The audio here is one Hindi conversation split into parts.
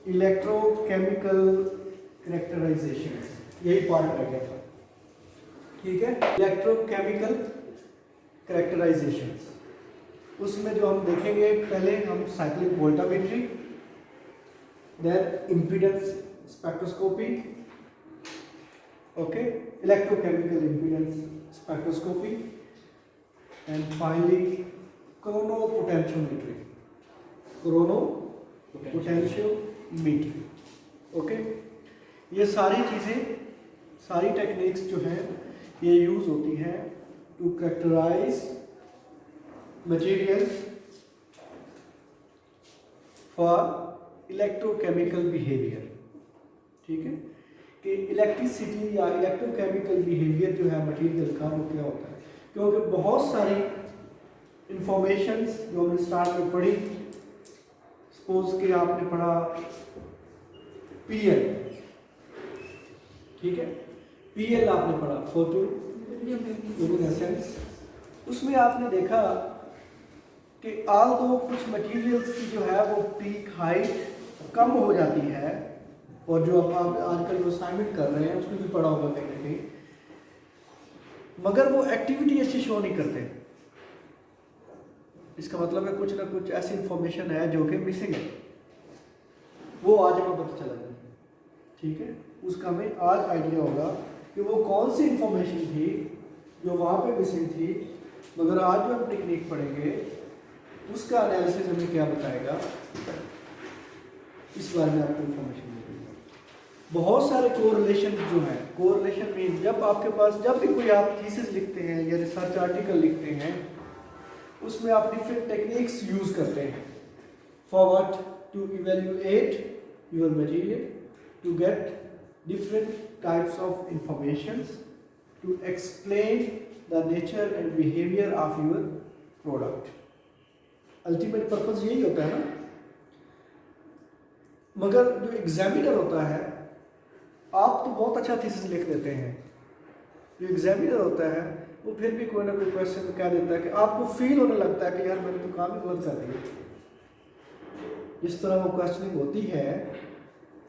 इलेक्ट्रोकेमिकल करेक्टराइजेशन, यही पार्ट रह गया था। ठीक है, इलेक्ट्रोकेमिकल करेक्टराइजेशन, उसमें जो हम देखेंगे, पहले हम cyclic voltammetry, then impedance spectroscopy, okay, electrochemical impedance spectroscopy, and finally chronopotentiometry, chronopotentiometry. Okay, ये सारी चीज़ें, सारी टेक्निक्स जो हैं ये यूज़ होती हैं to characterise materials for electrochemical behaviour. ठीक है, कि इलेक्ट्रिसिटी या इलेक्ट्रोकेमिकल बिहेवियर जो है मटेरियल का वो क्या होता है, क्योंकि बहुत सारी इंफॉर्मेशंस जो हमने स्टार्ट में पढ़ी, सपोज कि आपने पढ़ा पीएल, ठीक है, पीएल आपने पढ़ा, फोटो ल्यूमिनेसेंस, उसमें आपने देखा कि ऑल्दो कुछ मटेरियल्स की जो है वो पीक हाइट कम हो जाती है, और जो आप आजकल जो असाइनमेंट कर रहे हैं उसमें भी पढ़ा होगा कहीं ना कहीं, मगर वो एक्टिविटी अच्छी शो नहीं करते। इसका मतलब है कुछ ना कुछ ऐसी इंफॉर्मेशन है जो कि मिसिंग है, वो आज हमें पता चला जाए। ठीक है, उसका हमें आज आइडिया होगा कि वो कौन सी इंफॉर्मेशन थी जो वहाँ पे मिसिंग थी, मगर आज जो हम टेक्निक पढ़ेंगे उसका एनालिसिस हमें क्या बताएगा, इस बारे में आपको इंफॉर्मेशन मिलेगी। बहुत सारे कोरिलेशन जो है, कोरिलेशन मीन जब आपके पास, जब भी कोई आप थीसिस लिखते हैं या रिसर्च आर्टिकल लिखते हैं, उसमें आप डिफरेंट टेक्निक्स यूज़ करते हैं for what, to evaluate your material, to get different types of informations, to explain the nature and behavior of your product. Ultimate purpose यही होता है ना। मगर जो एग्जामिनर होता है, आप तो बहुत अच्छा थीसिस लिख देते हैं, जो एग्जामिनर होता है वो फिर भी कोई ना कोई क्वेश्चन कह देता है कि आपको फील होने लगता है कि यार मैंने तो काम ही गलत कर दिया। जिस तरह वो क्वेश्चनिंग होती है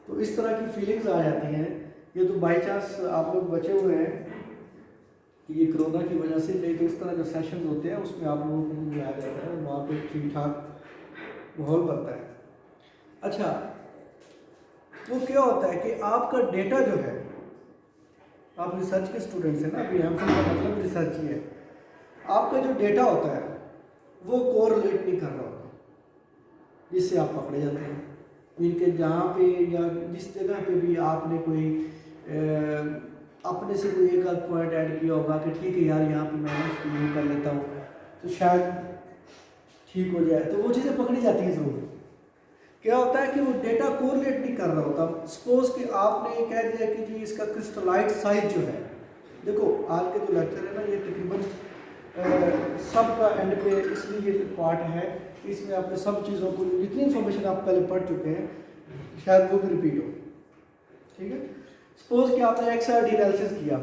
तो इस तरह की फीलिंग्स आ जाती हैं। ये तो बाई चांस आप लोग बचे हुए हैं कि ये कोरोना की वजह से, नहीं तो इस तरह जो सेशन होते हैं उसमें आप लोगों को बुलाया जाता है, वहाँ पे ठीक ठाक माहौल बनता है। अच्छा, वो क्या होता है कि आपका डेटा जो है, आप रिसर्च के स्टूडेंट्स हैं ना, अभी एमफिल का मतलब रिसर्च ही है, आपका जो डेटा होता है वो कोरिलेट नहीं कर रहा होता, जिससे आप पकड़े जाते हैं। इनके जहाँ पे या जिस जगह पे भी आपने कोई अपने से कोई एक आध पॉइंट ऐड किया होगा कि ठीक है यार यहाँ पे मैं इसको यूज कर लेता हूँ तो शायद ठीक हो जाए, तो वो चीज़ें पकड़ी जाती हैं ज़रूर। क्या होता है कि वो डेटा कोरिलेट नहीं कर रहा होता। सपोज कि आपने कह दिया कि जी इसका क्रिस्टलाइट साइज जो है, देखो आज के जो लेक्चर है ना ये तकरीबन सब का एंड पे इसलिए ये पार्ट है, इसमें आपने सब चीज़ों को, जितनी इन्फॉर्मेशन आप पहले पढ़ चुके हैं शायद वो भी रिपीट हो। ठीक है, सपोज कि आपने XRD एनालिसिस किया,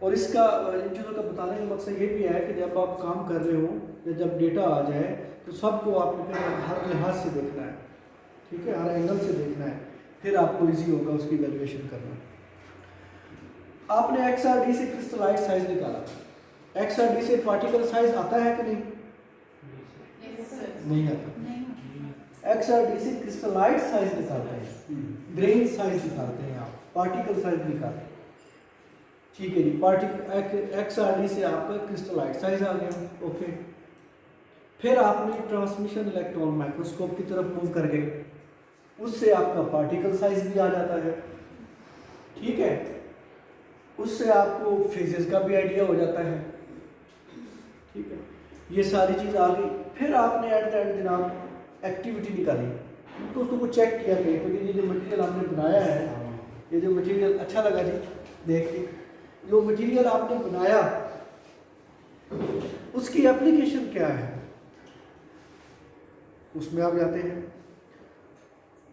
और इसका इन चीज़ों का बताने का मकसद ये भी है कि जब आप काम कर रहे हो या जब डेटा आ जाए तो सबको आपने फिर हर लिहाज से देखना है। ठीक है, हर एंगल से देखना है, फिर आपको इजी होगा उसकी वैल्यूएशन करना। आपने XRD से क्रिस्टलाइट साइज निकाला, XRD से पार्टिकल साइज आता है कि नहीं? नहीं आता। XRD से क्रिस्टलाइट साइज निकालते हैं, ग्रेन साइज निकालते हैं, आप पार्टिकल साइज निकालते हैं। ठीक है जी, XRD से आपका क्रिस्टलाइट साइज आ गया। ओके, फिर आपने ट्रांसमिशन इलेक्ट्रॉन माइक्रोस्कोप की तरफ मूव कर गए, उससे आपका पार्टिकल साइज भी आ जाता है। ठीक है, उससे आपको फेजेस का भी आइडिया हो जाता है। ठीक है, ये सारी चीज़ आ गई। फिर आपने एट द एंड जनाब एक्टिविटी निकाली, तो उसको चेक किया कि ये जो मटेरियल आपने बनाया है, ये जो मटेरियल अच्छा लगा जी देख के, जो मटेरियल आपने बनाया उसकी एप्लीकेशन क्या है, उसमें आप जाते हैं।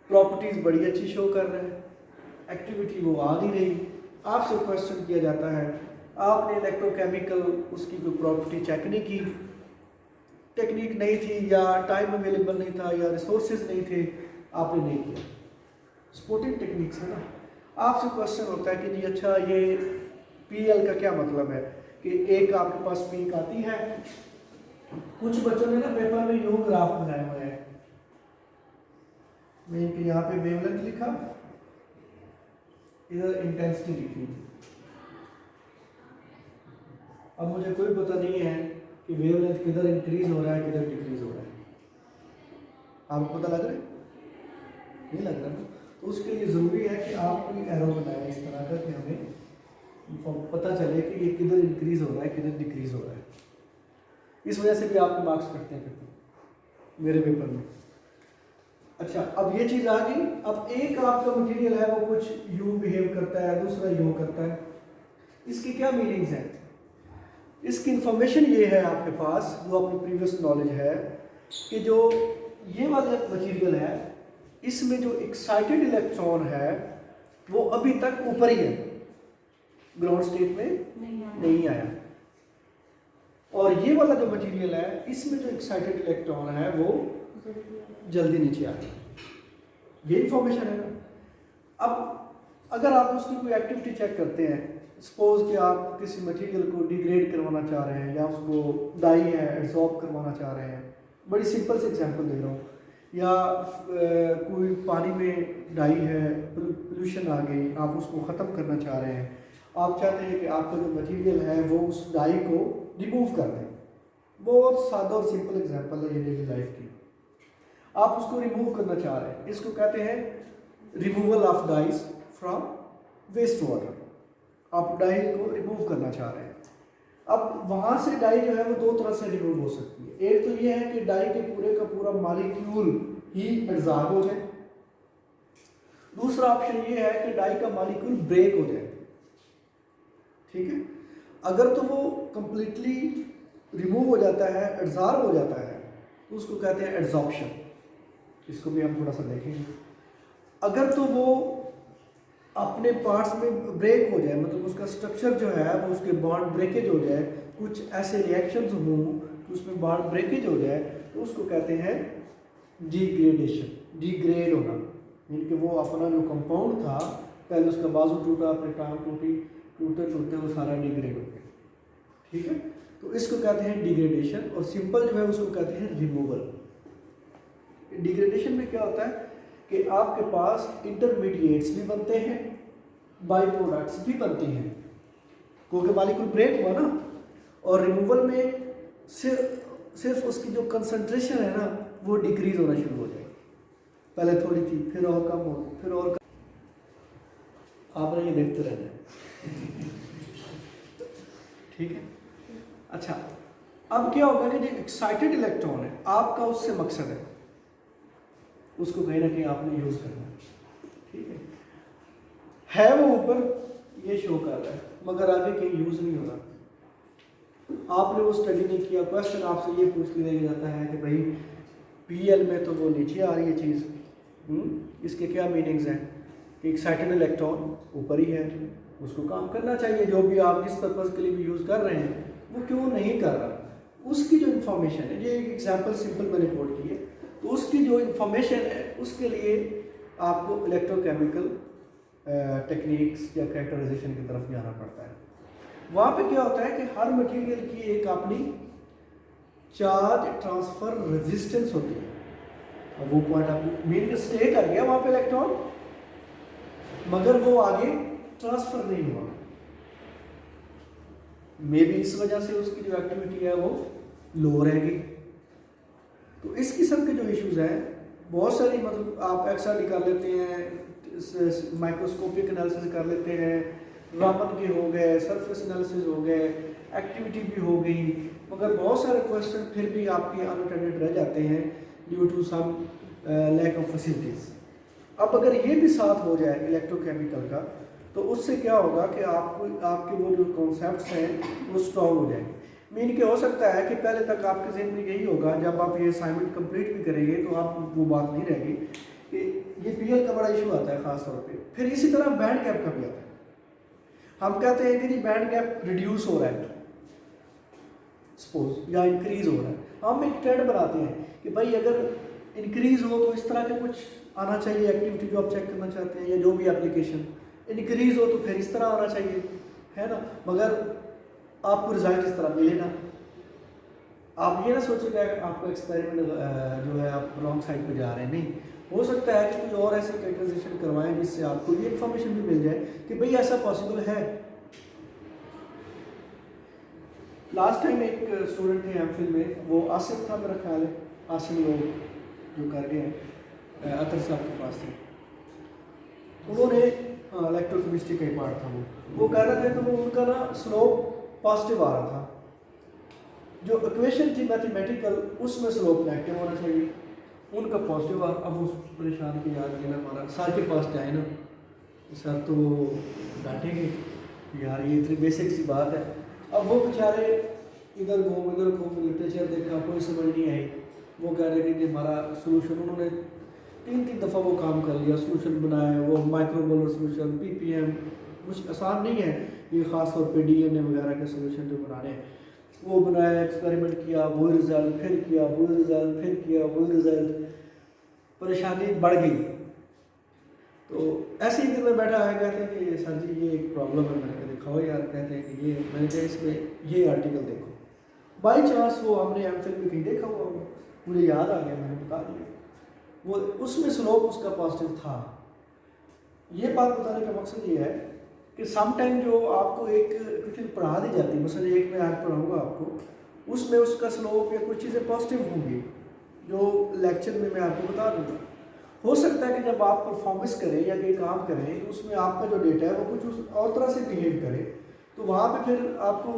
प्रॉपर्टीज़ बड़ी अच्छी शो कर रहे हैं, एक्टिविटी वो आ नहीं रही, आपसे क्वेश्चन किया जाता है, आपने इलेक्ट्रोकेमिकल उसकी कोई प्रॉपर्टी चेक नहीं की, टेक्निक नहीं थी या टाइम अवेलेबल नहीं था या रिसोर्सेज नहीं थे, आपने नहीं किया। सपोर्टिंग टेक्निक्स है ना। आपसे क्वेश्चन होता है कि जी अच्छा ये PL का क्या मतलब है, कि एक आपके पास पीक आती है, कुछ बच्चों ने ना पेपर में यूं ग्राफ बनाए हुए हैं, मैंने यहाँ पे वेवलेंथ लिखा, इधर इंटेंसिटी लिखी। अब मुझे कोई पता नहीं है कि वेवलेंथ किधर इंक्रीज हो रहा है किधर डिक्रीज हो रहा है, आपको पता लग रहा है? नहीं लग रहा ना। तो उसके लिए ज़रूरी है कि आप कोई एरो बनाएं इस तरह का कि हमें पता चले कि ये किधर इंक्रीज हो रहा है किधर डिक्रीज हो रहा है। इस वजह से भी आपके मार्क्स कटते हैं मेरे पेपर में। अच्छा, अब ये चीज़ आ गई। अब एक आपका मटेरियल है वो कुछ यू बिहेव करता है, दूसरा यू करता है, इसकी क्या मीनिंग्स हैं? इसकी इंफॉर्मेशन ये है आपके पास, जो अपनी प्रीवियस नॉलेज है, कि जो ये वाला मटेरियल है इसमें जो एक्साइटेड इलेक्ट्रॉन है वो अभी तक ऊपर ही है, ग्राउंड स्टेट में नहीं आया। और ये वाला जो मटेरियल है इसमें जो एक्साइटेड इलेक्ट्रॉन है वो जल्दी नीचे आ गया। ये इंफॉर्मेशन है ना। अब अगर आप उसकी कोई एक्टिविटी चेक करते हैं, सपोज कि आप किसी मटेरियल को डिग्रेड करवाना चाह रहे हैं या उसको डाई है एब्जॉर्ब करवाना चाह रहे हैं, बड़ी सिंपल से एग्जांपल दे रहा हूँ, या कोई पानी में डाई है, पोल्यूशन आ गई, आप उसको ख़त्म करना चाह रहे हैं, आप चाहते हैं कि आपका जो मटेरियल है वो उस डाई को रिमूव कर दें। बहुत सादा और सिंपल एग्जांपल है ये डेली लाइफ की। आप उसको रिमूव करना चाह रहे हैं, इसको कहते हैं removal of dyes from waste water. आप डाई को रिमूव करना चाह रहे हैं। अब वहाँ से डाई जो है वो दो तरह से रिमूव हो सकती है। एक तो ये है कि डाई के पूरे का पूरा मॉलिक्यूल ही एब्जॉर्ब हो जाए। दूसरा ऑप्शन ये है कि डाई का मॉलिक्यूल ब्रेक हो जाए। ठीक है, अगर तो वो कंप्लीटली रिमूव हो जाता है, एब्जॉर्ब हो जाता है, तो उसको कहते हैं एड्सॉर्प्शन। इसको भी हम थोड़ा सा देखेंगे। अगर तो वो अपने पार्ट्स में ब्रेक हो जाए, मतलब उसका स्ट्रक्चर जो है वो उसके बॉन्ड ब्रेकेज हो जाए, कुछ ऐसे रिएक्शंस हों कि उसमें बॉन्ड ब्रेकेज हो जाए, तो उसको कहते हैं डिग्रेडेशन, डिग्रेड होना। यानी कि वो अपना जो कंपाउंड था, पहले उसका बाजू टूटा, फिर टांग टूटी, टूटते टूटते वो सारा डिग्रेड हो गया। ठीक है, तो इसको कहते हैं डिग्रेडेशन। और सिंपल जो है उसको कहते हैं रिमूवल। डिग्रेडेशन में क्या होता है कि आपके पास इंटरमीडिएट्स भी बनते हैं, बाई प्रोडक्ट्स भी बनती हैं, क्योंकि मॉलिक्यूल ब्रेक हुआ ना। और रिमूवल में सिर्फ उसकी जो कंसंट्रेशन है ना वो डिक्रीज होना शुरू हो जाएगी। पहले थोड़ी थी, फिर और कम हो, फिर और कम। आपने ये देखते रहना है। ठीक है, अच्छा, अब क्या होगा कि जो एक्साइटेड इलेक्ट्रॉन है आपका, उससे मकसद है उसको कहीं ना कहीं आपने यूज करना है। ठीक है वो ऊपर ये शो कर रहा है मगर आगे कहीं यूज नहीं हो रहा। आपने वो स्टडी नहीं किया। क्वेश्चन आपसे ये पूछ लिया जाता है कि भाई PL में तो वो नीचे आ रही है चीज़, इसके क्या मीनिंग्स हैं कि एक्साइटेड इलेक्ट्रॉन ऊपर ही है, उसको काम करना चाहिए, जो भी आप जिस पर्पज़ के लिए भी यूज़ कर रहे हैं वो क्यों नहीं कर रहा, उसकी जो इन्फॉर्मेशन है। ये एक एग्जाम्पल सिंपल मैंने कोट की है, तो उसकी जो इन्फॉर्मेशन है उसके लिए आपको इलेक्ट्रोकेमिकल टेक्निक्स या कैरेक्टराइजेशन की तरफ जाना पड़ता है। वहाँ पे क्या होता है कि हर मटेरियल की एक अपनी चार्ज ट्रांसफर रेजिस्टेंस होती है, और वो पॉइंट आप मीन स्टे कर गया वहाँ पे इलेक्ट्रॉन, मगर वो आगे ट्रांसफर नहीं हुआ। मे बी इस वजह से उसकी जो एक्टिविटी है वो लो रहेगी। तो इस किस्म के जो इश्यूज हैं बहुत सारी, मतलब आप एक्सआरडी कर लेते हैं, माइक्रोस्कोपिक एनालिसिस कर लेते हैं, रामन के हो गए, सरफेस एनालिसिस हो गए, एक्टिविटी भी हो गई, मगर बहुत सारे क्वेश्चन फिर भी आपके अनअटेंडेड रह जाते हैं due to some lack of facilities. अब अगर ये भी साथ हो जाए इलेक्ट्रोकेमिकल का, तो उससे क्या होगा कि आपके वो जो कॉन्सेप्ट्स हैं वो स्ट्रॉन्ग हो जाएंगे। मीन के हो सकता है कि पहले तक आपके जहन में यही होगा, जब आप ये असाइनमेंट कंप्लीट भी करेंगे तो आप वो बात नहीं रहेगी कि ये PL का बड़ा इशू आता है ख़ास तौर पे। फिर इसी तरह बैंड गैप का भी आता है। हम कहते हैं कि जी बैंड गैप रिड्यूस हो रहा है। सपोज, या इंक्रीज हो रहा है, हम एक ट्रेंड बनाते हैं कि भाई अगर इंक्रीज हो तो इस तरह के कुछ आना चाहिए एक्टिविटी जो आप चेक करना चाहते हैं, या जो भी एप्लीकेशन इंक्रीज हो तो फिर इस तरह आना चाहिए, है ना। मगर आपको रिजल्ट इस तरह मिले ना। आप ये ना सोचिएगा कि आपका एक्सपेरिमेंट जो है आप रॉन्ग साइड पे जा रहे हैं, नहीं, हो सकता है कि कोई और ऐसी कैटेगराइजेशन करवाएं जिससे आपको ये इन्फॉर्मेशन भी मिल जाए कि भाई ऐसा पॉसिबल है। लास्ट टाइम एक स्टूडेंट थे एमफिल में, वो आसिफ था मेरा ख्याल है, आसिफ लोग जो कर गए हैं अतर साहब के पास थे, उन्होंने इलेक्ट्रोकेमिस्ट्री का ही पार्ट था, वो कर रहे थे, तो वो उनका ना स्लोप पॉजिटिव आ रहा था। जो इक्वेशन थी मैथमेटिकल उसमें स्लोप नेगेटिव होना चाहिए, उनका पॉजिटिव आ। अब उस परेशान की याद ये ना हमारा सर के पास जाए ना, सर तो डांटेंगे यार ये इतनी बेसिक सी बात है। अब वो बेचारे इधर घूम लिटरेचर देखा, कोई समझ नहीं आई, वो कह रहे कि हमारा सोल्यूशन, उन्होंने 3 दफ़ा वो काम कर लिया, सोल्यूशन बनाया, वो माइक्रोमोलर सोल्यूशन, पीपीएम, कुछ आसान नहीं है ये, ख़ास तौर पे डीएनए वगैरह के सोल्यूशन जो बनाने हैं, वो बनाया, एक्सपेरिमेंट किया, वो रिज़ल्ट, फिर किया वो रिज़ल्ट, फिर किया वो रिज़ल्ट, परेशानी बढ़ गई। तो ऐसे ही दिन में बैठा है, कहते हैं कि सर जी ये एक प्रॉब्लम है, मैंने कहा दिखाओ यार, कहते हैं कि ये, मैंने कहा इसमें ये आर्टिकल देखो, बाई चांस वो हमने एमफिल में कहीं देखा हुआ, मुझे याद आ गया, मैंने बता दिया, वो उसमें स्लोप उसका पॉजिटिव था। ये बात बताने का मकसद ये है कि सम टाइम जो आपको एक कुछ पढ़ा दी जाती है, मसलन एक मैं आज पढ़ाऊँगा आपको, उसमें उसका स्लोप या कुछ चीज़ें पॉजिटिव होंगी जो लेक्चर में मैं आपको बता दूँगा। हो सकता है कि जब आप परफॉर्मेंस करें या कोई काम करें तो उसमें आपका जो डेटा है वो कुछ उस और तरह से बिहेव करे, तो वहाँ पे फिर आपको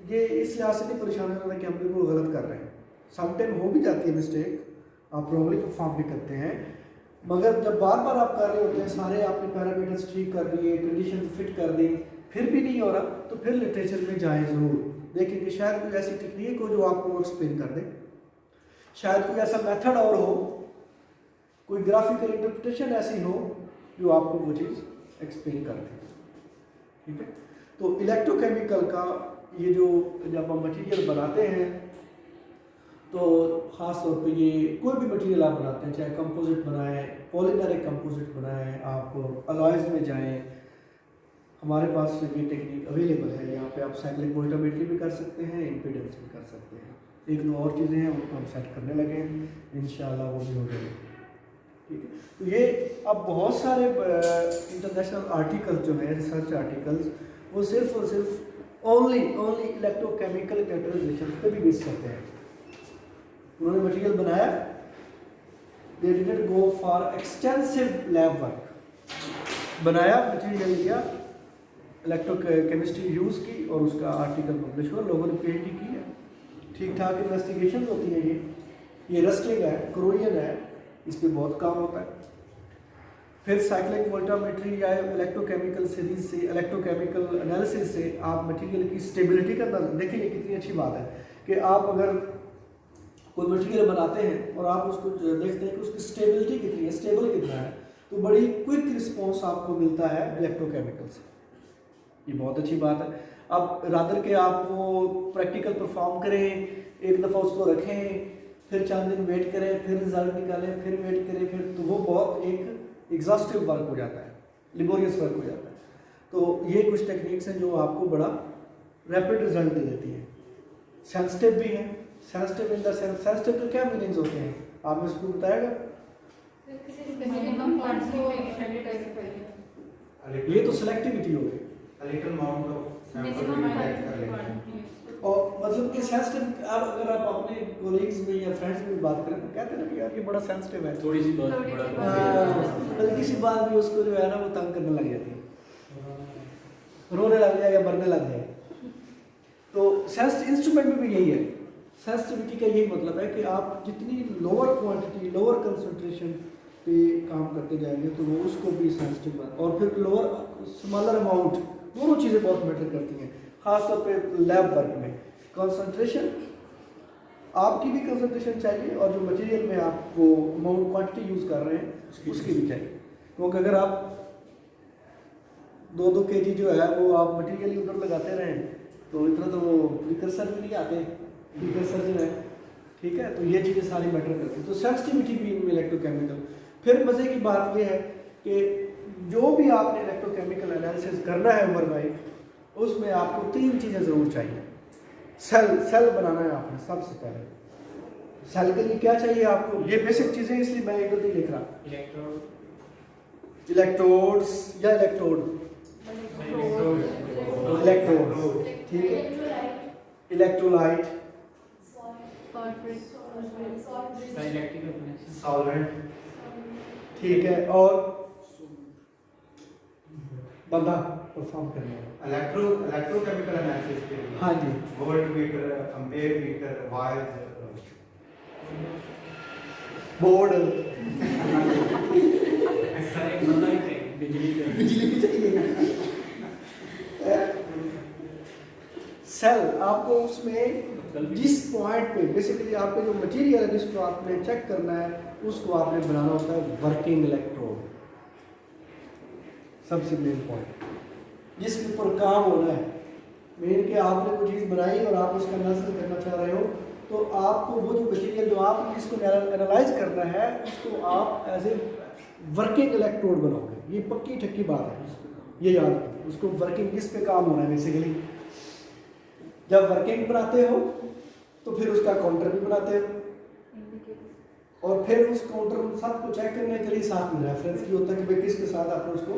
ये इस लिहाज से नहीं परेशान होना कि हम बिल्कुल गलत कर रहे हैं। समटाइम हो भी जाती है मिस्टेक, आप प्रॉब्लम परफॉर्म भी करते हैं, मगर जब बार बार आप कर रहे होते हैं, सारे आपने पैरामीटर्स ठीक कर दिए, कंडीशन फिट कर दी, फिर भी नहीं हो रहा, तो फिर लिटरेचर में जाएँ ज़रूर, देखें कि शायद कोई ऐसी टेक्निक हो जो आपको वो एक्सप्लेन कर दे, शायद कोई ऐसा मेथड और हो, कोई ग्राफिकल इंटरप्रिटेशन ऐसी हो जो आपको वो चीज़ एक्सप्लेन कर दे। ठीक है, तो इलेक्ट्रोकेमिकल का ये जो जब हम मटेरियल बनाते हैं तो ख़ास तौर पे ये कोई भी मटेरियल आप बनाते हैं, चाहे कंपोजिट बनाएं, पॉलीमेरिक कंपोजिट बनाएं, आप अलॉयज़ में जाएं, हमारे पास ये टेक्निक अवेलेबल है। यहाँ पे आप साइक्लिक वोल्टामेट्री भी कर सकते हैं, इंपीडेंस भी कर सकते हैं, एक दो और चीज़ें हैं उनको हम सेट करने लगे हैं, इंशाल्लाह वो भी हो जाएगी। ठीक है, तो ये अब बहुत सारे इंटरनेशनल आर्टिकल जो है, रिसर्च आर्टिकल्स, वो सिर्फ और सिर्फ ओनली इलेक्ट्रोकेमिकल कैटेगराइजेशन पे भी बेस करते हैं। उन्होंने मटेरियल बनाया, they didn't go for extensive lab work, बनाया मटेरियल लिया, इलेक्ट्रोकेमिस्ट्री यूज़ की और उसका आर्टिकल पब्लिश हुआ, लोगों ने पीएचडी की है, ठीक ठाक इन्वेस्टिगेशन होती है। ये रस्टिंग है, क्रोरियन है, इस पर बहुत काम होता है। फिर साइक्लिक वोल्टामेट्री या इलेक्ट्रोकेमिकल सीरीज से, इलेक्ट्रोकेमिकल एनालिसिस से आप मटेरियल की स्टेबिलिटी का देखिए, ये कितनी अच्छी बात है कि आप अगर कोई मटेरियल बनाते हैं और आप उसको देखते हैं कि उसकी स्टेबिलिटी कितनी है, स्टेबल कितना है, तो बड़ी क्विक रिस्पॉन्स आपको मिलता है इलेक्ट्रोकेमिकल से, ये बहुत अच्छी बात है। अब रादर के आप वो प्रैक्टिकल परफॉर्म करें, एक दफ़ा उसको रखें, फिर चंद दिन वेट करें, फिर रिजल्ट निकालें, फिर वेट करें, फिर तो वो बहुत एक एग्जॉस्टिव वर्क हो जाता है, लिबोरियस वर्क हो जाता है। तो ये कुछ टेक्निक्स हैं जो आपको बड़ा रैपिड रिजल्ट दे देती हैं। सेंसिटिव भी हैं, sensitive in the sense, sensitive के क्या मीनिंग्स होते हैं आपने इसको बताएगा? ये तो सिलेक्टिविटी हो गई, और मतलब कि सेंसिटिव, अब अगर आप अपने कोलीग्स में या फ्रेंड्स में बात करें तो कहते हैं ना कि यार ये बड़ा सेंसिटिव है, थोड़ी सी बात हल्की सी बात भी उसको जो है ना वो तंग करने लग जाती है, रोने लग जाए या मरने लग जाए। तो सेंसिटिव इंस्ट्रूमेंट में भी यही है, सेंसिटिविटी का यही मतलब है कि आप जितनी लोअर क्वांटिटी, लोअर कंसंट्रेशन पे काम करते जाएंगे तो वो उसको भी सेंसिटिव, और फिर लोअर स्मॉलर अमाउंट, दोनों चीज़ें बहुत मैटर करती हैं, खासतौर पे लैब वर्क में। कंसंट्रेशन, आपकी भी कंसंट्रेशन चाहिए और जो मटेरियल में आप वो अमाउंट क्वांटिटी यूज़ कर रहे हैं उसकी भी चाहिए, क्योंकि अगर आप 2-2 kg जो है वो आप मटेरियल उधर लगाते रहें तो इतना तो वो प्रिकर्सर भी नहीं आते, प्रिकर्सर जो है, ठीक है। तो ये चीज़ें सारी मैटर करती हैं। तो सेंसिटिविटी भी इनमें इलेक्ट्रोकेमिकल। फिर मज़े की बात ये है कि जो भी आपने इलेक्ट्रोकेमिकल एनालिसिस करना है उमर भाई, उसमें आपको 3 चीज़ें ज़रूर चाहिए। सेल बनाना है आपने सबसे पहले। सेल के लिए क्या चाहिए आपको, ये बेसिक चीज़ें, इसलिए मैं इधर नहीं लिख रहा। इलेक्ट्रोड्स या इलेक्ट्रोड, इलेक्ट्रोड्स, ठीक है। इलेक्ट्रोलाइट, सॉल्वेंट, ठीक है। और बंदा परफॉर्म करने वाला इलेक्ट्रोकेमिकल एनालिसिस के लिए हाँ जी, volt meter, ampere meter, wires, board, बिजली भी चाहिए। सेल आपको उसमें जिस पॉइंट पे बेसिकली आपके जो मटेरियल है जिसको आपने चेक करना है, उसको आपने बनाना होता है वर्किंग इलेक्ट्रोड, सबसे मेन पॉइंट जिसके ऊपर काम होना है। मेन कि आपने कोई चीज़ बनाई और आप उसका एनालिसिस करना चाह रहे हो, तो आपको वो जो मटेरियल जो आप जिसको एनालाइज करना है, उसको आप एज ए वर्किंग इलेक्ट्रोड बनाओगे। ये पक्की ठक्की बात है, ये याद रखो। उसको वर्किंग किस पे काम होना है बेसिकली। जब वर्किंग बनाते हो तो फिर उसका काउंटर भी बनाते हो, और फिर उस काउंटर सब को चेक करने के लिए साथ में रेफरेंस भी होता है कि भाई किसके साथ आपने उसको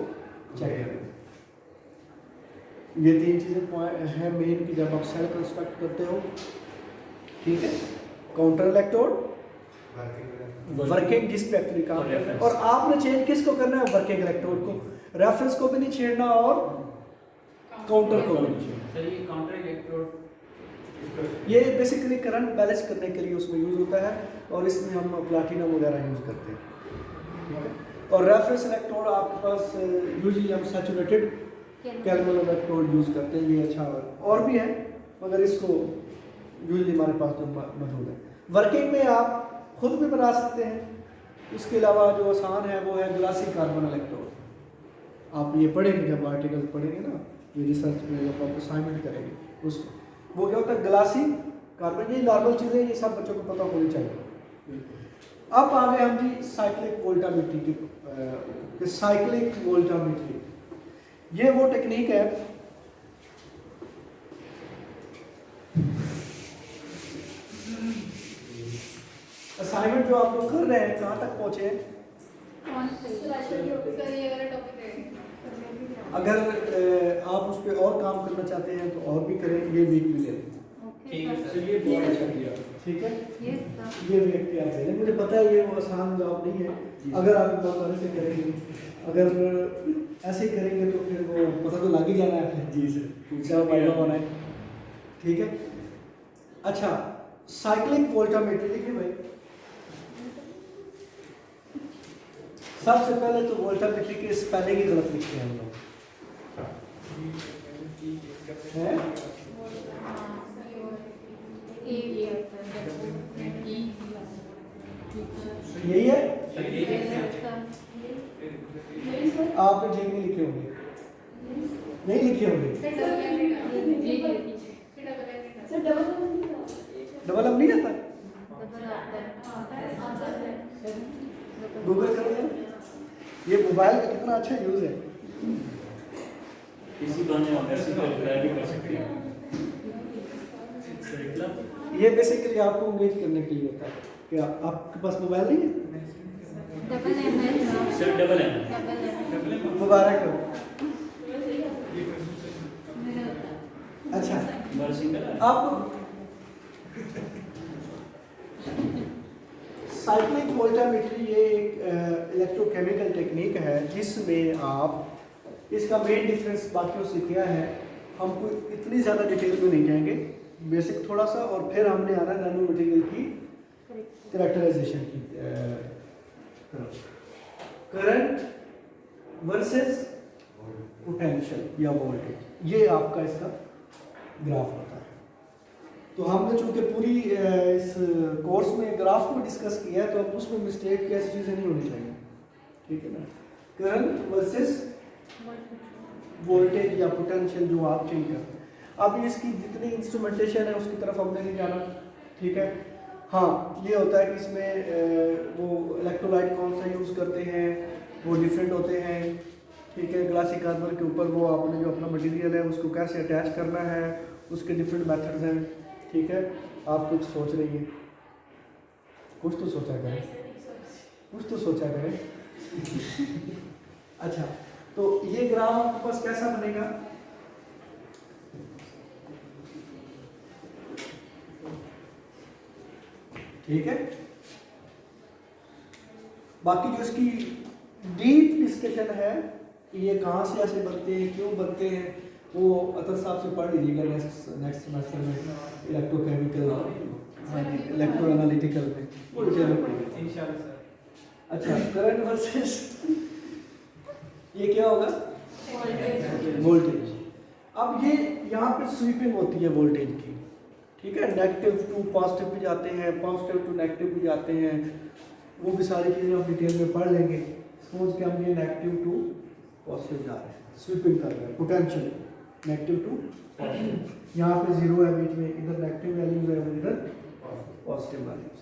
चेक करना है। ये 3 चीज़ें हैं मेन कि जब आप सेल कंस्ट्रक्ट करते हो, ठीक है। काउंटर इलेक्ट्रोड, वर्किंग जिस पे एक्चुअली काम करना है, और आपने चेंज किसको करना है, वर्किंग इलेक्ट्रोड को। रेफरेंस को भी नहीं छेड़ना और काउंटर को भी नहीं छेड़ना। सर ये काउंटर इलेक्ट्रोड ये बेसिकली करंट बैलेंस करने के लिए उसमें यूज़ होता है, और इसमें हम प्लाटिनम वगैरह यूज़ करते हैं, ठीक है। और रेफरेंस इलेक्ट्रोड आपके पास यूजली हम सैचुरेटेड कैल्विन इलेक्ट्रोड यूज़ करते हैं। ये अच्छा और भी है, मगर इसको यूजली हमारे पास जो मौजूद है। वर्किंग में आप खुद भी बना सकते हैं। उसके अलावा जो आसान है वो है ग्लासी कार्बन इलेक्ट्रोड। आप ये पढ़ेंगे, जब आर्टिकल पढ़ेंगे ना, ये रिसर्च में जब आप असाइनमेंट करेंगे उसको, वो क्या होता है ग्लासी कार्बन। ये नॉर्मल चीज़ें, ये सब बच्चों को पता होनी चाहिए। अब आ गए हम जी साइक्लिक वोल्टामीट्री की। साइक्लिक वोल्टामीट्री ये वो टेक्निक है असाइनमेंट जो आप लोग कर रहे हैं, कहाँ तक पहुँचे हैं? अगर आप उस पर और काम करना चाहते हैं तो और भी करें, ये वीक भी ले लें। चलिए बहुत अच्छा किया, ठीक है। ये वीक क्या है, मुझे पता है ये वो आसान जॉब नहीं है। अगर आप ईमानदारी से करेंगे, अगर ऐसे ही करेंगे तो फिर वो पता तो लग ही जाना है जी सर, क्या फायदा होना है, ठीक है। अच्छा, साइक्लिक वोल्टामीटर देखिए भाई, सबसे पहले तो वोल्टामीटर की स्पेलिंग ही गलत लिखते हैं हम लोग, यही है। आपने ठीक नहीं लिखे होंगे, नहीं लिखे होंगे। डबल अब नहीं आता, गूगल करो यार। ये मोबाइल का कितना अच्छा यूज है। इसी बहाने हम ऐसे ट्राई भी कर सकते हैं। ये बेसिकली आपको उम्मीद करने के लिए होता है कि आपके पास मोबाइल नहीं है। सर डबल है, मुबारक हो। अच्छा, अब साइक्लिक वोल्टामीट्री ये एक इलेक्ट्रोकेमिकल टेक्निक है जिसमें आप इसका मेन डिफरेंस बाकियों से क्या है, हम कोई इतनी ज़्यादा डिटेल में नहीं जाएंगे, बेसिक थोड़ा सा, और फिर हमने आना नैनो मटेरियल की कैरेक्टराइजेशन की तरफ। करंट वर्सेस पोटेंशियल या वोल्टेज, ये आपका इसका ग्राफ होता है। तो हमने चूंकि पूरी इस कोर्स में ग्राफ को डिस्कस किया है, तो अब उसमें मिस्टेक की ऐसी चीज़ें नहीं होनी चाहिए, ठीक है ना। करंट वर्सेस वोल्टेज या पोटेंशियल जो आप चेंज करते हैं। अब इसकी जितनी इंस्ट्रूमेंटेशन है उसकी तरफ हमने नहीं जाना, ठीक है। हाँ, ये होता है कि इसमें वो इलेक्ट्रोलाइट कौन सा यूज़ करते हैं, वो डिफरेंट होते हैं, ठीक है। ग्लासी कार्बन के ऊपर वो आपने जो अपना मटेरियल है उसको कैसे अटैच करना है, उसके डिफरेंट मेथड्स हैं, ठीक है। आप कुछ सोच रही हैं, कुछ तो सोचा करें, कुछ तो सोचा करें। अच्छा, तो ये ग्राफ आपके पास कैसा बनेगा? ठीक है। बाकी जो इसकी डीप डिस्कशन है कि ये कहाँ से ऐसे बनते हैं, क्यों बनते हैं, वो अतर साहब से पढ़ लीजिएगा नेक्स्ट सेमेस्टर में इलेक्ट्रोकेमिकल, हाँ जी, इलेक्ट्रो एनालिटिकल में वो डिटेल में पढ़िएगा इंशाल्लाह सर। अच्छा, करंट वर्सेस ये क्या होगा? वोल्टेज। अब ये यहाँ पे स्वीपिंग होती है वोल्टेज की, ठीक है। नेगेटिव टू पॉजिटिव भी जाते हैं, पॉजिटिव टू नेगेटिव भी जाते हैं, वो भी सारी चीज़ें हम डिटेल में पढ़ लेंगे। सपोज कि हम ये नेगेटिव टू पॉजिटिव जा रहे हैं, स्वीपिंग कर रहे हैं, पोटेंशियल नेगेटिव टू पॉजिटिव, यहाँ पे जीरो है बीच में, इधर नेगेटिव वैल्यूज है, इधर पॉजिटिव वैल्यूज।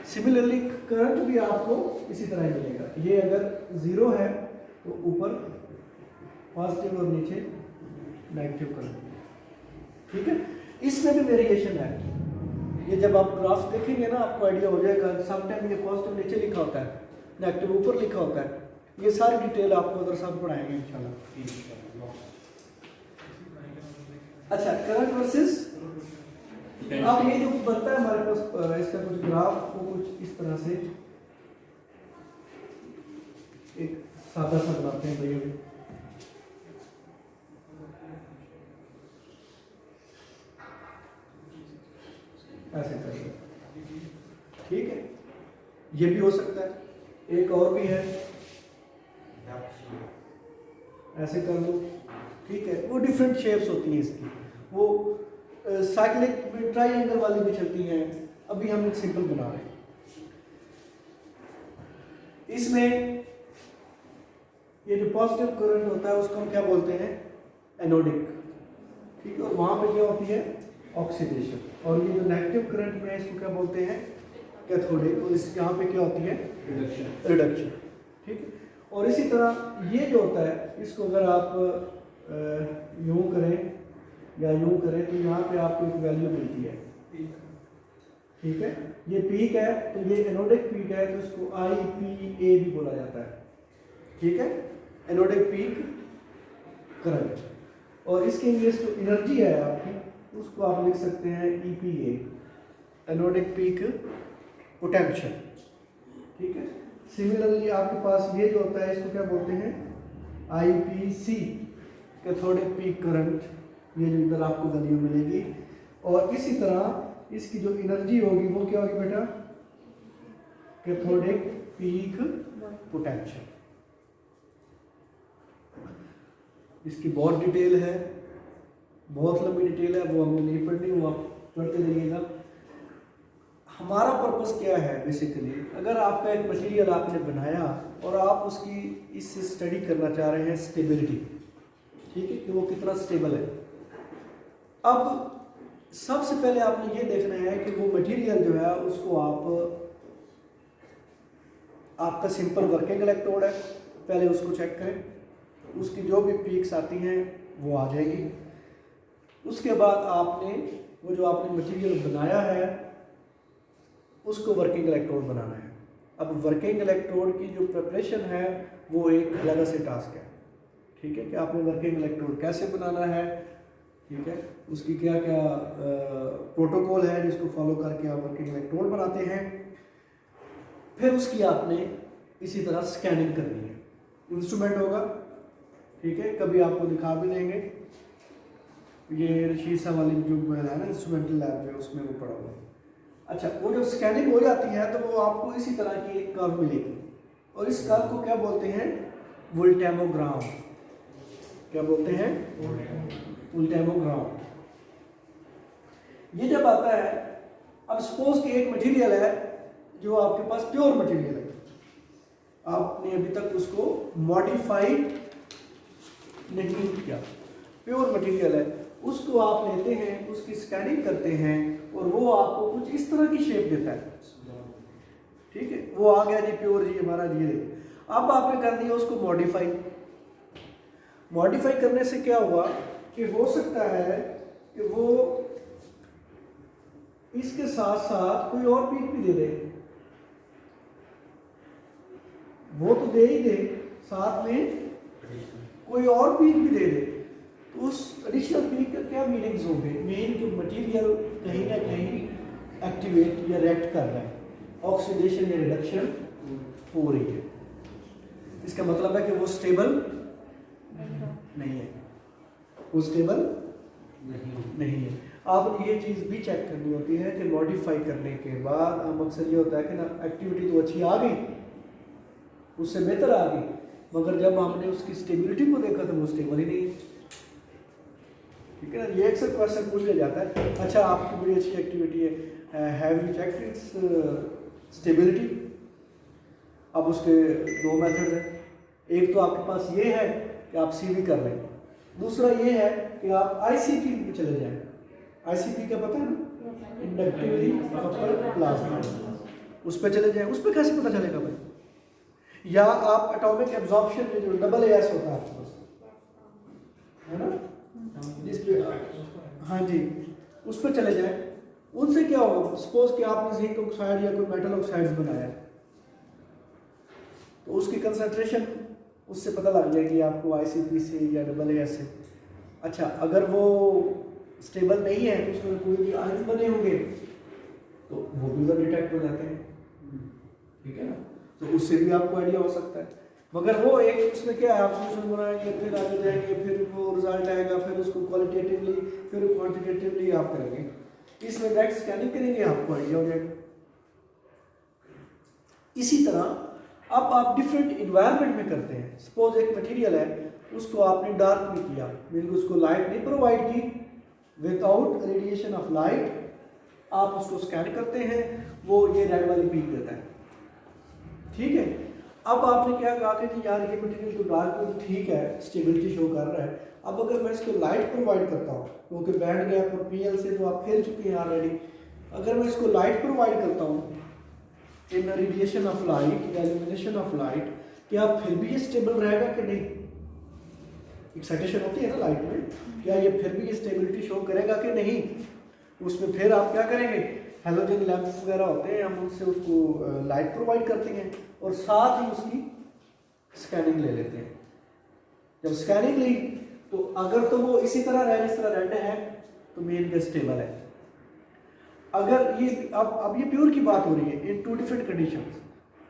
सिमिलरली करंट भी आपको इसी तरह ही मिलेगा। ये अगर जीरो है तो ऊपर पॉजिटिव और नीचे नेगेटिव करंट, ठीक है। इसमें भी वेरिएशन है। ये जब आप ग्राफ देखेंगे ना आपको आइडिया हो जाएगा। समटाइम ये पॉजिटिव नीचे लिखा होता है, नेगेटिव ऊपर लिखा होता है। ये सारी डिटेल आपको उधर सब पढ़ाएंगे इंशाल्लाह। अच्छा, करंट वर्सेस, अब ये जो बनता है हमारे पास इसका कुछ ग्राफ को कुछ इस तरह से एक सादा सा बनाते हैं भैया भी। ऐसे करिए, ठीक है। ये भी हो सकता है, एक और भी है, ऐसे कर लो, ठीक है। वो डिफरेंट शेप्स होती हैं इसकी, वो साइक्लिक में ट्राइंगल वाली भी चलती हैं। अभी हम एक सिंपल बना रहे हैं। इसमें ये जो पॉजिटिव करंट होता है उसको हम क्या बोलते हैं? एनोडिक, ठीक है। और वहां पे क्या होती है? ऑक्सीडेशन। और ये जो नेगेटिव करंट में है इसको क्या बोलते हैं? कैथोडिक। और इस यहाँ पे क्या होती है? रिडक्शन, ठीक है। और इसी तरह ये जो होता है इसको अगर आप यूं करें या यूं करें तो यहाँ पे आपको एक वैल्यू मिलती है, ठीक है। ये पीक है तो ये एनोडिक पीक है, तो इसको IPA भी बोला जाता है, ठीक है। Anodic peak current. और इसके लिए जो एनर्जी है आपकी उसको आप लिख सकते हैं EPA, एनोडिक पीक पोटेंशियल, ठीक है। सिमिलरली आपके पास ये जो होता है इसको क्या बोलते हैं? IPC, cathodic peak current. ये जो इधर आपको वैल्यू मिलेगी। और इसी तरह इसकी जो एनर्जी होगी वो क्या होगी बेटा? Cathodic peak potential. इसकी बहुत डिटेल है, बहुत लंबी डिटेल है, वो हमें नहीं पढ़नी, वो आप पढ़ते रहिएगा। हमारा पर्पस क्या है बेसिकली? अगर आपका एक मटेरियल आपने बनाया और आप उसकी इससे स्टडी करना चाह रहे हैं स्टेबिलिटी, ठीक है, कि वो कितना स्टेबल है। अब सबसे पहले आपने ये देखना है कि वो मटेरियल जो है उसको आपका सिंपल वर्किंग इलेक्ट्रोड है, पहले उसको चेक करें, उसकी जो भी पीक्स आती हैं वो आ जाएगी। उसके बाद आपने वो जो आपने मटेरियल बनाया है उसको वर्किंग इलेक्ट्रोड बनाना है। अब वर्किंग इलेक्ट्रोड की जो प्रिपरेशन है वो एक अलग से टास्क है, ठीक है, कि आपने वर्किंग इलेक्ट्रोड कैसे बनाना है, ठीक है, उसकी क्या क्या प्रोटोकॉल है जिसको फॉलो करके आप वर्किंग इलेक्ट्रोड बनाते हैं। फिर उसकी आपने इसी तरह स्कैनिंग करनी है। इंस्ट्रूमेंट होगा, ठीक है, कभी आपको दिखा भी देंगे, ये रशीद साहब वाली जो है ना इंस्ट्रूमेंटल लैब में, उसमें वो पड़ा हुआ है। अच्छा, वो जब स्कैनिंग हो जाती है तो वो आपको इसी तरह की एक कर्व मिलेगी और इस कर्व को क्या बोलते हैं? वोल्टेमोग्राम। क्या बोलते हैं? वोल्टेमोग्राम। ये जब आता है, अब सपोज कि एक मटेरियल है जो आपके पास प्योर मटेरियल है, आपने अभी तक उसको मॉडिफाइड नहीं किया, प्योर मटेरियल है, उसको आप लेते हैं, उसकी स्कैनिंग करते हैं और वो आपको कुछ इस तरह की शेप देता है। ठीक है, वो आ गया जी प्योर जी हमारा जी। अब आपने कर दिया उसको मॉडिफाई। मॉडिफाई करने से क्या हुआ कि हो सकता है कि वो इसके साथ साथ कोई और पीक भी दे दे, वो तो दे ही दे, साथ में कोई और पीक भी दे दे। तो उस एडिशनल पीक का क्या मीनिंग्स होंगे? मेन कि मटेरियल कहीं ना कहीं एक्टिवेट या रिएक्ट कर रहा है, ऑक्सीडेशन या रिडक्शन हो रही है। इसका मतलब है कि वो स्टेबल नहीं है, वो स्टेबल नहीं है। आपने ये चीज़ भी चेक करनी होती है कि मॉडिफाई करने के बाद हम अक्सर ये होता है कि ना एक्टिविटी तो अच्छी आ गई, उससे बेहतर आ गई, मगर जब हमने उसकी स्टेबिलिटी को देखा तो वो स्टेबल ही नहीं है। ठीक है ना, ये अक्सर क्वेश्चन पूछ लिया जाता है। अच्छा, आपकी बड़ी अच्छी एक्टिविटी है, have you checked it's stability? अब उसके दो मेथड हैं। एक तो आपके पास ये है कि आप सीवी कर लें, दूसरा ये है कि आप आईसीपी पे चले जाएं। आईसीपी का पता है ना, इंडक्टिवली कपल्ड प्लाज्मा, उस पर चले जाएं। उस पर कैसे पता चलेगा भाई? या आप एटॉमिक एब्जॉर्प्शन में जो डबल एस होता है आपके पास, है ना, जिस पे, हाँ जी, उस पर चले जाएं। उनसे क्या होगा? सपोज कि आपने जिंक ऑक्साइड या कोई मेटल ऑक्साइड्स बनाया है, तो उसकी कंसंट्रेशन उससे पता लग जाएगी आपको आईसीपी से या डबल एस से। अच्छा, अगर वो स्टेबल नहीं है तो उसमें कोई भी आयन बने होंगे तो वो भी उधर डिटेक्ट हो जाते हैं। ठीक है ना, तो उससे भी आपको आइडिया हो सकता है। मगर वो एक उसमें क्या है, आप सोल्यूशन बनाएंगे, फिर आगे जाएंगे, फिर वो रिजल्ट आएगा, फिर उसको क्वालिटेटिवली फिर क्वांटिटेटिवली आप करेंगे। इसमें डायरेक्ट स्कैनिंग करेंगे, आपको आइडिया हो जाएगा। इसी तरह अब आप डिफरेंट इन्वायरमेंट में करते हैं। सपोज एक मटेरियल है, उसको आपने डार्क में किया, मीन उसको लाइट नहीं प्रोवाइड की, विदाउट रेडिएशन ऑफ लाइट आप उसको स्कैन करते हैं, वो ये रेड वाली पीक देता है। ठीक है, अब आपने क्या कहा कि जी यार ये मटेरियल तो डार्क में तो ठीक है, स्टेबिलिटी शो कर रहा है। अब अगर मैं इसको लाइट प्रोवाइड करता हूँ, क्योंकि बैंड गैप और पीएल से तो आप खेल चुके हैं ऑलरेडी, अगर मैं इसको लाइट प्रोवाइड करता हूँ इन रेडिएशन ऑफ लाइट या इल्यूमिनेशन ऑफ लाइट, क्या फिर भी ये स्टेबल रहेगा कि नहीं? एक्साइटेशन होती है ना लाइट में, क्या ये फिर भी ये स्टेबिलिटी शो करेगा कि नहीं? उसमें फिर आप क्या करेंगे, हेलोजन लैंप्स वगैरह होते हैं, हम उनसे उसको लाइट प्रोवाइड करते हैं और साथ ही उसकी स्कैनिंग ले लेते हैं। जब स्कैनिंग ली तो अगर तो वो इसी तरह रहे जिस तरह रेड है तो मेन के स्टेबल है। अगर ये अब ये प्योर की बात हो रही है इन टू डिफरेंट कंडीशंस।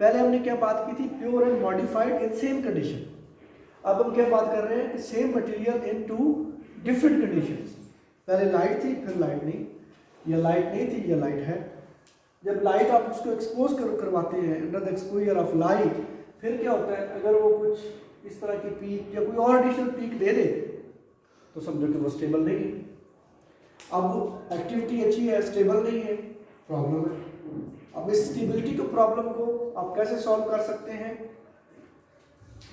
पहले हमने क्या बात की थी, pure and modified in same condition. अब हम क्या बात कर रहे हैं कि same material in two different conditions. पहले लाइट थी, फिर लाइट नहीं, या लाइट नहीं थी, या लाइट है। जब लाइट आप उसको एक्सपोज करवाते हैं under the exposure of light, फिर क्या होता है, अगर वो कुछ इस तरह की पीक या कोई और एडिशनल पीक दे दे तो समझो कि वो स्टेबल नहीं है। अब एक्टिविटी अच्छी है, स्टेबल नहीं है, प्रॉब्लम है। अब इस स्टेबिलिटी को प्रॉब्लम को आप कैसे सॉल्व कर सकते हैं,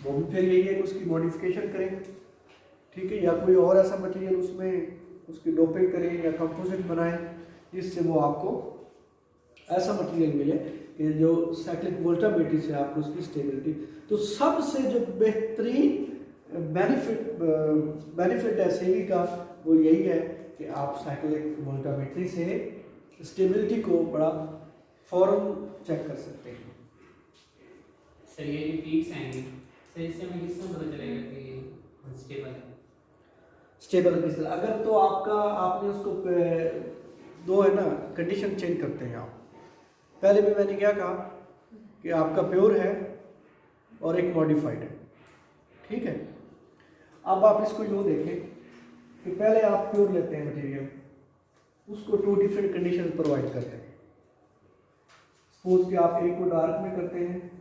वो भी फिर यही है कि उसकी मॉडिफिकेशन करें। ठीक है, या कोई और ऐसा मटेरियल उसमें उसकी डोपिंग करें या कंपोजिट बनाएं जिससे वो आपको ऐसा मटेरियल मिले कि जो साइक्लिक वोल्टामेट्री से आपको उसकी स्टेबिलिटी। तो सबसे जो बेहतरीन बेनिफिट है सेवी का वो यही है कि आप साइक्लिक वोल्टामेट्री से स्टेबिलिटी को बड़ा फौरन चेक कर सकते हैं। सर ये जो पीक्स आएंगे, सर इससे हमें किस तरह पता चलेगा कि ये स्टेबल है? स्टेबल किस तरह, अगर तो आपने उसको दो है ना कंडीशन चेंज करते हैं आप। पहले भी मैंने क्या कहा कि आपका प्योर है और एक मॉडिफाइड है। ठीक है, अब आप इसको यूँ देखें कि पहले आप प्योर लेते हैं मटेरियल, उसको टू डिफरेंट कंडीशन प्रोवाइड करते हैं। सपोज कि आप एक को डार्क में करते हैं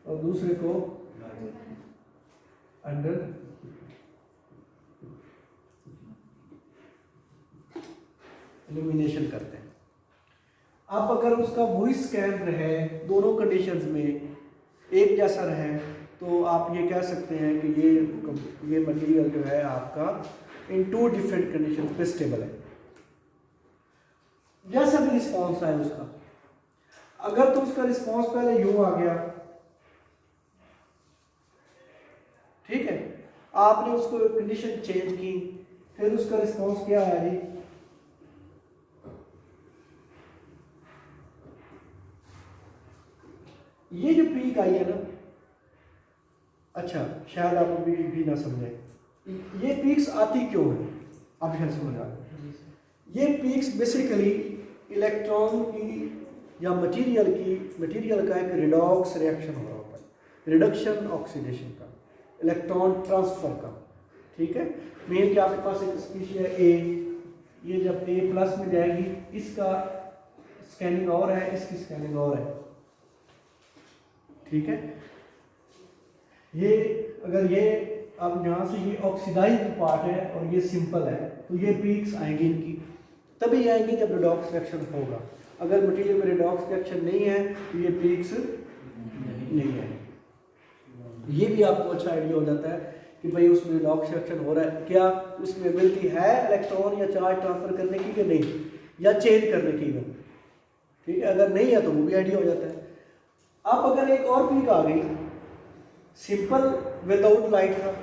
और दूसरे को अंडर इल्यूमिनेशन करते हैं। अब अगर उसका वही स्कैन रहे दोनों कंडीशंस में एक जैसा रहे तो आप ये कह सकते हैं कि ये मटेरियल जो है आपका इन 2 डिफरेंट कंडीशन पे स्टेबल है। जैसा भी रिस्पॉन्स आए उसका, अगर तो उसका रिस्पॉन्स पहले यूं आ गया, ठीक है, आपने उसको कंडीशन चेंज की, फिर उसका रिस्पॉन्स क्या आया जी, ये जो पीक आई है ना, अच्छा शायद आप अभी भी ना समझे, ये पीक्स आती क्यों है, आप शायद समझ आ गए। ये पीक्स बेसिकली इलेक्ट्रॉन की या मटेरियल का एक रिडॉक्स रिएक्शन हो रहा होता है, रिडक्शन ऑक्सीडेशन का, इलेक्ट्रॉन ट्रांसफर का, ठीक है। मेन कि आपके पास एक स्पीशीज है ए, ये जब ए प्लस में जाएगी, इसका स्कैनिंग और है, इसकी स्कैनिंग और है, ठीक है। ये अगर ये अब यहाँ से ये ऑक्सीडाइज्ड पार्ट है और ये सिंपल है, तो ये पीक्स आएंगी इनकी, तभी आएंगी जब रिडॉक्स रिएक्शन होगा। अगर मटेरियल में रिडॉक्स रिएक्शन नहीं है तो ये पीक्स नहीं है। ये भी आपको अच्छा आइडिया हो जाता है कि भाई उसमें रिडॉक्स रिएक्शन हो रहा है, क्या उसमें एबिलिटी है इलेक्ट्रॉन या चार्ज ट्रांसफर करने की कि नहीं, या चेंज करने की है, ठीक है। अगर नहीं है तो वो भी आइडिया हो जाता है। अब अगर एक और पीक आ गई, सिंपल विदाउट लाइट था,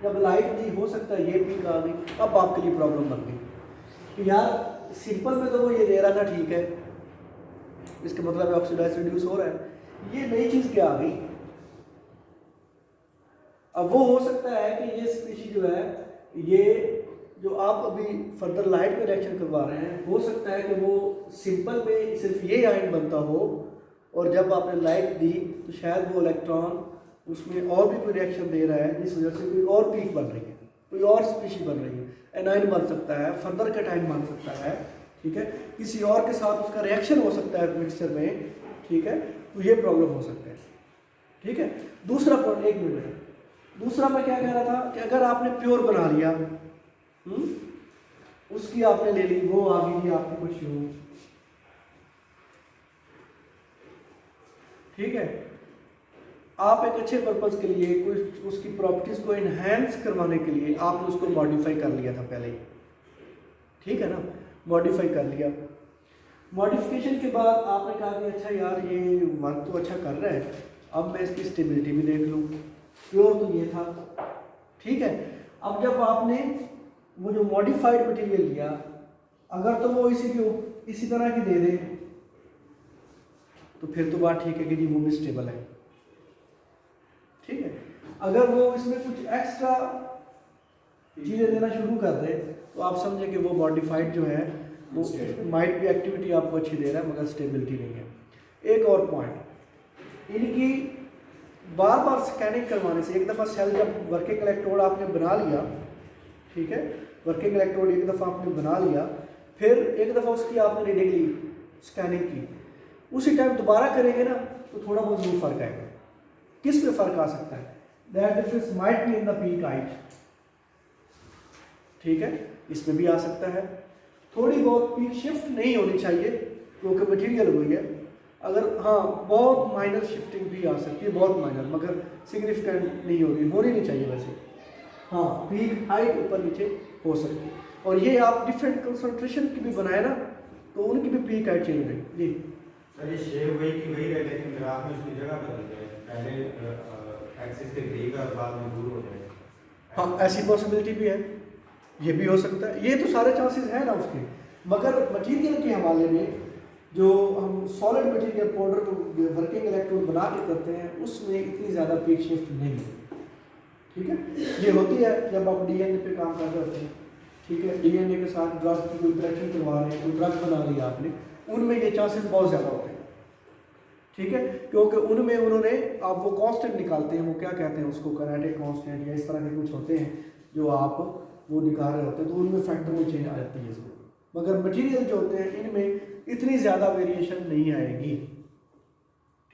जब लाइट नहीं हो सकता ये पीक आ गई, अब आपके लिए प्रॉब्लम बन गई कि यार सिंपल में तो वो ये दे रहा था, ठीक है, इसका मतलब ऑक्सीडाइज रिड्यूस हो रहा है, ये नई चीज क्या आ गई। अब वो हो सकता है कि ये स्पीशीज जो है, ये जो आप अभी फर्दर लाइट में रिएक्शन करवा रहे हैं, हो सकता है कि वो सिंपल में सिर्फ ये आयन बनता हो, और जब आपने लाइट दी तो शायद वो इलेक्ट्रॉन उसमें और भी कोई रिएक्शन दे रहा है, जिस वजह से कोई और पीक बन रही है, कोई और स्पीशीज बन रही है, एनाइन बन सकता है, फर्दर कैटाइन बन सकता है, ठीक है, किसी और के साथ उसका रिएक्शन हो सकता है मिक्सचर में, ठीक है, तो ये प्रॉब्लम हो सकता है, ठीक है। दूसरा पॉइंट, एक मिनट, दूसरा मैं क्या कह रहा था कि अगर आपने प्योर बना लिया, उसकी आपने ले ली, वो आ गई आपकी कुछ यूं, ठीक है, आप एक अच्छे पर्पज के लिए कोई उसकी प्रॉपर्टीज को इनहेंस करवाने के लिए आपने उसको मॉडिफाई कर लिया था पहले ही, ठीक है ना, मॉडिफाई कर लिया। मॉडिफिकेशन के बाद आपने कहा कि अच्छा यार ये वर्क तो अच्छा कर रहा है, अब मैं इसकी स्टेबिलिटी भी देख लूँ, प्योर तो ये था, ठीक है। अब जब आपने वो जो मॉडिफाइड मटेरियल लिया, अगर तो वो इसी तरह की दे दे तो फिर तो बात ठीक है कि जी वो भी स्टेबल है, ठीक है। अगर वो इसमें कुछ एक्स्ट्रा चीज़ें देना शुरू कर दे तो आप समझे कि वो मॉडिफाइड जो है वो माइट भी एक्टिविटी आपको अच्छी दे रहा है मगर स्टेबिलिटी नहीं है। एक और पॉइंट, इनकी बार बार स्कैनिंग करवाने से, एक दफ़ा सेल जब वर्किंग इलेक्ट्रोड आपने बना लिया, ठीक है, वर्किंग इलेक्ट्रोड एक दफ़ा आपने बना लिया, फिर एक दफ़ा उसकी आपने रीडिंग ली, स्कैनिंग की, उसी टाइम दोबारा करेंगे ना तो थोड़ा बहुत जरूर फर्क आएगा। किस में फर्क आ सकता है, that difference might be in the peak height, ठीक है, इसमें भी आ सकता है। थोड़ी बहुत पीक शिफ्ट नहीं होनी चाहिए क्योंकि मटेरियल हुई है, अगर हाँ बहुत माइनर शिफ्टिंग भी आ सकती है, बहुत माइनर, मगर सिग्निफिकेंट नहीं होनी नहीं चाहिए वैसे। हाँ पीक हाइट ऊपर नीचे हो सकती है, और ये आप डिफरेंट कंसंट्रेशन की भी बनाए ना तो उनकी भी पीक हाइट चेंज होगी जी। सर ये शेप वही की वही रहे, लेकिन ग्राफ में उसकी जगह बदल जाए, पहले एक्सिस के करीब और बाद में दूर हो जाए। हाँ ऐसी पॉसिबिलिटी भी है, ये भी हो सकता है, ये तो सारे चांसेस हैं ना उसके। मगर मटेरियल के हवाले में जो हम solid material powder working electrode बना के करते हैं उसमें इतनी ज़्यादा पीक शिफ्ट नहीं है, ठीक है। ये होती है जब आप डीएनए पे काम कर रहे होते हैं, ठीक है, डीएनए के साथ ड्रग की कोई इंटरेक्शन करवा रहे हैं, कोई ड्रग बना लिया आपने, उनमें ये चांसेस बहुत ज़्यादा होते हैं, ठीक है, क्योंकि उनमें उन्होंने आप वो कांस्टेंट निकालते हैं, वो क्या कहते हैं उसको, कैनेटिक कांस्टेंट या इस तरह के कुछ होते हैं जो आप वो निकाल रहे होते हैं, तो उनमें फैक्टर में चेंज आ जाती है इसको। मगर मटेरियल जो होते हैं इनमें इतनी ज़्यादा वेरिएशन नहीं आएगी,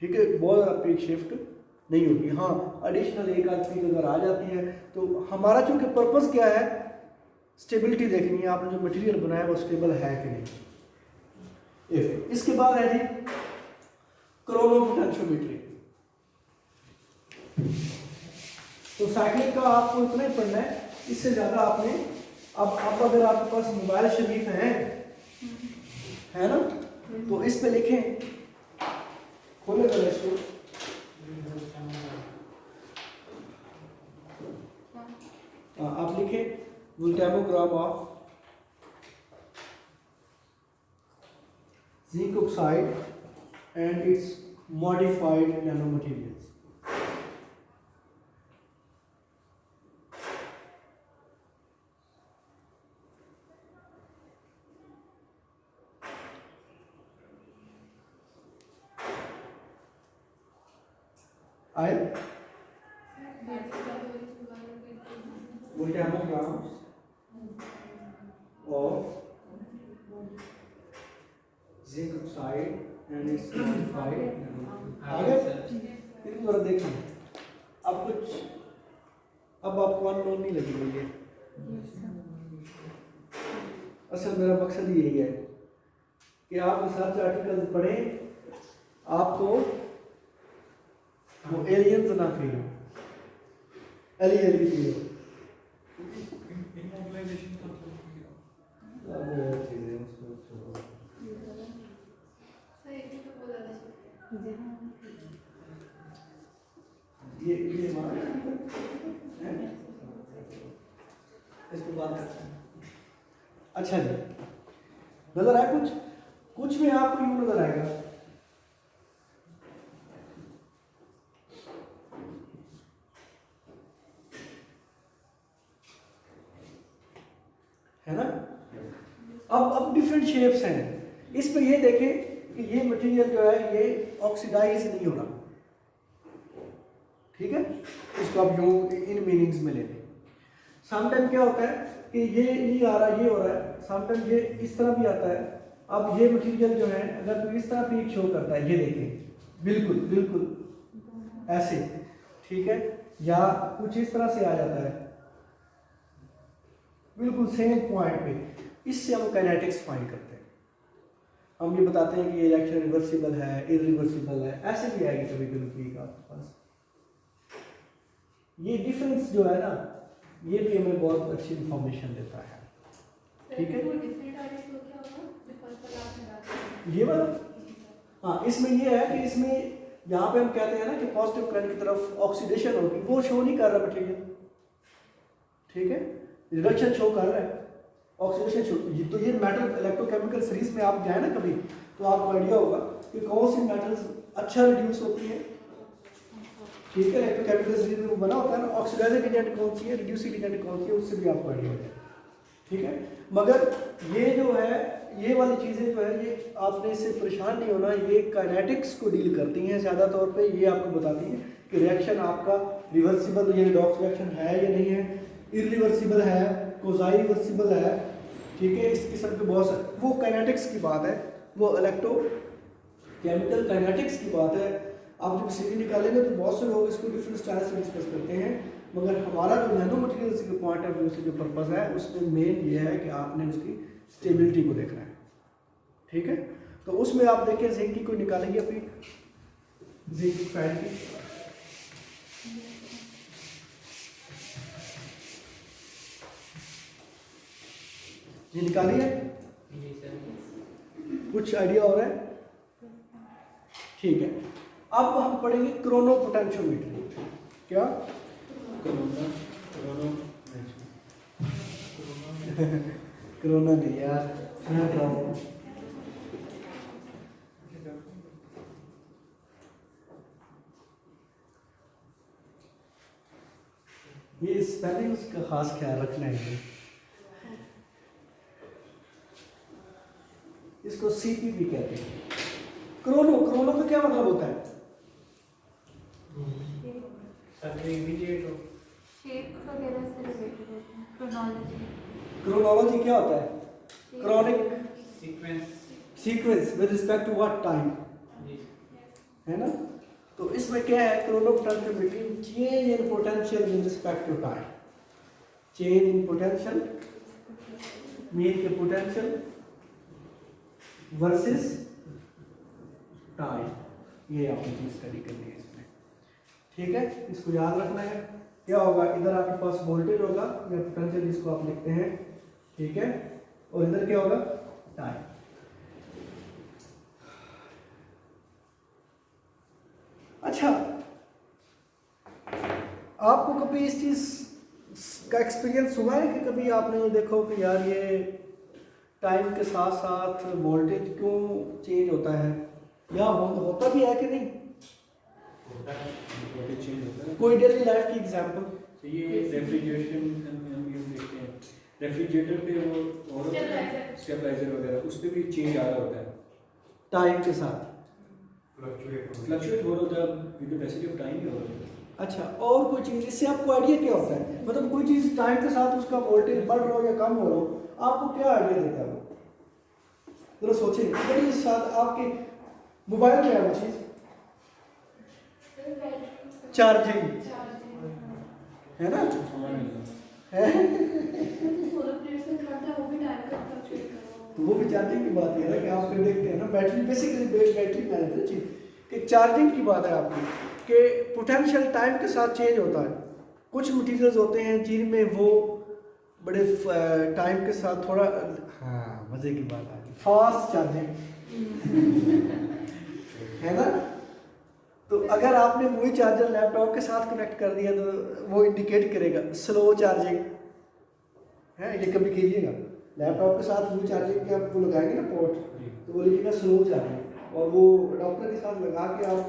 ठीक है, बहुत ज़्यादा पीक शिफ्ट नहीं होगी। हाँ एडिशनल एक आध पीक अगर आ जाती है तो हमारा चूँकि पर्पज़ क्या है, स्टेबिलिटी देखनी है, आपने जो मटेरियल बनाया वो स्टेबल है कि नहीं। इसके बाद है जी क्रोनोपोटेंशियोमेट्री। तो साइक्लिक का आपको इतना ही पढ़ना है, इससे ज़्यादा आपने अब अगर आपके पास मोबाइल शरीफ है ना, तो इस पे लिखें, खोले जरा इसको, आप लिखें voltammogram of zinc oxide and its modified nanomaterials. आए voltammogram of zinc oxide and its modified. आगे फिर थोड़ा देखिए, अब आपको अननोन नहीं लगेगी ये। असल मेरा मकसद ही यही है कि आप रिसर्च आर्टिकल पढ़ें, आपको वो एलियंस ना फील हो, एली फील हो। ये इसको बात करते हैं। अच्छा जी, नजर आया कुछ में आपको यूं नजर आएगा, है ना। अब डिफरेंट शेप्स हैं। इसमें ये देखें कि ये मटेरियल जो है ये ऑक्सीडाइज नहीं हो रहा, ठीक है। इसको आप यूं इन मीनिंग्स में ले लें। समटाइम क्या होता है कि ये नहीं आ रहा, ये हो रहा है, समटाइम ये इस तरह भी आता है। अब ये मटेरियल जो है अगर तो इस तरह पीक शो करता है, ये देखें बिल्कुल ऐसे, ठीक है, या कुछ इस तरह से आ जाता है बिल्कुल सेम पॉइंट पे। इससे हम काइनेटिक्स फाइंड करते हैं। हम ये बताते हैं कि ये रिएक्शन रिवर्सिबल है, इरिवर्सिबल है, ऐसे भी आएगी कभी कभी पीक आपके पास। ये डिफरेंस जो है ना, ये भी हमें बहुत अच्छी इंफॉर्मेशन देता है, ठीक है। ये वाला, हाँ, इसमें ये है कि इसमें यहाँ पे हम कहते हैं ना कि पॉजिटिव करंट की तरफ ऑक्सीडेशन होगी, वो शो नहीं कर रहा मटेरियल, ठीक है, रिडक्शन शो कर रहा है, ऑक्सीडेशन शो। तो ये मेटल इलेक्ट्रोकेमिकल सीरीज में आप जाए ना कभी, तो आपको आइडिया होगा कि कौन सी मेटल्स अच्छा रिड्यूस होती है, ठीक है। इलेक्ट्रोकेमिकल सीरीज में वो बना होता है ना, ऑक्सीडाइजिंग एजेंट कौन सी है, रिड्यूसिंग एजेंट कौन सी है, उससे भी आपको आइडिया हो जाए, ठीक है। मगर ये जो है, ये वाली चीज़ें जो है, ये आपने इससे परेशान नहीं होना, ये काइनेटिक्स को डील करती हैं ज़्यादा तौर पे। ये आपको बताती हैं कि रिएक्शन आपका रिवर्सिबल, ये रिडॉक्स रिएक्शन है या नहीं है, इरिवर्सिबल है, कोजाई रिवर्सिबल है, ठीक है। इस किस्म के बहुत सारे, वो काइनेटिक्स की बात है, वो इलेक्ट्रोकेमिकल काइनेटिक्स की बात है। आप जब सीधी निकालेंगे तो बहुत से लोग इसको डिफरेंट स्टाइल से डिस्कस करते हैं, मगर हमारा जो नैनो मटेरियल्स के पॉइंट ऑफ व्यू से जो पर्पस है, उसमें मेन ये है कि आपने उसकी स्टेबिलिटी को देखना है, ठीक है। तो उसमें आप देखें, जिंक की कोई निकालेंगे अपनी, जिंक फैट की, ये निकाली है, कुछ आइडिया हो रहा है, ठीक है। अब हम पढ़ेंगे क्रोनो पोटेंशियोमीटर। क्या क्रोना नहीं यार, ये स्पेलिंग्स का खास ख्याल रखना है। इसको सीपी भी कहते हैं। क्रोनो का क्या मतलब होता है? क्रोनोलॉजी क्या होता है? Chronic sequence with respect to what time, है ना। तो इसमें क्या है, chrono potentiometer, change in potential with respect to time. Change in potential mean के पोटेंशियल वर्सेस टाइम, ये आपने चीज स्टडी करनी है इसमें, ठीक है। इसको याद रखना है। क्या होगा, इधर आपके पास वोल्टेज होगा या पोटेंशियल, जिसको आप लिखते हैं ठीक है, और इधर क्या होगा, टाइम। अच्छा, आपको कभी इस चीज का एक्सपीरियंस हुआ है कि कभी आपने ये देखो कि यार ये टाइम के साथ साथ वोल्टेज क्यों चेंज होता है, या होता भी है कि नहीं? वोल्टेज चेंज होता है। कोई डेली लाइफ की एग्जांपल? तो ये रेफ्रिजरेशन हम यूज देखते हैं, रेफ्रिजरेटर पे वो और स्टेबलाइजर वगैरह उस पे भी चेंज आ रहा होता है टाइम के साथ, फ्लक्चुएट हो रहा होता है with the passage of time ही हो रहा होता है। अच्छा, और कोई चीज़ इससे आपको आइडिया क्या होता है, मतलब कोई चीज़ टाइम के साथ उसका वोल्टेज बढ़ रहा हो या कम हो रहा हो, आपको क्या आइडिया देता है वो? जरा सोचिए, बड़ी साथ आपके मोबाइल में है वो चीज़, चार्जिंग है ना, है तो वो भी चार्जिंग की बात है ना कि आप फिर देखते हैं ना, बैटरी बेसिकली बैटरी मैनेजर चीज़ कि चार्जिंग की बात है आपकी कि पोटेंशियल टाइम के साथ चेंज होता है। कुछ मटेरियल्स होते हैं जिनमें वो बड़े टाइम के साथ थोड़ा, हाँ मज़े की बात आ गई, फास्ट चार्जिंग है ना। तो अगर आपने वही चार्जर लैपटॉप के साथ कनेक्ट कर दिया तो वो इंडिकेट करेगा स्लो चार्जिंग है, ये कभी कीजिएगा लैपटॉप के साथ वही चार्जिंग के आप वो लगाएंगे ना पोर्ट, तो वो लिखेगा स्लो चार्जिंग, और वो अडॉप्टर के साथ लगा के आप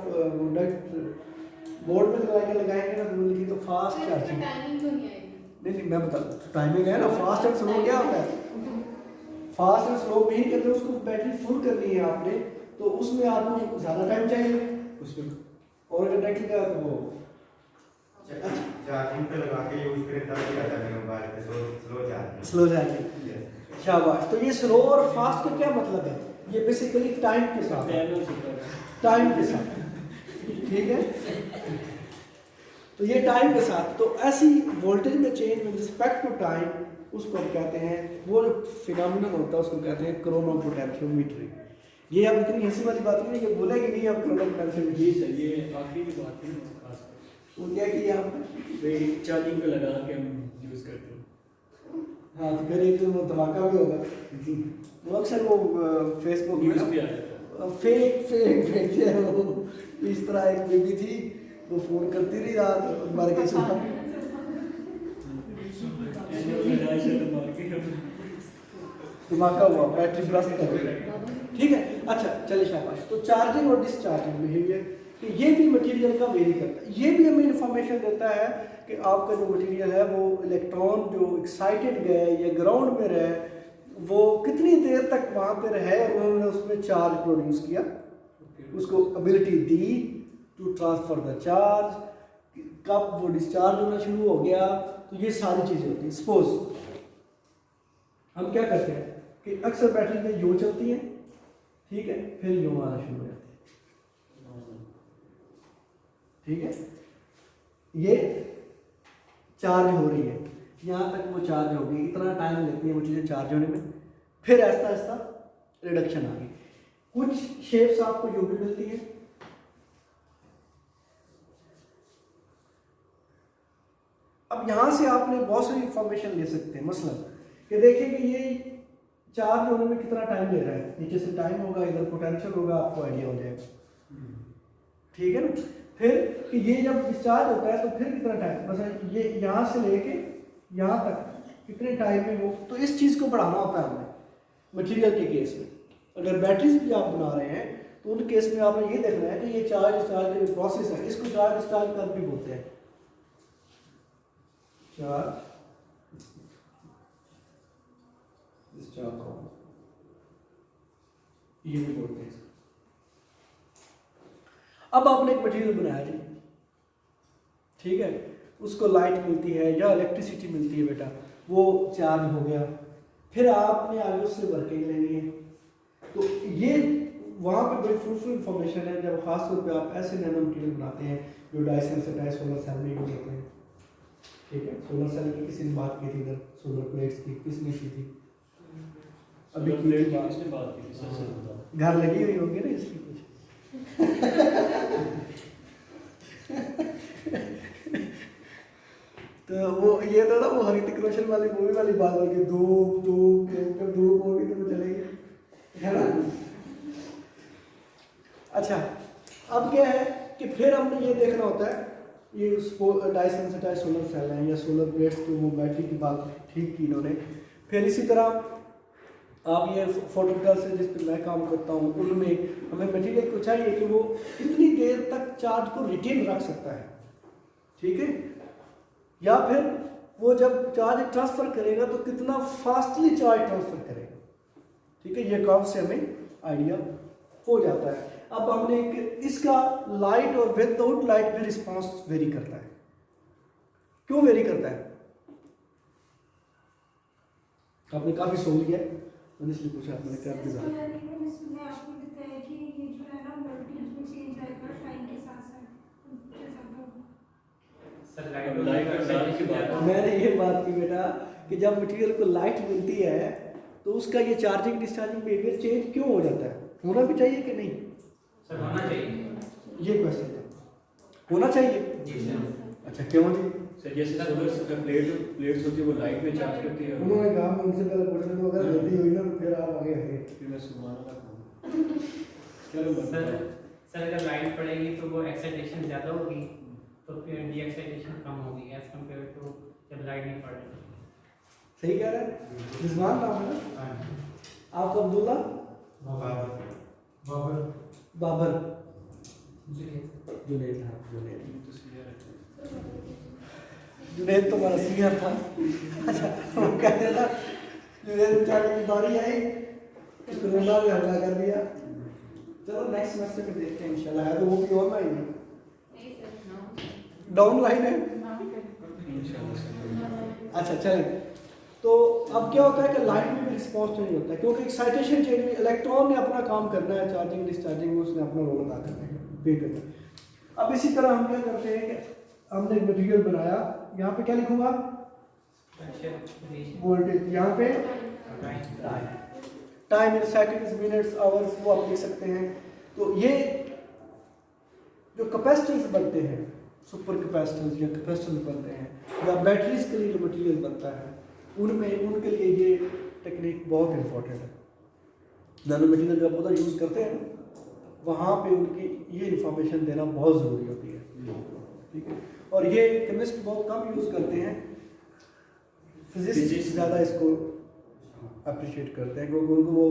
बोर्ड में लगाएंगे ना तो वो लिखेगा फास्ट चार्जिंग। नहीं मैं बता दूँ टाइमिंग है ना, फास्ट एंड स्लो क्या होता है, फास्ट एंड स्लो भी करते हैं, उसको बैटरी फुल करनी है आपने तो उसमें आपको ज़्यादा टाइम चाहिए उसमें, और अगर डायरेक्ट का तो वो चार्जिंग पे लगा के यूज करें तब क्या चलेगा मोबाइल पे, स्लो चार्जिंग। शाबाश, तो ये स्लो और फास्ट का क्या मतलब है, ये बेसिकली टाइम के साथ, टाइम के साथ, ठीक है, तो ये टाइम के साथ, तो ऐसी वोल्टेज में change with respect to time उसको हम कहते हैं, वो जो फिनोमिनन होता है उसको कहते हैं क्रोनो पोटेंशियोमीटर। ये अब इतनी हंसी वाली बात नहीं है, ये बोलेगी नहीं अब क्रोनो पोटेंशियोमीटर। जी सर, ये आखिरी की बात है खास वो क्या किया आपने, चार्जिंग पे लगा के हम यूज़ करते हैं। हाँ तो फिर एक वो धमाका भी होगा, वो अक्सर वो फेसबुक न्यूज़ में पे आ जाता है। फेक भेजते हैं वो, इस तरह एक बेबी थी वो फोन करती रही रात मर के सुबह, धमाका हुआ, बैटरी ब्रस्ट कर गई, ठीक है। अच्छा चलिए शाबाश, तो चार्जिंग और डिस्चार्जिंग बिहेवियर ये भी मटेरियल का वेरी करता है, ये भी हमें इंफॉर्मेशन देता है कि आपका जो मटेरियल है वो इलेक्ट्रॉन जो एक्साइटेड गए या ग्राउंड में रहे वो कितनी देर तक वहाँ पर रहे, उन्होंने उसमें चार्ज प्रोड्यूस किया, उसको एबिलिटी दी टू ट्रांसफर द चार्ज, कब वो डिस्चार्ज होना शुरू हो गया, तो ये सारी चीज़ें होती हैं। सपोज हम क्या करते हैं कि अक्सर बैटरी में यूँ चलती है, ठीक है, फिर यूँ आना शुरू हो जाती है, ठीक है, ये चार्ज हो रही है, यहाँ तक वो चार्ज हो गई, इतना टाइम लेती है वो चीज़ें चार्ज होने में, फिर ऐसा ऐसा रिडक्शन आ गई। कुछ शेप्स आपको यूँ भी मिलती है, अब यहाँ से आपने बहुत सारी इंफॉर्मेशन ले सकते हैं, मसलन कि देखिए कि ये चार्ज होने में कितना टाइम ले रहा है, नीचे से टाइम होगा, इधर पोटेंशियल होगा, आपको आइडिया हो जाएगा, ठीक है ना। फिर कि ये जब डिस्चार्ज होता है तो फिर कितना टाइम, मतलब ये यहाँ से लेके यहाँ तक कितने टाइम में वो, तो इस चीज़ को बढ़ाना होता है हमें मटेरियल के केस में। अगर बैटरीज भी आप बना रहे हैं तो उन केस में आपने ये देखना है कि ये चार्ज डिस्चार्ज का जो प्रोसेस है इसको चार्ज डिस्चार्ज कर भी बोलते हैं, चार्ज डिस्चार्ज ये भी बोलते हैं। अब आपने एक मटेरियल बनाया जी, ठीक है, उसको लाइट मिलती है या इलेक्ट्रिसिटी मिलती है बेटा, वो चार्ज हो गया, फिर आपने आगे उससे वर्किंग लेनी है, तो ये वहाँ पे बड़ी फ्रूटफुल इन्फॉर्मेशन है जब खास तौर पे आप ऐसे नैनो मटेरियल बनाते हैं जो डाइसेंसिटाइज सोलर सेल में यूज होते हैं, ठीक है। सोलर सेल की किसी ने बात की थी इधर, सोलर प्लेट्स की किसने की थी, अभी की बात की थी, घर लगी हुई होगी ना इसकी कुछ तो तो वो ये तो ना वो ऋतिक रोशन वाली मूवी वाली बात होगी, धूप धूप धूप, जब धूप होगी तो वो चलेगी, है ना। अच्छा, अब क्या है कि फिर हमने ये देखना होता है, ये डाई सेंसिटाइज सोलर सेल हैं या सोलर प्लेट्स की वो बैटरी की बात ठीक की इन्होंने। फिर इसी तरह आप ये फोटोग्राफ से जिस पर मैं काम करता हूँ उनमें हमें मटेरियल को चाहिए कि वो कितनी देर तक चार्ज को रिटेन रख सकता है, ठीक है, या फिर वो जब चार्ज ट्रांसफ़र करेगा तो कितना फास्टली चार्ज ट्रांसफ़र करेगा, ठीक है। ये काम से हमें आइडिया हो जाता है। अब हमने इसका लाइट और विदाउट लाइट में रिस्पांस वेरी करता है। क्यों वेरी करता है? आपने काफी सोच लिया, मैंने इसलिए पूछा, मैंने क्या आपके साथ इसमें आपने बताया कि ये जो है ना वोल्टेज में चेंज आएगा टाइम के साथ साथ। सर लाइट और डार्क की बात। मैंने ये बात की बेटा कि जब मटेरियल को लाइट मिलती है तो उसका ये चार्जिंग डिस्चार्जिंग बिहेवियर चेंज क्यों हो जाता है? होना भी चाहिए कि नहीं? सर होना चाहिए, ये क्वेश्चन था, होना चाहिए। जी सर। अच्छा, क्यों जी? सर जैसे सोलर प्लेट्स होती है वो लाइट में चार्ज करती है। उन्होंने कहा मैं उनसे पहले पूछने तो अगर गलती हुई ना तो फिर आप आगे आए। फिर मैं सुबह ना कहूँ। चलो सर अगर लाइट पड़ेगी तो वो एक्साइटेशन ज़्यादा होगी, तो फिर डी एक्साइटेशन कम होगी एज कम्पेयर टू जब लाइट नहीं पड़ रही। सही कह रहे हैं। रिजवान नाम है ना आपका? अब्दुल्ला बाबर जुनैद, हाँ जुनैद तो हमारा सीनियर था। अच्छा, वो कहते था जुनैद बेचारे की बारी आई, कोरोना ने हमला कर दिया। चलो नेक्स्ट सेमेस्टर में देखते हैं इंशाल्लाह, है तो वो भी ऑनलाइन है, डाउनलाइन है। अच्छा चलें, तो अब क्या होता है कि लाइट में भी रिस्पॉन्स चेंज होता है क्योंकि एक्साइटेशन चेंज हुई, इलेक्ट्रॉन ने अपना काम करना है, चार्जिंग डिस्चार्जिंग में उसने अपना रोल अदा करना है, पे करना है। अब इसी तरह हम क्या करते हैं कि हमने एक मटेरियल बनाया, यहाँ पे क्या लिखूंगा? वोल्टेज, यहाँ पे time in seconds minutes hours, वो आप लिख सकते हैं। तो ये जो कैपेसिटर्स बनते हैं, सुपर कैपेसिटर्स या कैपेसिटर्स बनते हैं या बैटरीज के लिए जो मटेरियल बनता है उनमें उनके लिए ये टेक्निक बहुत इंपॉर्टेंट है। नैनो मटेरियल जब उधर यूज़ करते हैं वहाँ पे उनकी ये इन्फॉर्मेशन देना बहुत ज़रूरी होती है, ठीक है। और ये केमिस्ट बहुत कम यूज़ करते हैं, फिजिक्स ज़्यादा इसको अप्रिशिएट करते हैं क्योंकि उनको वो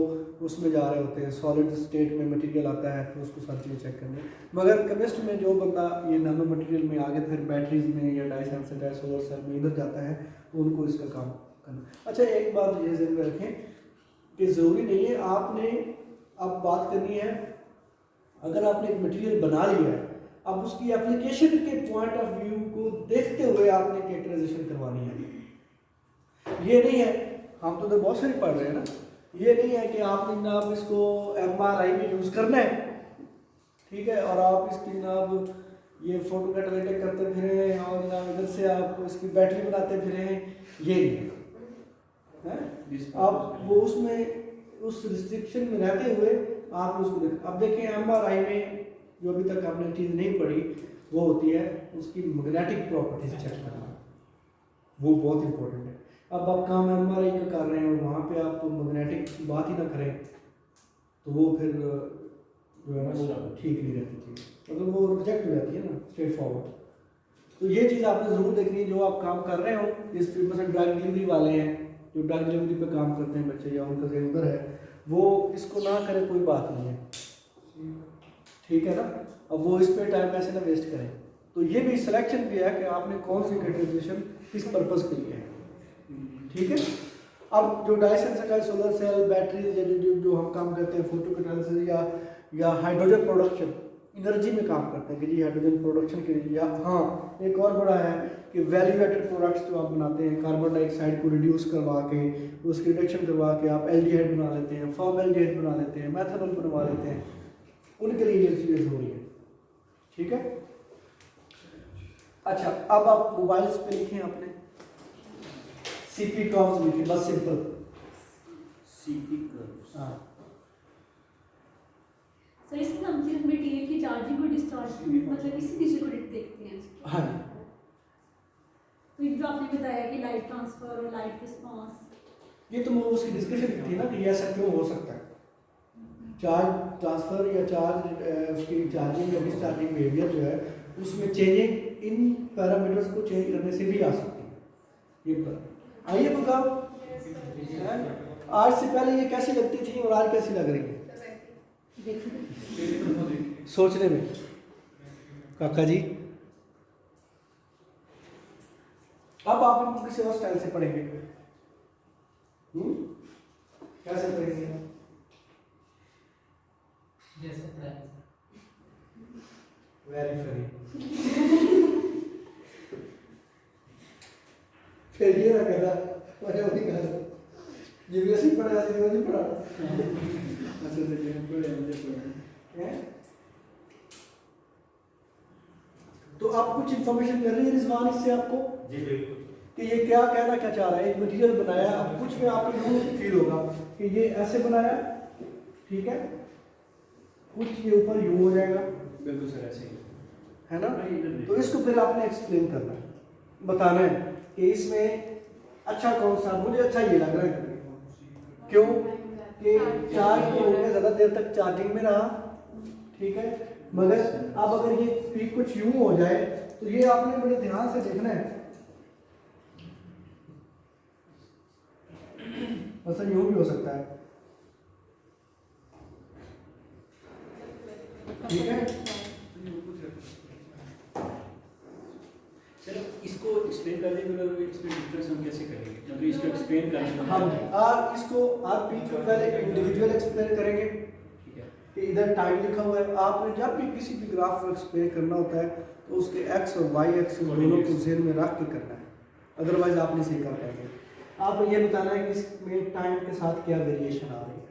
उसमें जा रहे होते हैं, सॉलिड स्टेट में मटेरियल आता है तो उसको सारी चीज़ें चेक करने। मगर केमिस्ट में जो बंदा ये नैनो मटेरियल में आगे फिर बैटरीज में या डाई सेंसिटाइज सोलर सेल में इधर जाता है तो उनको इसका काम करना। अच्छा, एक बात ये ज़रूर रखें कि ज़रूरी नहीं है आपने अब बात करनी है, अगर आपने एक मटेरियल बना लिया है अब उसकी एप्लीकेशन के पॉइंट ऑफ व्यू को देखते हुए आपने कैरेक्टराइजेशन करवानी है। ये नहीं है, हम तो बहुत सारी पढ़ रहे हैं ना, ये नहीं है कि आपने जनाब इसको MRI में यूज़ करना है, ठीक है, और आप इसकी जनाब ये फोटो कैटालिटिक करते फिरें और जनाब इधर से आप इसकी बैटरी बनाते फिरें, ये नहीं है। आप वो उसमें उस रिस्ट्रिक्शन में रहते हुए आप उसको देखें। अब देखें MRI में जो अभी तक आपने चीज़ नहीं पढ़ी वो होती है उसकी मैग्नेटिक प्रॉपर्टीज चेक करना, वो बहुत इंपॉर्टेंट है। अब आप काम MRI का कर रहे हैं और वहाँ पे आप मैग्नेटिक की बात ही ना करें तो वो फिर जो है ना वो ठीक नहीं रहती चीज़, मतलब वो रिजेक्ट हो जाती है ना स्ट्रेट फॉरवर्ड। तो ये चीज़ आपने ज़रूर देखनी है जो आप काम कर रहे हो। इस मतलब ड्रग डिलीवरी वाले हैं जो ड्रग डिलीवरी पे काम करते हैं बच्चे या उनका ज़हन उधर है, वो इसको ना करें कोई बात नहीं है, ठीक है ना। अब वो इस पे टाइम ऐसे ना वेस्ट करें। तो ये भी सिलेक्शन भी है कि आपने कौन सी कैटेगराइजेशन किस पर्पज़ के लिए है, ठीक है। अब जो dye sensitise solar cell batteries या जो हम काम करते हैं फोटो कैटालिसिस या हाइड्रोजन प्रोडक्शन एनर्जी में काम करते हैं कि जी हाइड्रोजन प्रोडक्शन के लिए, या हाँ एक और बड़ा है कि वैल्यू एडेड प्रोडक्ट्स जो आप बनाते हैं कार्बन डाइऑक्साइड को रिड्यूस करवा के उसकी रिडक्शन करवा के आप एल्डिहाइड बना लेते हैं, फॉर्मल्डिहाइड बना लेते हैं, मेथनॉल बनवा लेते हैं, उनके लिए ये चीज़ें हो रही है, ठीक है। अच्छा, अब आप मोबाइल्स पे लिखें अपने CP कर्व्स लिखें, बस सिंपल CP कर्व्स। हाँ, सर इसमें हम सिर्फ मटेरियल की चार्जिंग और डिस्चार्ज मतलब इसी चीज़ को देखते हैं। हाँ तो जो आपने है कि लाइट ट्रांसफर और लाइट रिस्पॉन्स, ये तो वो उसकी डिस्कशन थी ना कि ये ऐसा क्यों हो सकता है, चार्ज ट्रांसफर या चार्ज उसकी चार्जिंग या डिस्चार्जिंग बिहेवियर जो है उसमें चेंजिंग इन पैरामीटर्स को चेंज करने से भी आ सकती है। ये पर आइए बताओ आज से पहले ये कैसी लगती थी और आज कैसी लग रही है सोचने में, काका जी? अब आप इनको किसी और स्टाइल से पढ़ेंगे, कैसे पढ़ेंगे? जैसे पढ़ाया वेरी फनी। फिर ये ना कहना मैंने वो नहीं कहा, ये भी ऐसे ही पढ़ा जाती है, नहीं पढ़ा हैं? तो आप कुछ इंफॉर्मेशन मिल रही है रिजवान इससे आपको जी बिल्कुल। कि ये क्या कहना क्या चाह रहा है? एक मटेरियल बनाया, अब कुछ में आपको यूं फील होगा कि ये ऐसे बनाया, ठीक है, कुछ ये ऊपर यूं हो जाएगा, बिल्कुल सर ऐसे ही है ना? तो इसको फिर आपने एक्सप्लेन करना है, बताना है कि इसमें अच्छा कौन सा, मुझे अच्छा ये लग रहा है, क्यों कि चार्ज हो गया, ज़्यादा देर तक चार्जिंग में रहा, ठीक है, मगर अब अगर ये पीक कुछ यूं हो जाए तो ये आपने बड़े ध्यान से देखना है, मतलब यूं भी हो सकता है, ठीक है? सर इसको एक्सप्लेन कर देंगे, मतलब इसमें डिफरेंस हम कैसे करेंगे, मतलब इसको एक्सप्लेन करना हम आप इसको आप पीक को पहले इंडिविजुअल एक्सप्लेन करेंगे ठीक है। कि इधर टाइम लिखा हुआ है, आपने जब भी किसी भी ग्राफ को एक्सप्लेन करना होता है तो उसके एक्स और वाई एक्स दोनों को ज़हन में रख के करना है, अदरवाइज आप नहीं सही कर पाएंगे। आपको ये बताना है कि इसमें टाइम के साथ क्या वेरिएशन आ रही है,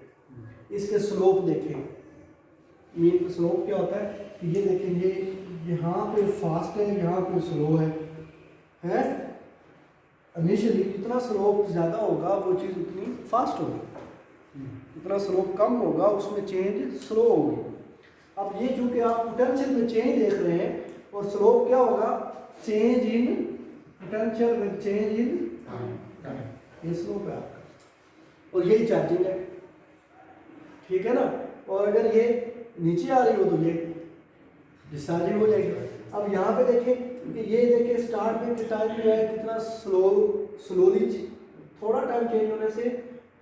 इसके स्लोप देखें, मीन स्लोप क्या होता है कि ये देखें, ये यहाँ पे फास्ट है, यहाँ पे स्लो है, इनिशियली जितना स्लोप ज़्यादा होगा वो चीज़ उतनी फास्ट होगी, जितना स्लोप कम होगा उसमें चेंज स्लो होगी। अब ये चूँकि आप पोटेंशियल में चेंज देख रहे हैं और स्लोप क्या होगा, चेंज इन पोटेंशियल में चेंज इन ये स्लोप है आपका, और यही चार्जिंग है, ठीक है ना? और अगर ये नीचे आ रही हो तो ये डिस्चार्जिंग हो जाएगी। अब यहाँ पे देखें कि ये देखें स्टार्ट में टाइम जो है कितना स्लोली थोड़ा टाइम चेंज होने से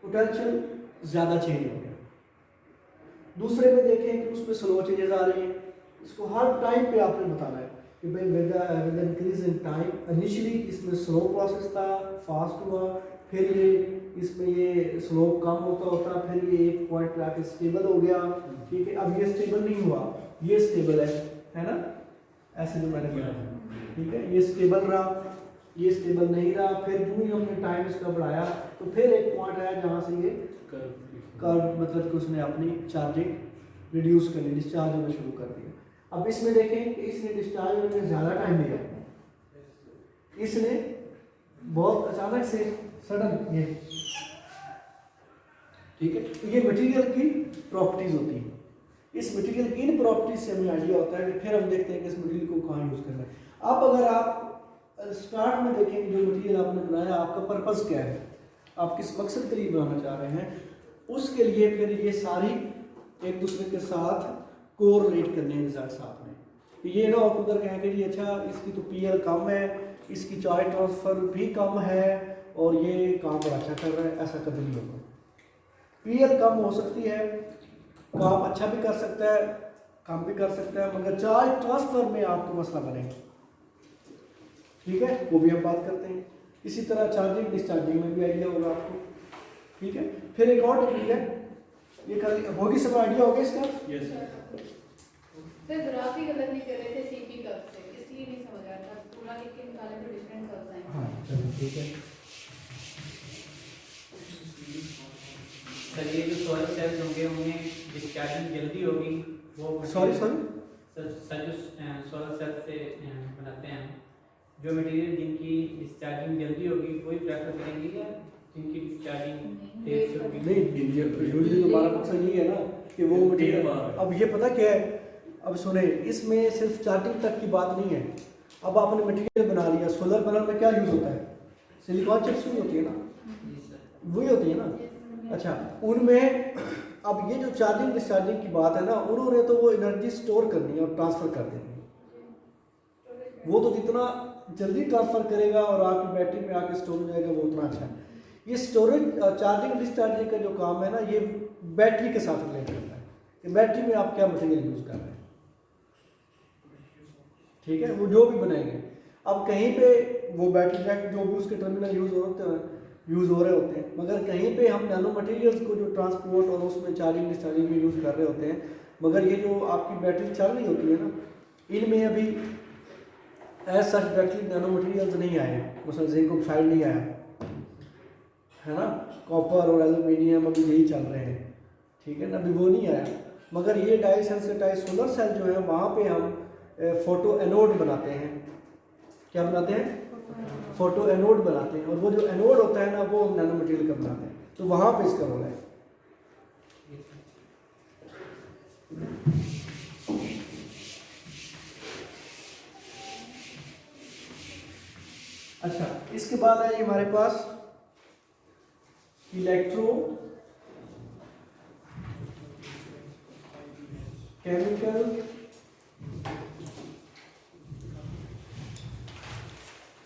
पोटेंशियल ज़्यादा चेंज हो गया। दूसरे में देखें कि उसमें स्लो चेंजेस आ रही हैं, इसको हर टाइम पे आपने बताना है कि भाई with increase in time initially इसमें स्लो प्रोसेस था, फास्ट हुआ, फिर ये इसमें ये स्लोप कम होता होता फिर ये एक पॉइंट पे आके स्टेबल हो गया, ठीक है? अब ये स्टेबल नहीं हुआ, ये स्टेबल है ना, ऐसे जो मैंने बताया, ठीक है? ये स्टेबल रहा, ये स्टेबल नहीं रहा, फिर यूं ही हमने टाइम इसका बढ़ाया तो फिर एक पॉइंट आया जहाँ से ये कर्व मतलब कि उसने अपनी चार्जिंग रिड्यूस करनी, डिस्चार्ज होना शुरू कर दिया। अब इसमें देखें कि इसने डिस्चार्ज होने में ज़्यादा टाइम लिया, इसने बहुत अचानक से सडन ये, ठीक है? तो ये मटेरियल की प्रॉपर्टीज होती हैं, इस मटेरियल की इन प्रॉपर्टीज से हमें आइडिया होता है कि फिर हम देखते हैं कि इस मटेरियल को कहाँ यूज़ करना है। अब अगर आप स्टार्ट में देखें कि जो मटेरियल आपने बनाया आपका पर्पस क्या है, आप किस मकसद के लिए बनाना चाह रहे हैं, उसके लिए फिर ये सारी एक दूसरे के साथ कोरिलेट करने हैं रिजल्ट साथ में। तो ये ना आप उधर कहें कि जी अच्छा इसकी तो पीएल कम है, इसकी चार्ज ट्रांसफ़र भी कम है और ये काम बड़ा अच्छा कर रहा है, ऐसा कभी नहीं होगा। पीएल कम हो सकती है, काम अच्छा भी कर सकता है, काम भी कर सकता है, मगर चार्ज ट्रांसफ़र में आपको मसला बनेगा, ठीक है? वो भी हम बात करते हैं। इसी तरह चार्जिंग डिस्चार्जिंग में भी आइडिया होगा आपको, ठीक है? फिर एक और टेक्निक है, ये कर होगी, सब आइडिया होगा इसका? यस सर ग्राफ ही गलत नहीं कर रहे थे सीपी कर्व से, इसलिए नहीं समझ आ रहा था, पूरा लिख के निकाले तो डिफरेंट कर्व्स आएंगे। हाँ चलो ठीक है। सर ये जो सोलर सेल्स होंगे उनमें डिस्चार्जिंग जल्दी होगी, वो सॉरी सर जो सोलर सेल से बनाते हैं जो मटेरियल जिनकी डिस्चार्जिंग जल्दी होगी वही प्रेफर करेंगे या जिनकी डिस्चार्जिंग तेज से होगी? नहीं, यूजुअली हमारा मकसद ये है ना कि वो मटेरियल, अब ये पता क्या है, अब सुने, इसमें सिर्फ चार्जिंग तक की बात नहीं है। अब आपने मटेरियल बना लिया, सोलर पैनल में क्या यूज़ होता है, सिलिकॉन चिप्स भी होती है ना, जी सर। वही होती है ना। अच्छा, उनमें अब ये जो चार्जिंग डिस्चार्जिंग की बात है ना, उन्होंने तो वो एनर्जी स्टोर करनी है और ट्रांसफ़र कर देनी है। वो तो जितना जल्दी ट्रांसफ़र करेगा और आपकी बैटरी में आके स्टोर हो जाएगा, वो उतना अच्छा है। ये स्टोरेज चार्जिंग डिस्चार्जिंग का जो काम है ना, ये बैटरी के साथ रिलेटेड होता है कि बैटरी में आप क्या मटेरियल यूज़ कर रहे हैं, ठीक है, वो जो भी बनाएंगे। अब कहीं पे वो बैटरी जैक जो भी उसके टर्मिनल यूज़ हो रहे होते हैं, मगर कहीं पे हम नैनो मटेरियल्स को जो ट्रांसपोर्ट और उसमें चार्जिंग डिस्चार्जिंग में यूज़ कर रहे होते हैं, मगर ये जो आपकी बैटरी चल रही होती है ना, इनमें अभी as such battery nano materials नहीं आए हैं, उसमें जिंक ऑक्साइड नहीं आया है ना, कॉपर और एल्यूमिनियम अभी यही चल रहे हैं, ठीक है ना, अभी वो नहीं आया। मगर ये डाई सेंसिटाइज सोलर सेल जो है, वहाँ पे हम फोटो एनोड बनाते हैं। क्या बनाते हैं? फोटो एनोड बनाते हैं, और वो जो एनोड होता है ना, वो नैनो मटेरियल का बनाते हैं, तो वहाँ पे इसका रोल है। अच्छा, इसके बाद है हमारे पास इलेक्ट्रो केमिकल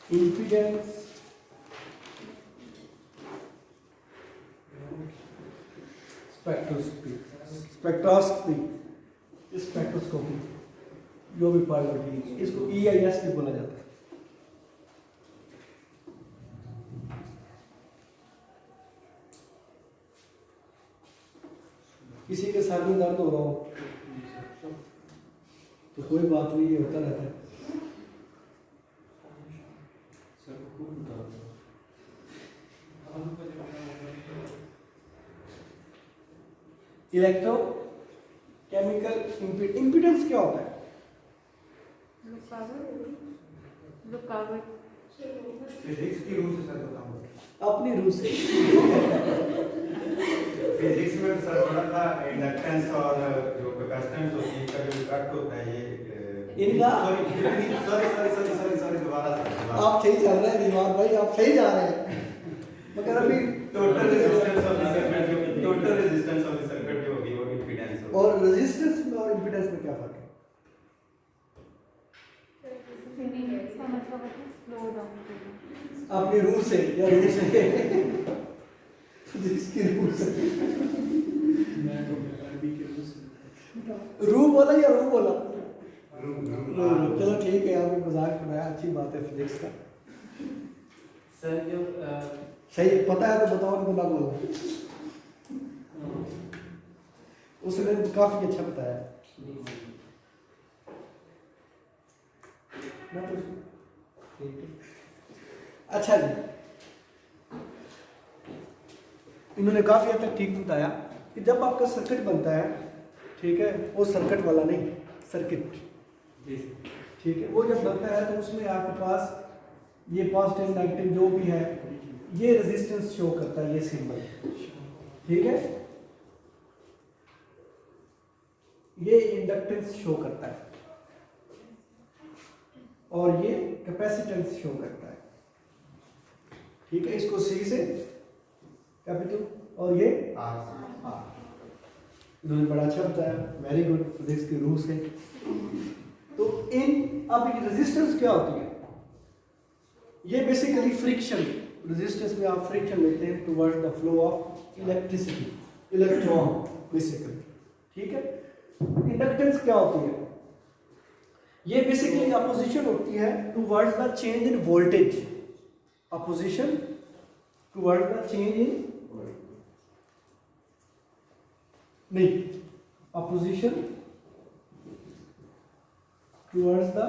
impedance स्पेक्ट्रोस्कोपी जो भी पार्ट होती है, इसको EIS भी बोला जाता है। किसी के सर में दर्द हो रहा हो तो कोई बात नहीं, ये होता रहता है। इलेक्ट्रो केमिकल इम्पीडेंस क्या होता है? फिजिक्स की रूल से सर बताऊँ, अपनी रूह से। फिजिक्स में सर पढ़ा था इंडक्टेंस और जो कैपेसिटेंस होती है, इसका जो इफेक्ट होता है ये इनका सॉरी दोबारा आप सही चल रहे हैं दिमाग भाई, आप सही जा रहे हैं, मगर अभी total resistance of the circuit, total resistance of the circuit जो होगी वो इंपीडेंस होगी। और रेजिस्टेंस में और इम्पीडेंस में क्या फर्क है? इसका मतलब है स्लो डाउन। अपनी रूह से या रूह से? जिसकी रूह से रूह बोला या रूह बोला? चलो ठीक है, आपने मजाक बनाया, अच्छी बात है फिजिक्स का। सर जो सही पता है तो बताओ, नहीं तो ना बोलो। उसने काफी अच्छा बताया ना, तो ठीक है। अच्छा जी, इन्होंने काफी हद तक ठीक बताया कि जब आपका सर्किट बनता है, ठीक है, वो सर्किट वाला नहीं, सर्किट, ठीक है, वो जब बनता है तो उसमें आपके पास ये पॉजिटिव नेगेटिव जो भी है, ये रेजिस्टेंस शो करता है, ये सिंबल, ठीक है, ये इंडक्टेंस शो करता है, और ये कैपेसिटेंस शो करता है, ठीक है। इसको C से कैपिटल और ये R, इन्होंने बड़ा अच्छा बताया, वेरी गुड, फिजिक्स की रूल से। तो इन अब रेजिस्टेंस क्या होती है? ये बेसिकली फ्रिक्शन, रेजिस्टेंस में आप फ्रिक्शन लेते हैं towards the flow of electricity, electron basically, ठीक है। इंडक्टेंस क्या होती है? ये बेसिकली अपोजिशन होती है towards the change in voltage, opposition towards the change in, नहीं, opposition towards the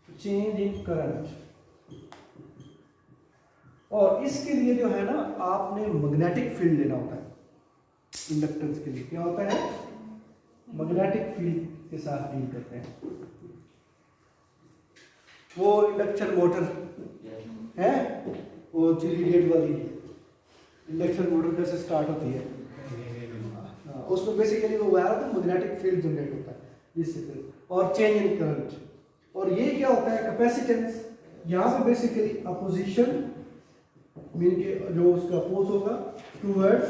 change in current. और इसके लिए जो है ना, आपने मैग्नेटिक फील्ड लेना होता है। इंडक्टेंस के लिए क्या होता है? मैग्नेटिक फील्ड के साथ डील करते हैं। वो इंडक्शन मोटर है, वो चिली गेट वाली इंडक्शन मोटर कैसे स्टार्ट होती है, उसमें बेसिकली वो वायर होता है, मैग्नेटिक फील्ड जनरेट होता है जिससे, और चेंज इन करंट। और ये क्या होता है? कैपेसिटेंस यहाँ पे बेसिकली अपोजिशन मीन के जो उसका अपोज होगा टूवर्ड्स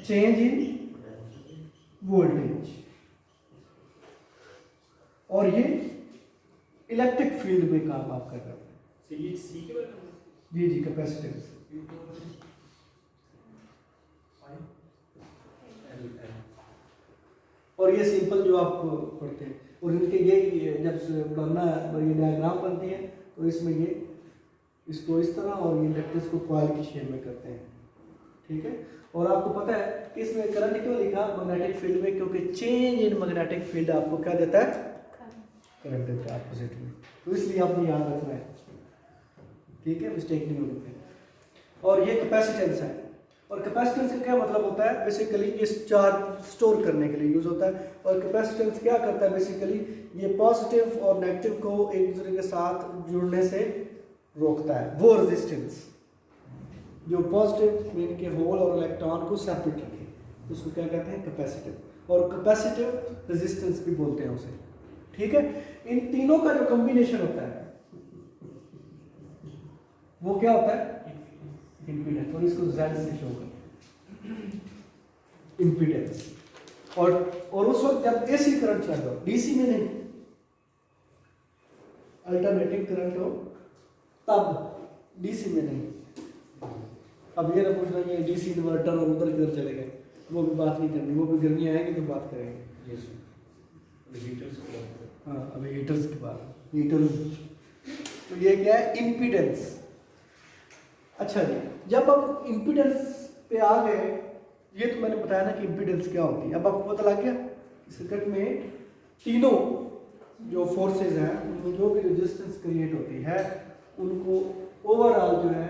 चेंज इन वोल्टेज, और ये इलेक्ट्रिक फील्ड में काम आप कर रहे हैं। तो ये सी के बारे में जी जी, कैपेसिटेंस। और ये सिंपल जो आप पढ़ते हैं, और इनके ये जब बनना ये डायग्राम बनती है तो इसमें ये इसको इस तरह और ये इंडक्टेंस को कॉइल की शेप में करते हैं, ठीक है। और आपको पता है कि इसमें करंट क्यों लिखा मैग्नेटिक फील्ड में, क्योंकि चेंज इन मैग्नेटिक फील्ड आपको क्या देता है, करंट देता है अपोजिट में, तो इसलिए आपने याद रखना है, ठीक है, मिस्टेक नहीं होनी चाहिए। और ये कैपेसिटेंस है, और कैपेसिटेंस का क्या मतलब होता है, बेसिकली ये चार्ज स्टोर करने के लिए यूज होता है। और कैपेसिटेंस क्या करता है, बेसिकली ये पॉजिटिव और नेगेटिव को एक दूसरे के साथ जुड़ने से रोकता है। वो रेजिस्टेंस जो पॉजिटिव मीन के होल और इलेक्ट्रॉन को सेपरेट रखे, उसको क्या कहते हैं, कैपेसिटिव, और कैपेसिटिव रेजिस्टेंस भी बोलते हैं उसे, ठीक है। इन तीनों का जो कॉम्बिनेशन होता है वो क्या होता है, इम्पीडेंस, और इसको Z से शो करते हैं, इम्पीडेंस। और उस वक्त जब AC करंट चल रहा हो, DC में नहीं, अल्टरनेटिंग करंट हो तब, DC में नहीं। अब ये ना पूछना कि DC इन्वर्टर और उधर किधर चले गए, वो भी बात नहीं करनी, वो भी गर्मी आएगी तो बात करेंगे। हाँ, अभी हीटर्स की बात, हीटर। तो ये क्या है, इम्पीडेंस। अच्छा जी, जब हम इम्पीडेंस पे आ गए, ये तो मैंने बताया ना कि इम्पीडेंस क्या होती है। अब आपको पता लग गया सर्किट में तीनों जो फोर्सेस हैं उनमें जो भी रेजिस्टेंस क्रिएट होती है उनको ओवरऑल जो है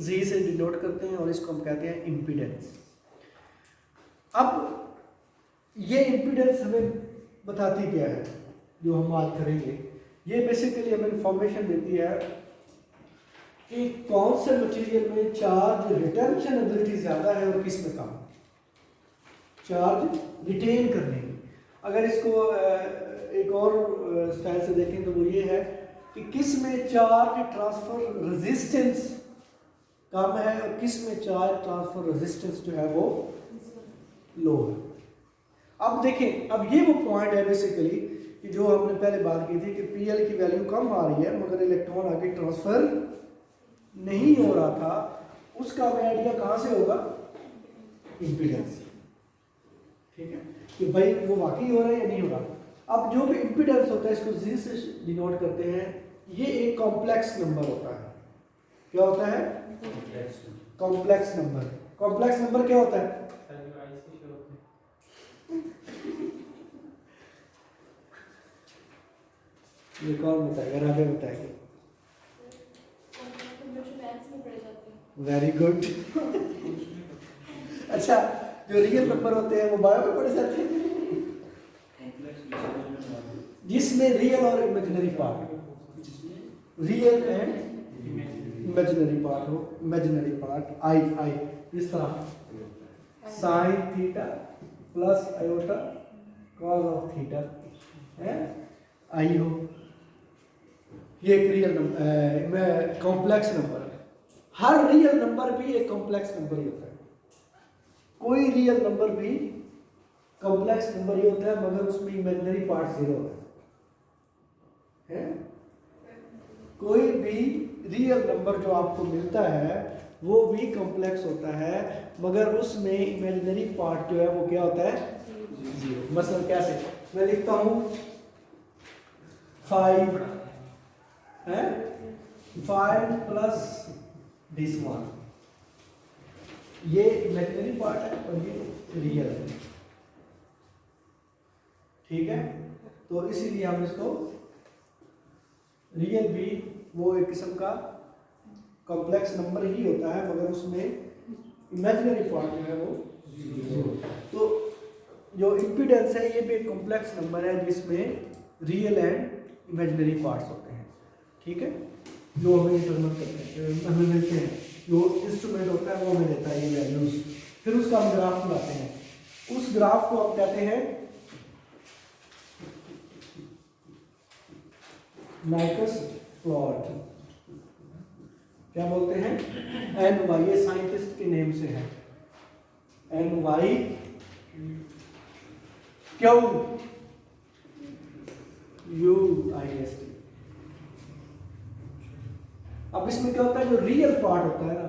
Z से डिनोट करते हैं, और इसको हम कहते हैं इम्पीडेंस। अब ये इम्पीडेंस हमें बताती क्या है, जो हम आज करेंगे, ये बेसिकली हमें इंफॉर्मेशन देती है कि कौन से मटेरियल में चार्ज रिटेंशन एबिलिटी ज़्यादा है और किस में कम, चार्ज रिटेन करने की। अगर इसको एक और स्टाइल से देखें तो वो ये है कि किस में चार्ज ट्रांसफर रेजिस्टेंस कम है और किस में चार्ज ट्रांसफर रेजिस्टेंस जो है वो लो है। अब देखें, अब ये वो पॉइंट है बेसिकली कि जो हमने पहले बात की थी कि PL की वैल्यू कम आ रही है मगर इलेक्ट्रॉन आगे ट्रांसफर नहीं हो रहा था, उसका हमें आइडिया कहाँ से होगा, इम्पीडेंस, ठीक है, कि भाई वो वाकई हो रहा है या नहीं हो रहा। अब जो भी इम्पीडेंस होता है इसको Z से डिनोट करते हैं। ये एक कॉम्प्लेक्स नंबर होता है। क्या होता है, कॉम्प्लेक्स नंबर। कॉम्प्लेक्स नंबर क्या होता है, ये कौन बताएगा, राजा बताएगा। Very good. अच्छा, जो रियल नंबर होते हैं वो बायो में पढ़े जाते हैं, जिसमें रियल और imaginary part, real and imaginary part हो। इमेजिनरी पार्ट आई इस तरह sine theta plus iota cos of theta है, आई हो। ये एक रियल नंबर, कॉम्प्लेक्स नंबर है। हर रियल नंबर भी एक कॉम्प्लेक्स नंबर ही होता है। कोई रियल नंबर भी कॉम्प्लेक्स नंबर ही होता है मगर उसमें इमेजिनरी पार्ट 0 है। कोई भी रियल नंबर जो आपको मिलता है वो भी कॉम्प्लेक्स होता है मगर उसमें इमेजिनरी पार्ट जो है वो क्या होता है, 0। मसलन कैसे, मैं लिखता हूँ 5 है, 5 प्लस दिस 1, ये इमेजिनरी पार्ट है और ये रियल है, ठीक है। तो इसीलिए हम इसको रियल भी वो एक किस्म का कॉम्प्लेक्स नंबर ही होता है मगर उसमें इमेजिनरी पार्ट जो है वो 0। तो जो इम्पीडेंस है ये भी एक कॉम्प्लेक्स नंबर है जिसमें रियल एंड इमेजिनरी पार्ट्स होते हैं, ठीक है, जो हमें डिटरमाइन करते हैं, हमें मिलते हैं। जो इंस्ट्रूमेंट होता है वो हमें देता है ये वैल्यूज, फिर उसका हम ग्राफ बनाते हैं। उस ग्राफ को हम कहते हैं नाइक्वेस्ट प्लॉट क्या बोलते हैं? NY, ये साइंटिस्ट के नेम से है, NYQUIST। अब इसमें क्या होता है, जो रियल पार्ट होता है ना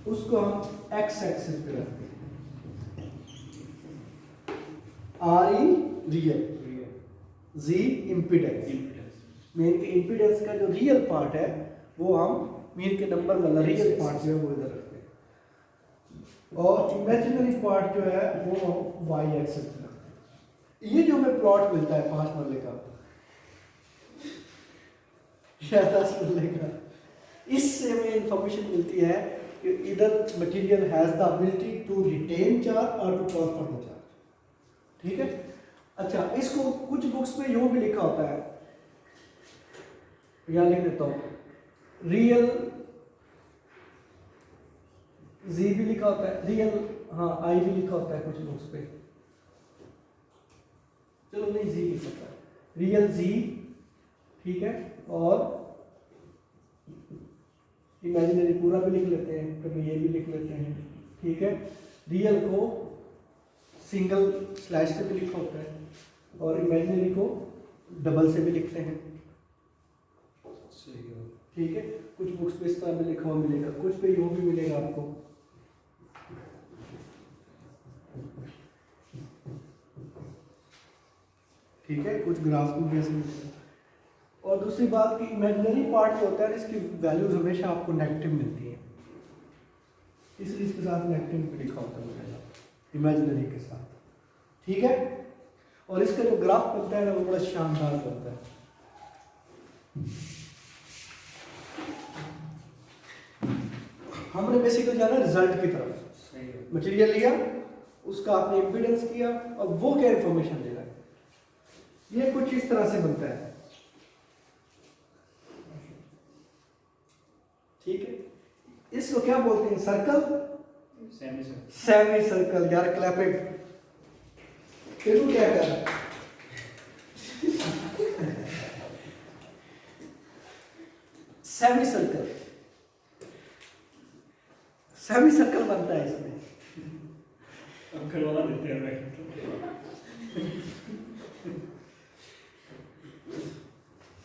उसको हम एक्स एक्सिस पे रखते हैं, RE real, Z impedance. Mean के इम्पीडेंस का जो रियल पार्ट है वो हम मीन के नंबर वाला रियल पार्ट जो है वो इधर रखते हैं, और इमेजिनरी पार्ट जो है वो हम Y एक्सिस पे रखते हैं। ये जो हमें प्लॉट मिलता है 5 मरले का या 10 मरले का, इससे हमें इंफॉर्मेशन मिलती है कि इधर material has the ability to retain charge और टू ट्रांसफर द चार्ज। ठीक है। अच्छा, इसको कुछ बुक्स में यूं भी लिखा होता है, यहाँ लिख देता हूँ, रियल Z भी लिखा होता है, रियल I भी लिखा होता है कुछ बुक्स पे, चलो नहीं Z लिख सकता है, रियल Z, ठीक है, और इमेजिनरी पूरा भी लिख लेते हैं, कभी ये भी लिख लेते हैं, ठीक है। रियल को सिंगल स्लैश से भी लिखा होता है और इमेजिनरी को डबल से भी लिखते हैं, ठीक है। कुछ बुक्स पे इस तरह में लिखा हुआ मिलेगा, कुछ पे यूं भी मिलेगा आपको। ठीक है, कुछ ग्राफ में भी ऐसे मिलेगा। और दूसरी बात कि इमेजिनरी पार्ट जो होता है इसकी वैल्यूज हमेशा आपको नेगेटिव मिलती है, इसलिए इसके साथ नेगेटिव भी लिखा होता है इमेजिनरी के साथ, ठीक है। और इसका जो ग्राफ बनता है ना वो बड़ा शानदार बनता है। हमने बेसिकली जाना रिजल्ट की तरफ, मटेरियल लिया, उसका आपने इम्पीडेंस किया और वो क्या इंफॉर्मेशन दे रहा है, ये कुछ इस तरह से बनता है, ठीक है। इसको क्या बोलते हैं, सर्कल, सेमी सर्कल। यार क्लैपिंग, फिर क्या कर सेमी सर्कल, सेमी सर्कल बनता है इसमें। अब करवा देते हैं भाई।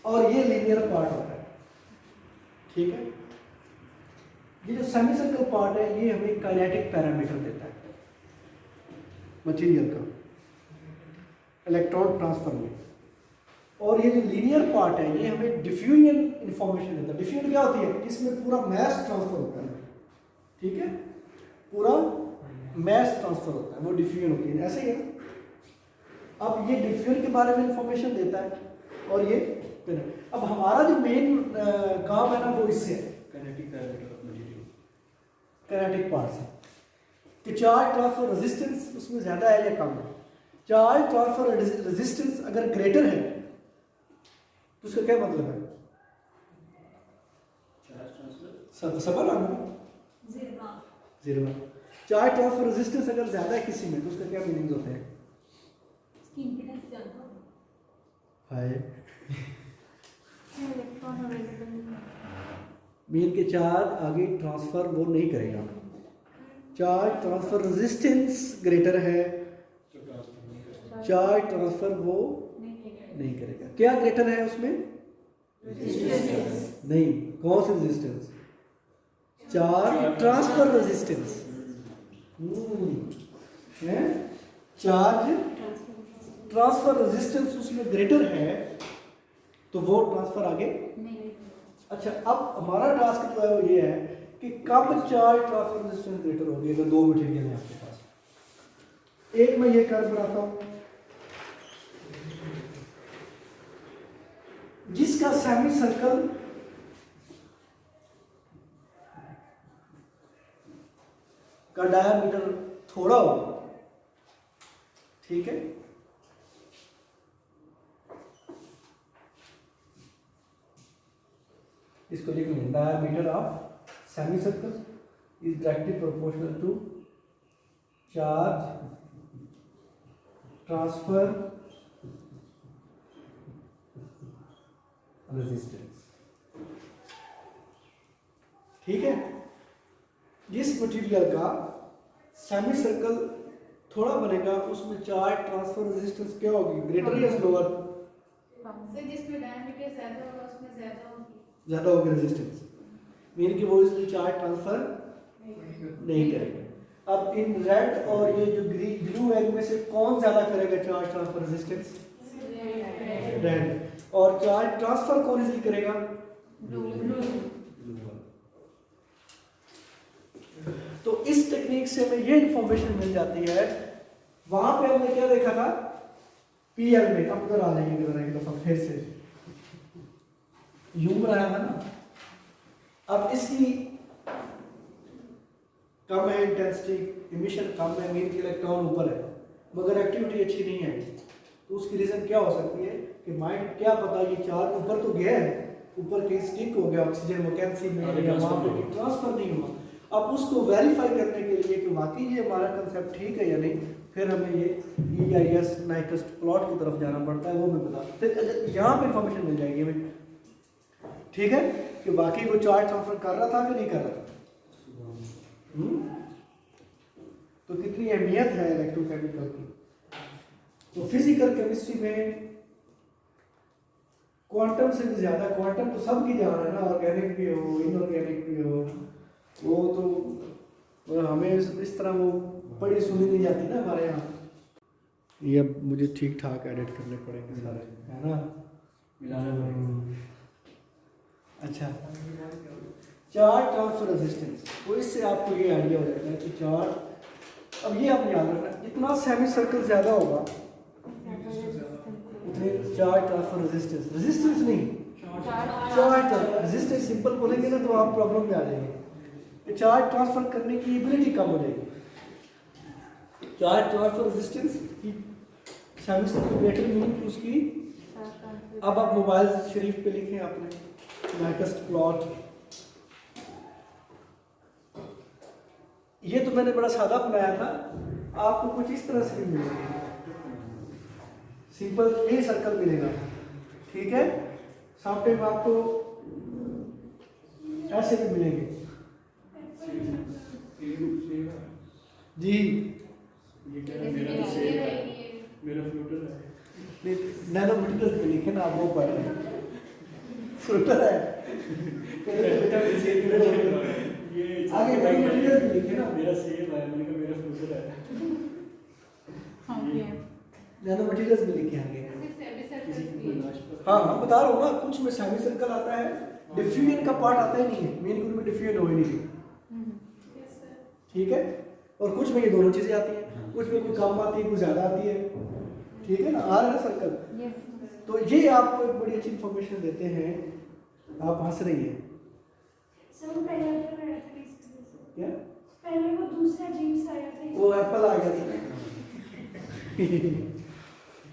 और ये लीनियर पार्ट होता है, ठीक है। ये जो सेमी सर्कल पार्ट है ये हमें काइनेटिक पैरामीटर देता है मटेरियल का इलेक्ट्रॉन ट्रांसफर में, और ये जो लीनियर पार्ट है ये हमें डिफ्यूजन इंफॉर्मेशन देता है। डिफ्यूजन क्या होती है, इसमें पूरा मैस ट्रांसफर होता है, ठीक है, पूरा मैस ट्रांसफर होता है, वो डिफ्यूजन होती है, ऐसे ही है। अब ये डिफ्यूजन के बारे में इंफॉर्मेशन देता है, और ये अब हमारा जो मेन काम है ना वो इससे है, kinetic parameter of material, kinetic part से, कि चार्ज ट्रांसफर रेजिस्टेंस उसमें ज़्यादा है या कम है। चार्ज ट्रांसफर रेजिस्टेंस अगर ग्रेटर है तो उसका क्या मतलब है, चार्ज ट्रांसफर सवाल आना जीरो। चार्ज ट्रांसफर रेजिस्टेंस अगर ज़्यादा है किसी में तो उसका क्या मीनिंग होते हैं, इसकी इम्पीडेंस ज़्यादा हो, हाय इलेक्ट्रॉन अवेलेबल नहीं है। मीन के चार्ज आगे ट्रांसफर वो नहीं करेगा, चार्ज ट्रांसफर रेजिस्टेंस ग्रेटर है, तो ट्रांसफर नहीं करता। चार्ज ट्रांसफर वो नहीं करेगा। क्या ग्रेटर है उसमें, नहीं, कौन सी रेजिस्टेंस, चार्ज ट्रांसफर रेजिस्टेंस है, चार्ज ट्रांसफर रेजिस्टेंस उसमें ग्रेटर है तो वो ट्रांसफर आगे। अच्छा, अब हमारा टास्क जो है वो ये है कि कब चार्ज ट्रांसफर रेजिस्टेंस ग्रेटर होगी, अगर दो मटेरियल है आपके पास। एक मैं ये कर्व बनाता हूं जिसका सेमी सर्कल का डायमीटर थोड़ा होगा, ठीक है। इसको लिख लें, diameter of semi circle is directly proportional to charge transfer resistance. ठीक है, जिस मटेरियल का सेमी सर्कल थोड़ा बनेगा उसमें चार्ज ट्रांसफर रेजिस्टेंस क्या होगी, ग्रेटर या स्लोअर? सर जिसमें डायमीटर ज्यादा होगा उसमें ज्यादा होगी। ज्यादा होगी रेजिस्टेंस, मीन कि वो इसलिए चार्ज ट्रांसफर नहीं करेगा। अब इन रेड और ये जो ब्लू है इनमें से कौन ज्यादा करेगा चार्ज ट्रांसफर रेजिस्टेंस? रेड। और चार्ज ट्रांसफर कौन इजीली करेगा? तो इस टेक्निक से हमें ये इंफॉर्मेशन मिल जाती है। वहां पे हमने क्या देखा था पीएल में, अब उधर आ जाएंगे जरा एक दफा फिर से, यूं बनाया था ना। अब इसकी कम है इंटेंसिटी, इमिशन कम है, मीन के इलेक्ट्रॉन ऊपर है मगर एक्टिविटी अच्छी नहीं है, तो उसकी रीजन क्या हो सकती है कि माइंड क्या पता ये चार्ज ऊपर तो गया है, ऊपर कहीं स्टिक हो गया ऑक्सीजन वैकेंसी में या वहां पे ट्रांसफर नहीं हुआ। अब उसको वेरीफाई करने के लिए कि वाकई ये हमारा कंसेप्ट ठीक है या नहीं, फिर हमें ये EIS नाइट्रस्ट प्लॉट की तरफ जाना पड़ता है, वो मैं बता, फिर यहाँ पे इंफॉर्मेशन मिल जाएगी हमें, ठीक है, कि वाकई वो चार्ज ट्रांसफर कर रहा था कि नहीं कर रहा था। तो कितनी अहमियत है इलेक्ट्रोकेमिकल की। तो फिजिकल केमिस्ट्री में क्वांटम से भी ज्यादा, क्वांटम तो सबकी जान है ना, ऑर्गेनिक भी हो इनऑर्गेनिक भी हो, वो तो हमें इस तरह वो बड़ी सुनी नहीं जाती ना हमारे यहाँ। ये अब मुझे ठीक ठाक एडिट करने पड़ेंगे सारे, है ना, मिलाना पड़ेगा। अच्छा, चार्ज ट्रांसफर रेजिस्टेंस, तो इससे आपको ये आइडिया हो जाता है कि चार्ज, अब ये आपने याद रखना, जितना सेमी सर्कल ज्यादा होगा उतने चार्ज ट्रांसफर रेजिस्टेंस, रेजिस्टेंस नहीं चार्ज रेजिस्टेंस, सिंपल बोलेंगे ना तो आप प्रॉब्लम में आ जाएंगे कि चार्ज ट्रांसफर करने की एबिलिटी कम हो जाएगी। चार्ज ट्रांसफर रेजिस्टेंस की सेमी सर्कल ग्रेटर मीनिंग की उसकी, अब आप मोबाइल शरीफ पे लिखें आपने नाइट्रस्ट प्लॉट, ये तो मैंने बड़ा सादा बनाया था, आपको कुछ इस तरह से भी मिलेगा, सिंपल ये सर्कल मिलेगा, ठीक है, समटाइम आपको ऐसे भी मिलेंगे जी। ये क्या है, मेरा तो सेम है, मेरा फ्लूटर है। नहीं, नैनो मटेरियल पे लिखे ना, आप वो पढ़ रहे हैं, फ्लूटर है ये आगे नैनो मटेरियल पे लिखे ना, मेरा सेम है, मैंने कहा मेरा फ्लूटर है। नैनो मटेरियल्स भी लिखे आगे। सेमी सर्कल किसी को भी नाश पर हाँ हाँ बता रहा हूँ ना, कुछ में सेमी सर्कल आता है, डिफ्यूजन का पार्ट आता ही नहीं है, मेन ग्रुप में डिफ्यूजन हो ही नहीं रही, यस सर। ठीक है, और कुछ में ये दोनों चीजें आती हैं, कुछ में कोई कम आती है कुछ ज्यादा आती है, ठीक है ना, आ रहा है सर्कल। तो ये आपको एक बड़ी अच्छी इंफॉर्मेशन देते हैं। आप हंस रही हैं सर वो पहले तो आया था इस वजह से, क्या? पहले वो दूसरा जीन्स आया था इस वो एप्पल आ गया था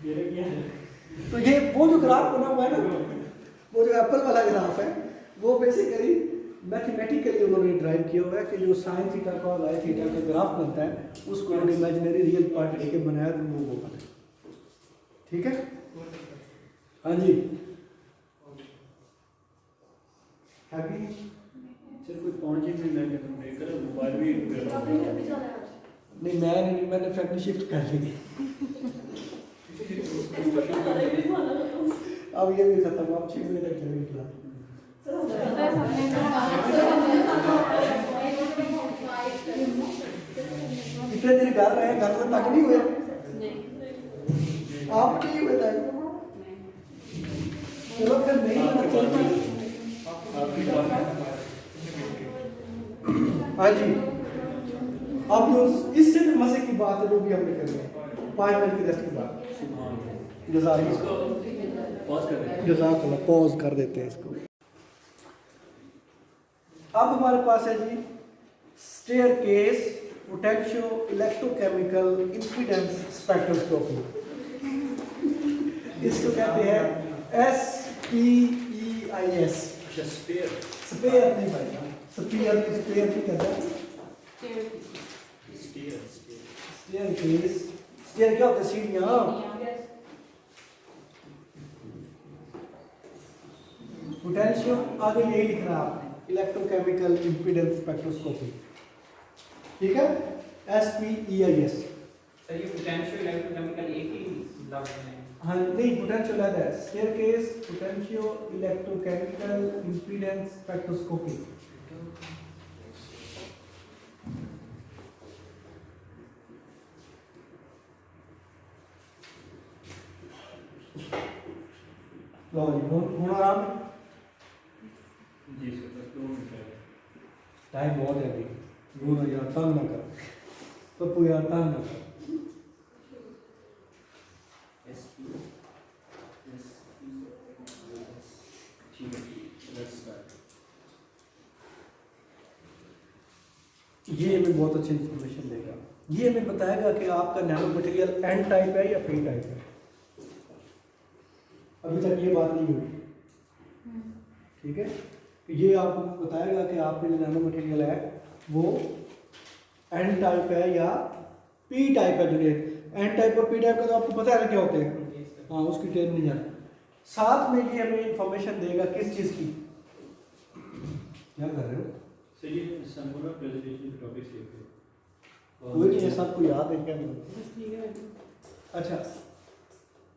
मेरा क्या है? तो ये वो जो ग्राफ बना हुआ है ना, वो जो एप्पल वाला ग्राफ है, वो बेसिकली मैथमेटिकली उन्होंने ड्राइव किया हुआ है कि जो साइन थीटा का और लाइन थीटा का ग्राफ बनता है उसको उन्होंने इमेजिनरी रियल पार्ट लेके बनाया, तो वो बना, ठीक है। हाँ जी, हैप्पी सर कोई 5 मिनट लगे तो देखकर मोबाइल भी नहीं, मैं नहीं, मैंने फैमिली शिफ्ट कर ली अब ये भी खत्म, अब 6 बजे तक चलेगी क्लास। इतने दिन कर रहे हैं, घर में तक नहीं हुए, आप नहीं हुए तक, चलो फिर नहीं पता चलता। हाँ जी, अब जो इससे भी मजे की बात है वो भी हमने कर लिया 5 मिनट की रेस्ट के बाद। जज़ाकल्लाह, पॉज कर देते हैं इसको। अब हमारे पास है जी staircase potentio electrochemical impedance spectroscopy, इसको कहते हैं SPEIS। स्पेयर नहीं भाई, स्पेयर की कहते हैं स्टेयरकेस। स्टेयर क्या होता है? सीढ़ियाँ। पोटेंशियो आगे यही लिखना है आपने, इलेक्ट्रोकेमिकल इम्पीडेंस स्पेक्ट्रोस्कोपी, ठीक है, SPEIS। सर ये पोटेंशियो इलेक्ट्रोकेमिकल एक ही लफ्ज है? हाँ नहीं, पोटेंशियो अलग है, staircase potentio electrochemical impedance spectroscopy. लो जी, गुण आराम है? जी सर, बस 2 मिनट है। टाइम बहुत है अभी, गुण यार तंग ना कर, तो यार तंग ना कर। ठीक है, let's start। ये हमें बहुत अच्छी इन्फॉर्मेशन देगा, ये हमें बताएगा कि आपका नैनो मटेरियल एन टाइप है या पी टाइप है। अभी तक ये बात नहीं हुई, ठीक है, ये आपको बताएगा कि आपका जो नैनो मटेरियल है वो एन टाइप है या पी टाइप है। जो एन टाइप और पी टाइप का तो आपको पता है ना क्या होते हैं, हाँ उसकी टेन नहीं जाती। साथ में ये हमें इंफॉर्मेशन देगा किस चीज़ की, क्या कर रहे हो? सर ये संपूर्ण प्रेजेंटेशन के टॉपिक से कोई नहीं है, सबको याद है क्या नहीं? अच्छा,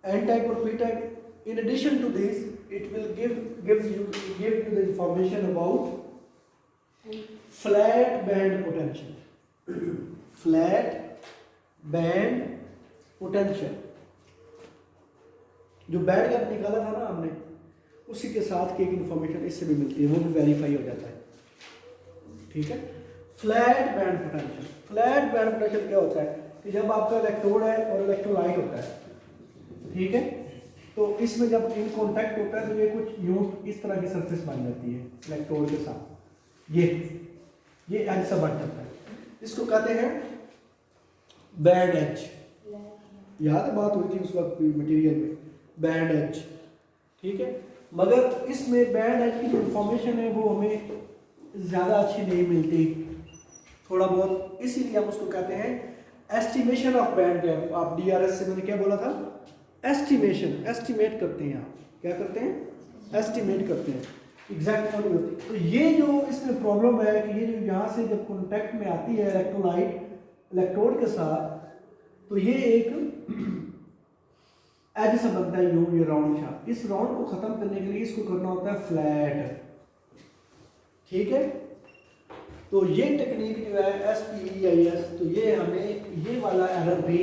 एन टाइप और P type, in addition to this it will give you the information about flat band potential flat band potential। जो बैंड गैप निकाला था ना हमने, उसी के साथ की एक इंफॉर्मेशन इससे भी मिलती है, वो भी वेरीफाई हो जाता है, ठीक है। Flat band potential, flat band potential क्या होता है कि जब आपका इलेक्ट्रोड है और इलेक्ट्रोलाइट होता है, ठीक है, तो इसमें जब इन कांटेक्ट होता है तो ये कुछ यूं इस तरह की सरफेस बन जाती है इलेक्ट्रोड के साथ, ये एज सा बन जाता है, इसको कहते हैं बैंड एज। याद है बात हुई थी उस वक्त मटेरियल में, बैंड एज, ठीक है। मगर इसमें बैंड एज की जो इंफॉर्मेशन है वो हमें ज़्यादा अच्छी नहीं मिलती, थोड़ा बहुत, इसीलिए हम उसको कहते हैं एस्टिमेशन ऑफ बैंड गैप। आप DRS से मैंने क्या बोला था, एस्टिमेशन, एस्टिमेट करते हैं, आप क्या करते हैं, एस्टिमेट करते हैं, एग्जैक्ट नहीं होती। तो ये जो इसमें प्रॉब्लम है कि ये जो यहाँ से जब कॉन्टैक्ट में आती है इलेक्ट्रोलाइट इलेक्ट्रोड के साथ, तो ये एक एज सा बनता है यूं, ये राउंड सा, इस राउंड को खत्म करने के लिए इसको करना होता है फ्लैट, ठीक है। तो ये टेक्निक जो है SPEIS, तो ये हमें ये वाला एरर भी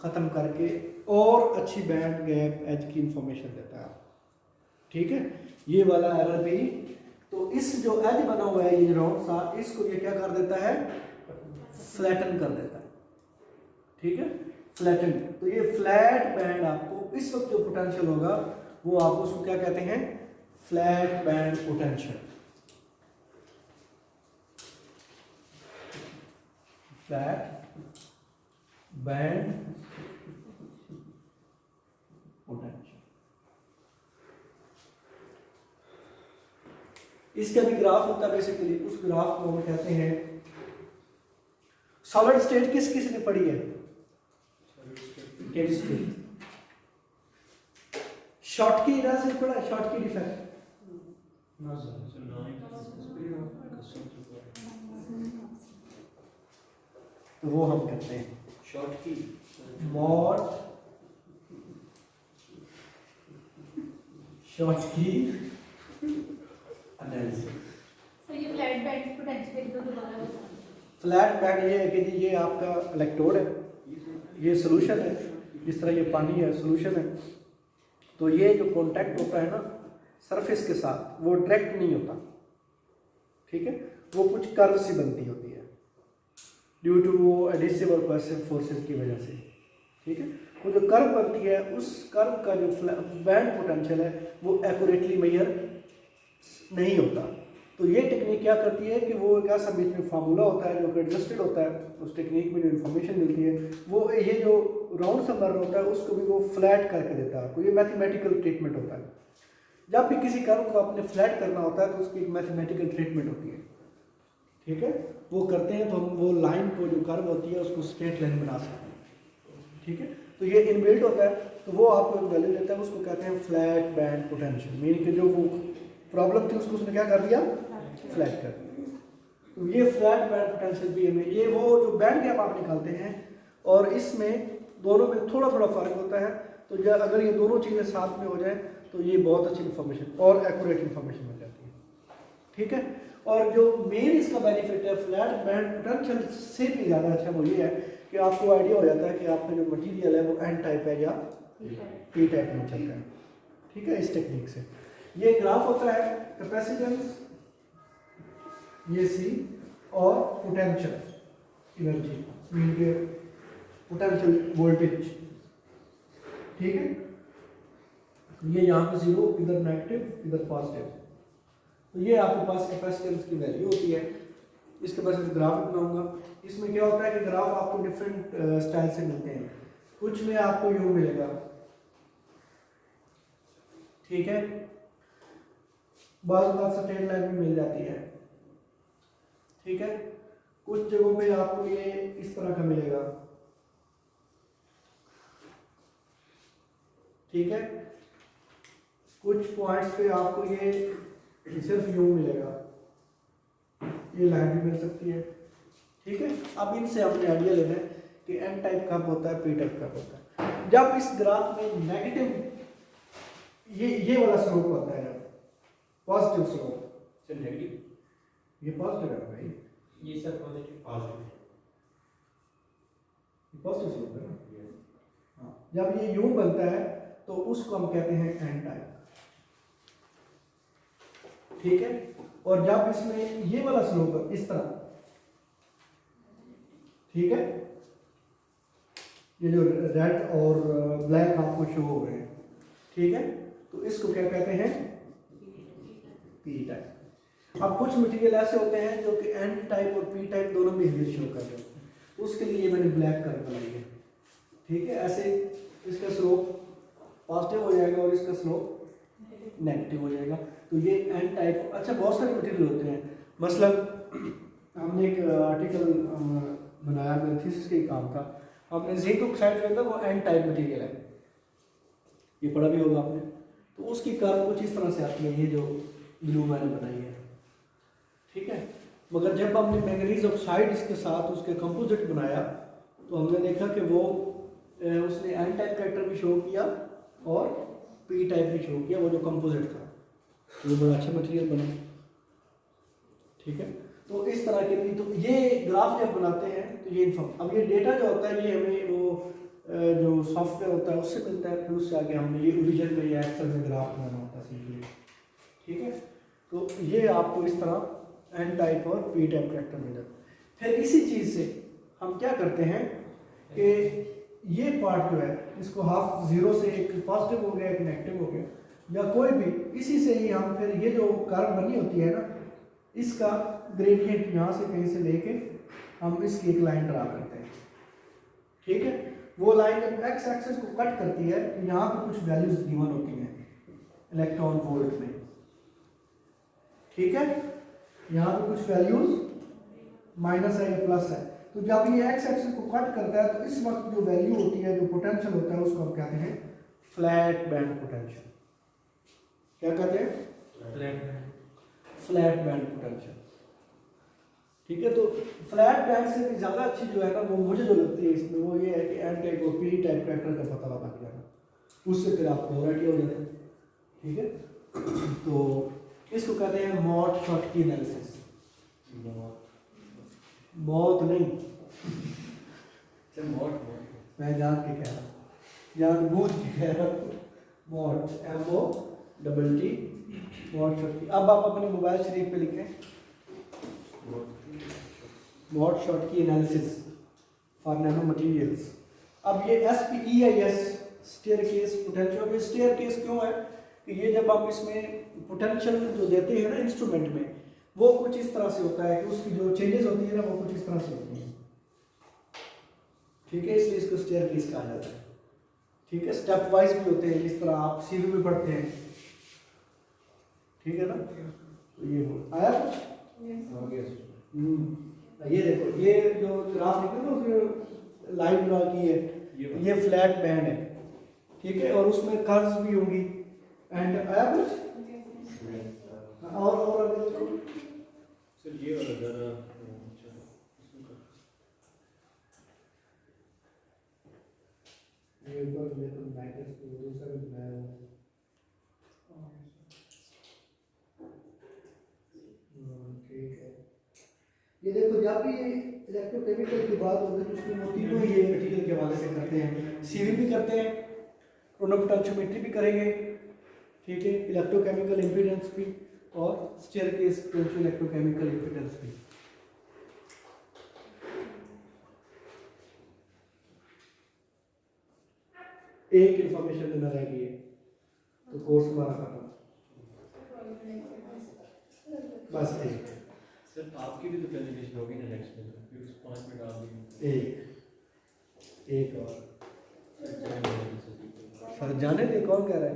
ख़त्म करके और अच्छी बैंड गैप एज की इंफॉर्मेशन देता है, ठीक है। ये वाला एरर भी, तो इस जो एज बना हुआ है ये राउंड सा, इसको ये क्या कर देता है, फ्लैटन कर देता है, ठीक है, फ्लैटन। तो ये फ्लैट बैंड आपको इस वक्त जो पोटेंशियल होगा वो आपको उसको क्या कहते हैं, flat band potential, flat band potential. इसका भी ग्राफ होता है बेसिकली, उस ग्राफ को हम कहते हैं सॉलिड स्टेट। किस ने पढ़ी है, केमिस्ट्री, शॉर्ट की इधर से पढ़ा, शॉर्ट की डिफेक्ट, तो वो हम कहते हैं शॉर्ट की मॉड शॉर्ट की एनालिसिस। सर ये फ्लैट बैंड पोटेंशियल तो दोबारा बताना। फ्लैट बैंड ये है कि जी ये आपका इलेक्ट्रोड है, ये सोल्यूशन है, जिस तरह ये पानी है सोल्यूशन है, तो ये जो कांटेक्ट होता है ना सरफेस के साथ वो डायरेक्ट नहीं होता, ठीक है, वो कुछ कर्व सी बनती होती है ड्यू टू वो एडिसिव और कोएसिव फोर्सेस की वजह से, ठीक है। वो जो कर्व बनती है उस कर्व का जो बैंड पोटेंशियल है वो एक्यूरेटली मेजर नहीं होता। तो ये टेक्निक क्या करती है कि वो एक ऐसा बीच में फार्मूला होता है जो एडजस्टेड होता है, उस टेक्निक में जो इन्फॉर्मेशन मिलती है वो ये जो राउंड सा मर्र होता है उसको भी वो फ्लैट करके देता है आपको। ये मैथमेटिकल ट्रीटमेंट होता है, जब भी किसी कर्व को आपने फ्लैट करना होता है तो उसकी एक मैथमेटिकल ट्रीटमेंट होती है, ठीक है, वो करते हैं तो हम वो लाइन को जो कर्व होती है उसको स्ट्रेट लाइन बना सकते हैं, ठीक है। तो ये इनबिल्ट होता है, तो वो आपको एक वैल्यू देता है, उसको कहते हैं फ्लैट बैंड पोटेंशियल। मीनिंग कि जो वो प्रॉब्लम थी उसको उसने क्या कर दिया, फ्लैट कर दिया। तो ये फ्लैट बैंड पोटेंशियल भी हमें, ये वो जो बैंड गैप आप निकालते हैं, और इसमें दोनों में थोड़ा थोड़ा फर्क होता है। तो अगर ये दोनों चीज़ें साथ में हो जाए तो ये बहुत अच्छी इन्फॉर्मेशन और एक्यूरेट इन्फॉर्मेशन हो जाती है, ठीक है। और जो मेन इसका बेनिफिट है फ्लैट बैंड पोटेंशियल से भी ज़्यादा अच्छा वो ये है कि आपको आइडिया हो जाता है कि आपका जो मटेरियल है वो एन टाइप है या पी टाइप में चलता है, ठीक है। इस टेक्निक से ये ग्राफ होता है कैपेसिटेंस, ये सी, और पोटेंशियल एनर्जी, मीन के पोटेंशियल वोल्टेज, ठीक है। ये यहाँ पे 0, इधर नेगेटिव, इधर पॉजिटिव। तो ये आपके पास कैपेसिटेंस की वैल्यू होती है। इसके पास ग्राफ बनाऊंगा। इसमें क्या होता है कि ग्राफ आपको डिफरेंट स्टाइल से मिलते हैं। कुछ में आपको यूं मिलेगा, ठीक है, बाज़ स्ट्रेट लाइन में मिल जाती है, ठीक है। कुछ जगहों पे आपको ये इस तरह का मिलेगा, ठीक है। कुछ पॉइंट्स पे आपको ये सिर्फ यूं मिलेगा, ये लाइन भी मिल सकती है, ठीक है। अब इनसे हमने आइडिया लेना है कि एन टाइप कब होता है, पी टाइप कब होता है। जब इस ग्राफ में नेगेटिव ये वाला स्लोप होता है, पॉजिटिव स्लोप, सर नेगेटिव, ये पॉजिटिव है भाई, ये सर पॉजिटिव। पॉजिटिव स्लोप है ना। हाँ, जब ये यूं बनता है तो उसको हम कहते हैं एन टाइप, ठीक है। और जब इसमें ये वाला स्लोप है इस तरह, ठीक है, ये जो रेड और ब्लैक आपको शो हो रहे हैं, ठीक है, तो इसको क्या कहते हैं, पी टाइप। अब कुछ मटेरियल ऐसे होते हैं जो कि एन टाइप और पी टाइप दोनों बिहेवियर शो कर रहे हैं, उसके लिए मैंने ब्लैक कर्व बनाई है, ठीक है। ऐसे इसका स्लोप पॉजिटिव हो जाएगा और इसका स्लोप नेगेटिव हो जाएगा। तो ये एन टाइप, अच्छा बहुत सारे मटेरियल होते हैं, मतलब हमने एक आर्टिकल बनाया, मेरे थीसिस का ही काम था, हमने जिंक ऑक्साइड जो है वो एन टाइप मटेरियल है, ये पढ़ा भी होगा आपने। तो उसकी कर्व कुछ इस तरह से आती है, ये जो ब्लू मैंने बनाई है, ठीक है। मगर जब हमने मैंगनीज ऑक्साइड इसके साथ उसके कंपोजिट बनाया तो हमने देखा कि वो उसने एन टाइप कैरेक्टर भी शो किया और पी टाइप भी शो किया, वो जो कंपोजिट था, तो वो बड़ा अच्छा मटेरियल बना, ठीक है। तो इस तरह के भी, तो ये ग्राफ जब बनाते हैं तो ये अब ये डेटा जो होता है ये हमें वो जो सॉफ्टवेयर होता है उससे मिलता है, फिर उससे आगे हमने ये ओरिजिन में या एक्सेल में ग्राफ बनाना होता है सीधे, ठीक है। तो ये आपको इस तरह एन टाइप और पी टाइप कैरेक्टर मिल जाता है। फिर इसी चीज़ से हम क्या करते हैं कि ये पार्ट जो है इसको हाफ जीरो से एक पॉजिटिव हो गया एक नेगेटिव हो गया या कोई भी, इसी से ही हम फिर ये जो कर्व बनी होती है ना, इसका ग्रेडियंट यहाँ से कहीं से लेके हम इसकी एक लाइन ड्रा करते हैं, ठीक है। वो लाइन जब एक्स एक्सिस को कट करती है तो यहाँ पे कुछ वैल्यूज गिवन होती हैं इलेक्ट्रॉन वोल्ट में, ठीक है। यहाँ पे कुछ वैल्यूज माइनस है या प्लस है, तो जब ये एक्स एक्सिस को कट करता है तो इस वक्त जो वैल्यू होती है, जो पोटेंशियल होता है, उसको हम कहते हैं फ्लैट बैंड पोटेंशियल। क्या कहते हैं? फ्लैट बैंड पोटेंशियल, ठीक है। तो फ्लैट बैंड से भी ज़्यादा अच्छी जो है ना, वो मुझे जो लगती है इसमें, वो ये है कि एन टाइप और पी टाइप कैरेक्टर का पता लगा जाना, उससे फिर आपको और आइडिया हो जाता है, ठीक है। तो इसको कहते हैं मॉड-शॉटकी एनालिसिस। मौत नहीं, मैं जान के कह रहा हूँ, जान बूझ के कह रहा हूँ, मॉड, MOTT, मॉड-शॉटकी। अब आप अपने मोबाइल शरीफ पे लिखें mod-Schottky analysis for nano materials. अब ये SPEIS स्टेयरकेस पोटेंशियल, ये स्टेयरकेस क्यों है कि ये जब आप इसमें पोटेंशियल जो देते हैं ना इंस्ट्रूमेंट में, वो कुछ इस तरह से होता है कि उसकी जो चेंजेस होती है ना, वो कुछ इस तरह से होती है, ठीक है। इसलिए इसको स्टेयरकेस कहा जाता है, ठीक है। स्टेप वाइज भी होते हैं, इस तरह आप सीढ़ी में पढ़ते हैं, ठीक है ना। तो ये हो आया कुछ, ये देखो ये जो ग्राफ निकले ना, उसमें लाइन ड्रा की है, ये फ्लैट बैंड है, ठीक है, और उसमें कर्व्स भी होंगी। एंड आया कुछ और अगर देखो सर ये वाला ज़्यादा ये ऊपर देखो माइनस को दूसरा भी बनाया हुआ है। ठीक है, ये देखो जब भी ये इलेक्ट्रोकेमिकल की बात होती है तो उसमें वो तीनों ही ये मटेरियल के हवाले से करते हैं। सीवी भी करते हैं, क्रोनोपोटेंशियोमेट्री भी करेंगे, ठीक है, इलेक्ट्रोकेमिकल इम्पीडेंस भी और स्टेयरकेस पोटेंशियल इलेक्ट्रोकेमिकल इम्पीडेंस भी। एक इंफॉर्मेशन देना रह गई है तो कोर्स हमारा खत्म। बस ठीक है, सर आपकी भी तो प्रेजेंटेशन होगी ना नेक्स्ट में, फिर उस 5 मिनट आप भी एक और सर जाने दे, कौन कह रहा है?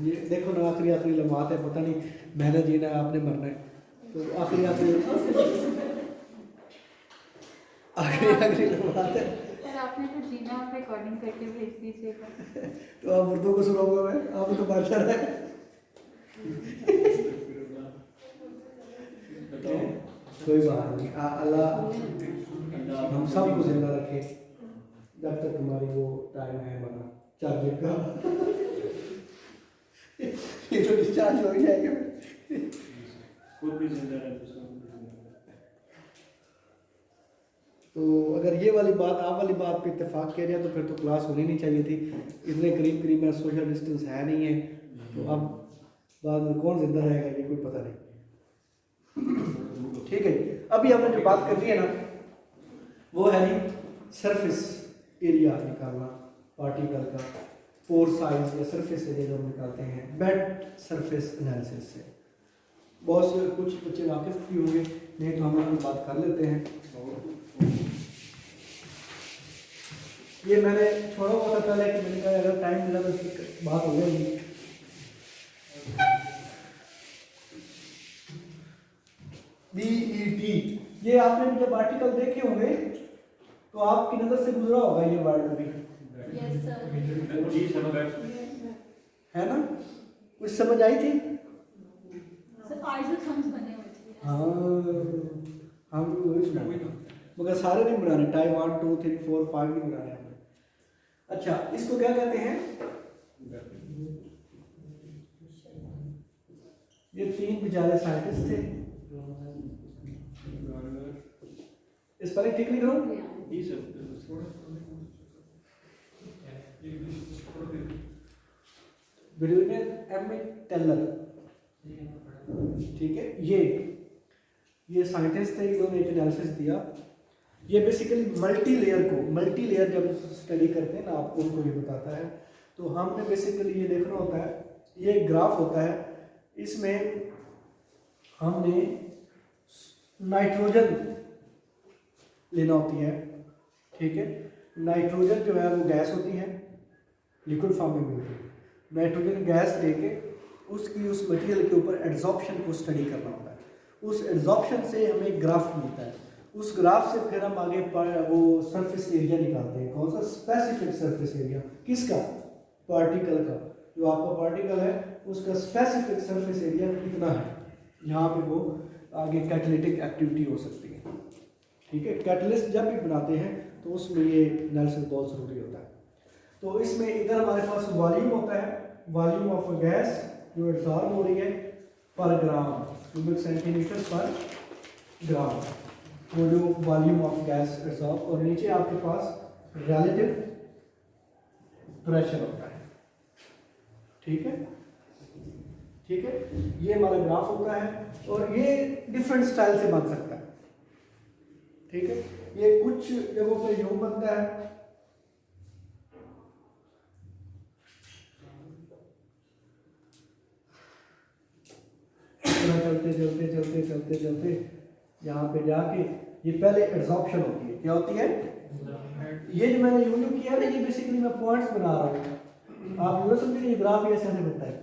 ये देखो ना आखिरी लम्हात है, पता नहीं मैंने जीना है आपने मरना है, तो आखिरी लम्हात है। सर आपने तो जीना आप रिकॉर्डिंग करके भेज दीजिएगा। तो आप उर्दू को सुनाऊंगा मैं, आप तो बात कर रहे हैं। कोई बात नहीं, अल्लाह हम सबको जिंदा रखे जब तक हमारी वो टाइम है मरना चार्ज का। ये तो डिस्चार्ज हो ही जाएगा। खुद भी जिंदा रहे तो सब तो अगर ये वाली बात आप वाली बात पे इत्तेफाक किया जाए तो फिर तो क्लास होनी नहीं चाहिए थी। इतने करीब करीब में सोशल डिस्टेंस है नहीं है, तो अब बाद में कौन जिंदा रहेगा ये कोई पता नहीं। ठीक है, अभी हमने जो बात कर दी है ना वो है जी सरफेस एरिया निकालना पार्टिकल का, पोर साइज या सरफेस एरिया जो हम निकालते हैं बेड सरफेस एनालिसिस से। बहुत से कुछ बच्चे वाकिफ भी होंगे, नहीं तो हम लोग बात कर लेते हैं। ये मैंने छोड़ा हुआ था पहले कि मैंने कहा अगर टाइम मिला तो इसकी बात हो जाएगी। BET, ये आपने जब आर्टिकल देखे होंगे तो आपकी नज़र से गुजरा होगा ये वर्ड कभी, यस सर। जी समझ है ना? कुछ समझ आई थी? सर आइसोथर्म्स बने हुए थे। हाँ हम भी वही सुना, मगर सारे नहीं बनाने, टाइप 1 2 3 4 5 नहीं बनाने हमने। अच्छा, इसको क्या कहते हैं? ये 3 बेचारे साइंटिस्ट थे, इस पर ठीक लिख रहा हूँ। जी सर विलियम एम टेलर, ठीक है, ये साइंटिस्ट थे, इन्होंने एक एनालिसिस दिया। ये बेसिकली मल्टी लेयर जब स्टडी करते हैं ना आपको उनको ये बताता है। तो हमने बेसिकली ये देखना होता है, ये एक ग्राफ होता है, इसमें हमने नाइट्रोजन लेना होती है, ठीक है। नाइट्रोजन जो है वो गैस होती है, लिक्विड फॉर्म में मिलती है। नाइट्रोजन गैस लेके उसकी उस मटेरियल के ऊपर एड्जॉर्प्शन को स्टडी करना होता है। उस एड्जॉर्प्शन से हमें एक ग्राफ मिलता है, उस ग्राफ से फिर हम आगे वो सरफेस एरिया निकालते हैं। कौन सा? स्पेसिफिक सरफेस एरिया, किसका? पार्टिकल का। जो आपका पार्टिकल है उसका स्पेसिफिक सरफेस एरिया कितना है, यहाँ पे वो आगे कैटालिटिक एक्टिविटी हो सकती है, ठीक है। कैटलिस्ट जब भी बनाते हैं तो उसमें ये एनालिसिस बहुत ज़रूरी होता है। तो इसमें इधर हमारे पास वॉल्यूम होता है, वॉल्यूम ऑफ अ गैस जो एब्जॉर्ब हो रही है पर ग्राम, क्यूबिक सेंटीमीटर पर ग्राम, वो जो वॉल्यूम ऑफ गैस एब्जॉर्ब, और नीचे आपके पास रिलेटिव प्रेशर होता है, ठीक है, ठीक है। ये हमारा ग्राफ होता है और ये डिफरेंट स्टाइल से बन सकता है, ठीक है। ये कुछ जगहों पर यूं बनता है, चलते चलते चलते चलते चलते यहाँ पे जाके ये पहले एब्जॉर्प्शन होती है। क्या होती है? ये जो मैंने यूं किया ना, ये बेसिकली मैं पॉइंट्स बना रहा हूँ। आप यूँ समझिए ये ग्राफ ऐसे बनता है,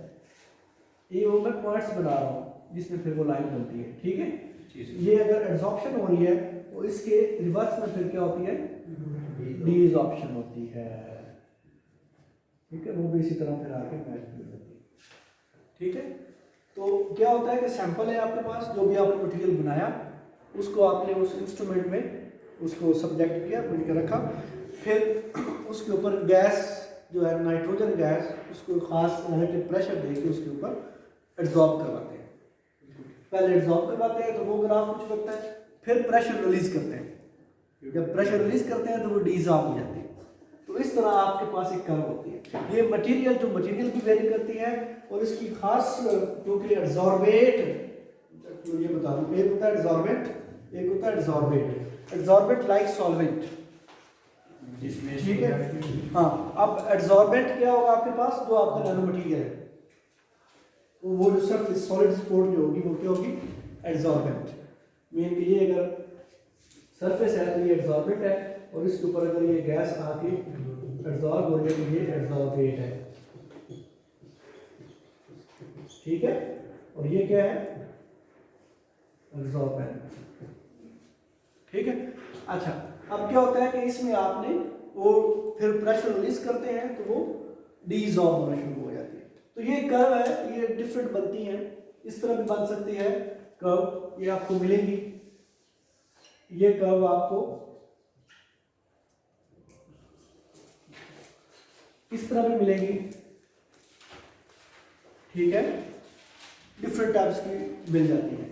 ये वो मैं पॉइंट्स बना रहा हूँ जिसमें फिर वो लाइन बनती है, ठीक है। ये अगर एड्सॉर्प्शन हो रही है तो इसके रिवर्स में फिर क्या होती है, डीसॉर्प्शन होती है। ठीक है, वो भी इसी तरह फिर आके मैच भी होती है। ठीक है, तो क्या होता है कि सैंपल है आपके पास, जो भी आपने मटेरियल बनाया उसको आपने उस इंस्ट्रूमेंट में उसको सब्जेक्ट किया, बुन के रखा, फिर उसके ऊपर गैस जो है नाइट्रोजन गैस, उसको खास रिलेटिव प्रेशर देके उसके ऊपर एड्सॉर्ब करवाते हैं। पहले एड्सॉर्ब करवाते हैं तो वो ग्राफ कुछ करता है, फिर प्रेशर रिलीज करते हैं। जब प्रेशर रिलीज करते हैं तो वो डीसॉर्ब हो जाती है। तो इस तरह आपके पास एक कर्व होती है। ये मटेरियल जो मटेरियल भी वेरी करती है, और इसकी खास क्योंकि एड्सॉर्बेट, ये बता दूं, एक होता है एड्सॉर्बेंट, एक होता है एड्सॉर्बेट। एड्सॉर्बेंट लाइक सॉल्वेंट, ठीक है। हाँ, अब एड्सॉर्बेंट क्या होगा आपके पास, जो आपका नैनो मटेरियल है, वो जो सरफेस सॉलिड सपोर्ट जो होगी वो क्या होगी, एड्सॉर्बेंट। मीन कि ये अगर सरफेस है तो ये एड्सॉर्बेंट है, और इसके ऊपर अगर ये गैस आके एड्सॉर्ब हो जाए तो ये एड्सॉर्बेट है। ठीक है, और ये क्या है, एड्सॉर्बेंट। ठीक है, अच्छा, अब क्या होता है कि इसमें आपने वो फिर प्रेशर रिलीज करते हैं तो वो डीसॉर्ब होना शुरू हो जाती है। तो ये कर्व है, ये डिफरेंट बनती है, इस तरह भी बन सकती है कर्व, ये आपको मिलेंगी। ये कर्व आपको इस तरह भी मिलेगी। ठीक है, डिफरेंट टाइप्स की मिल जाती है।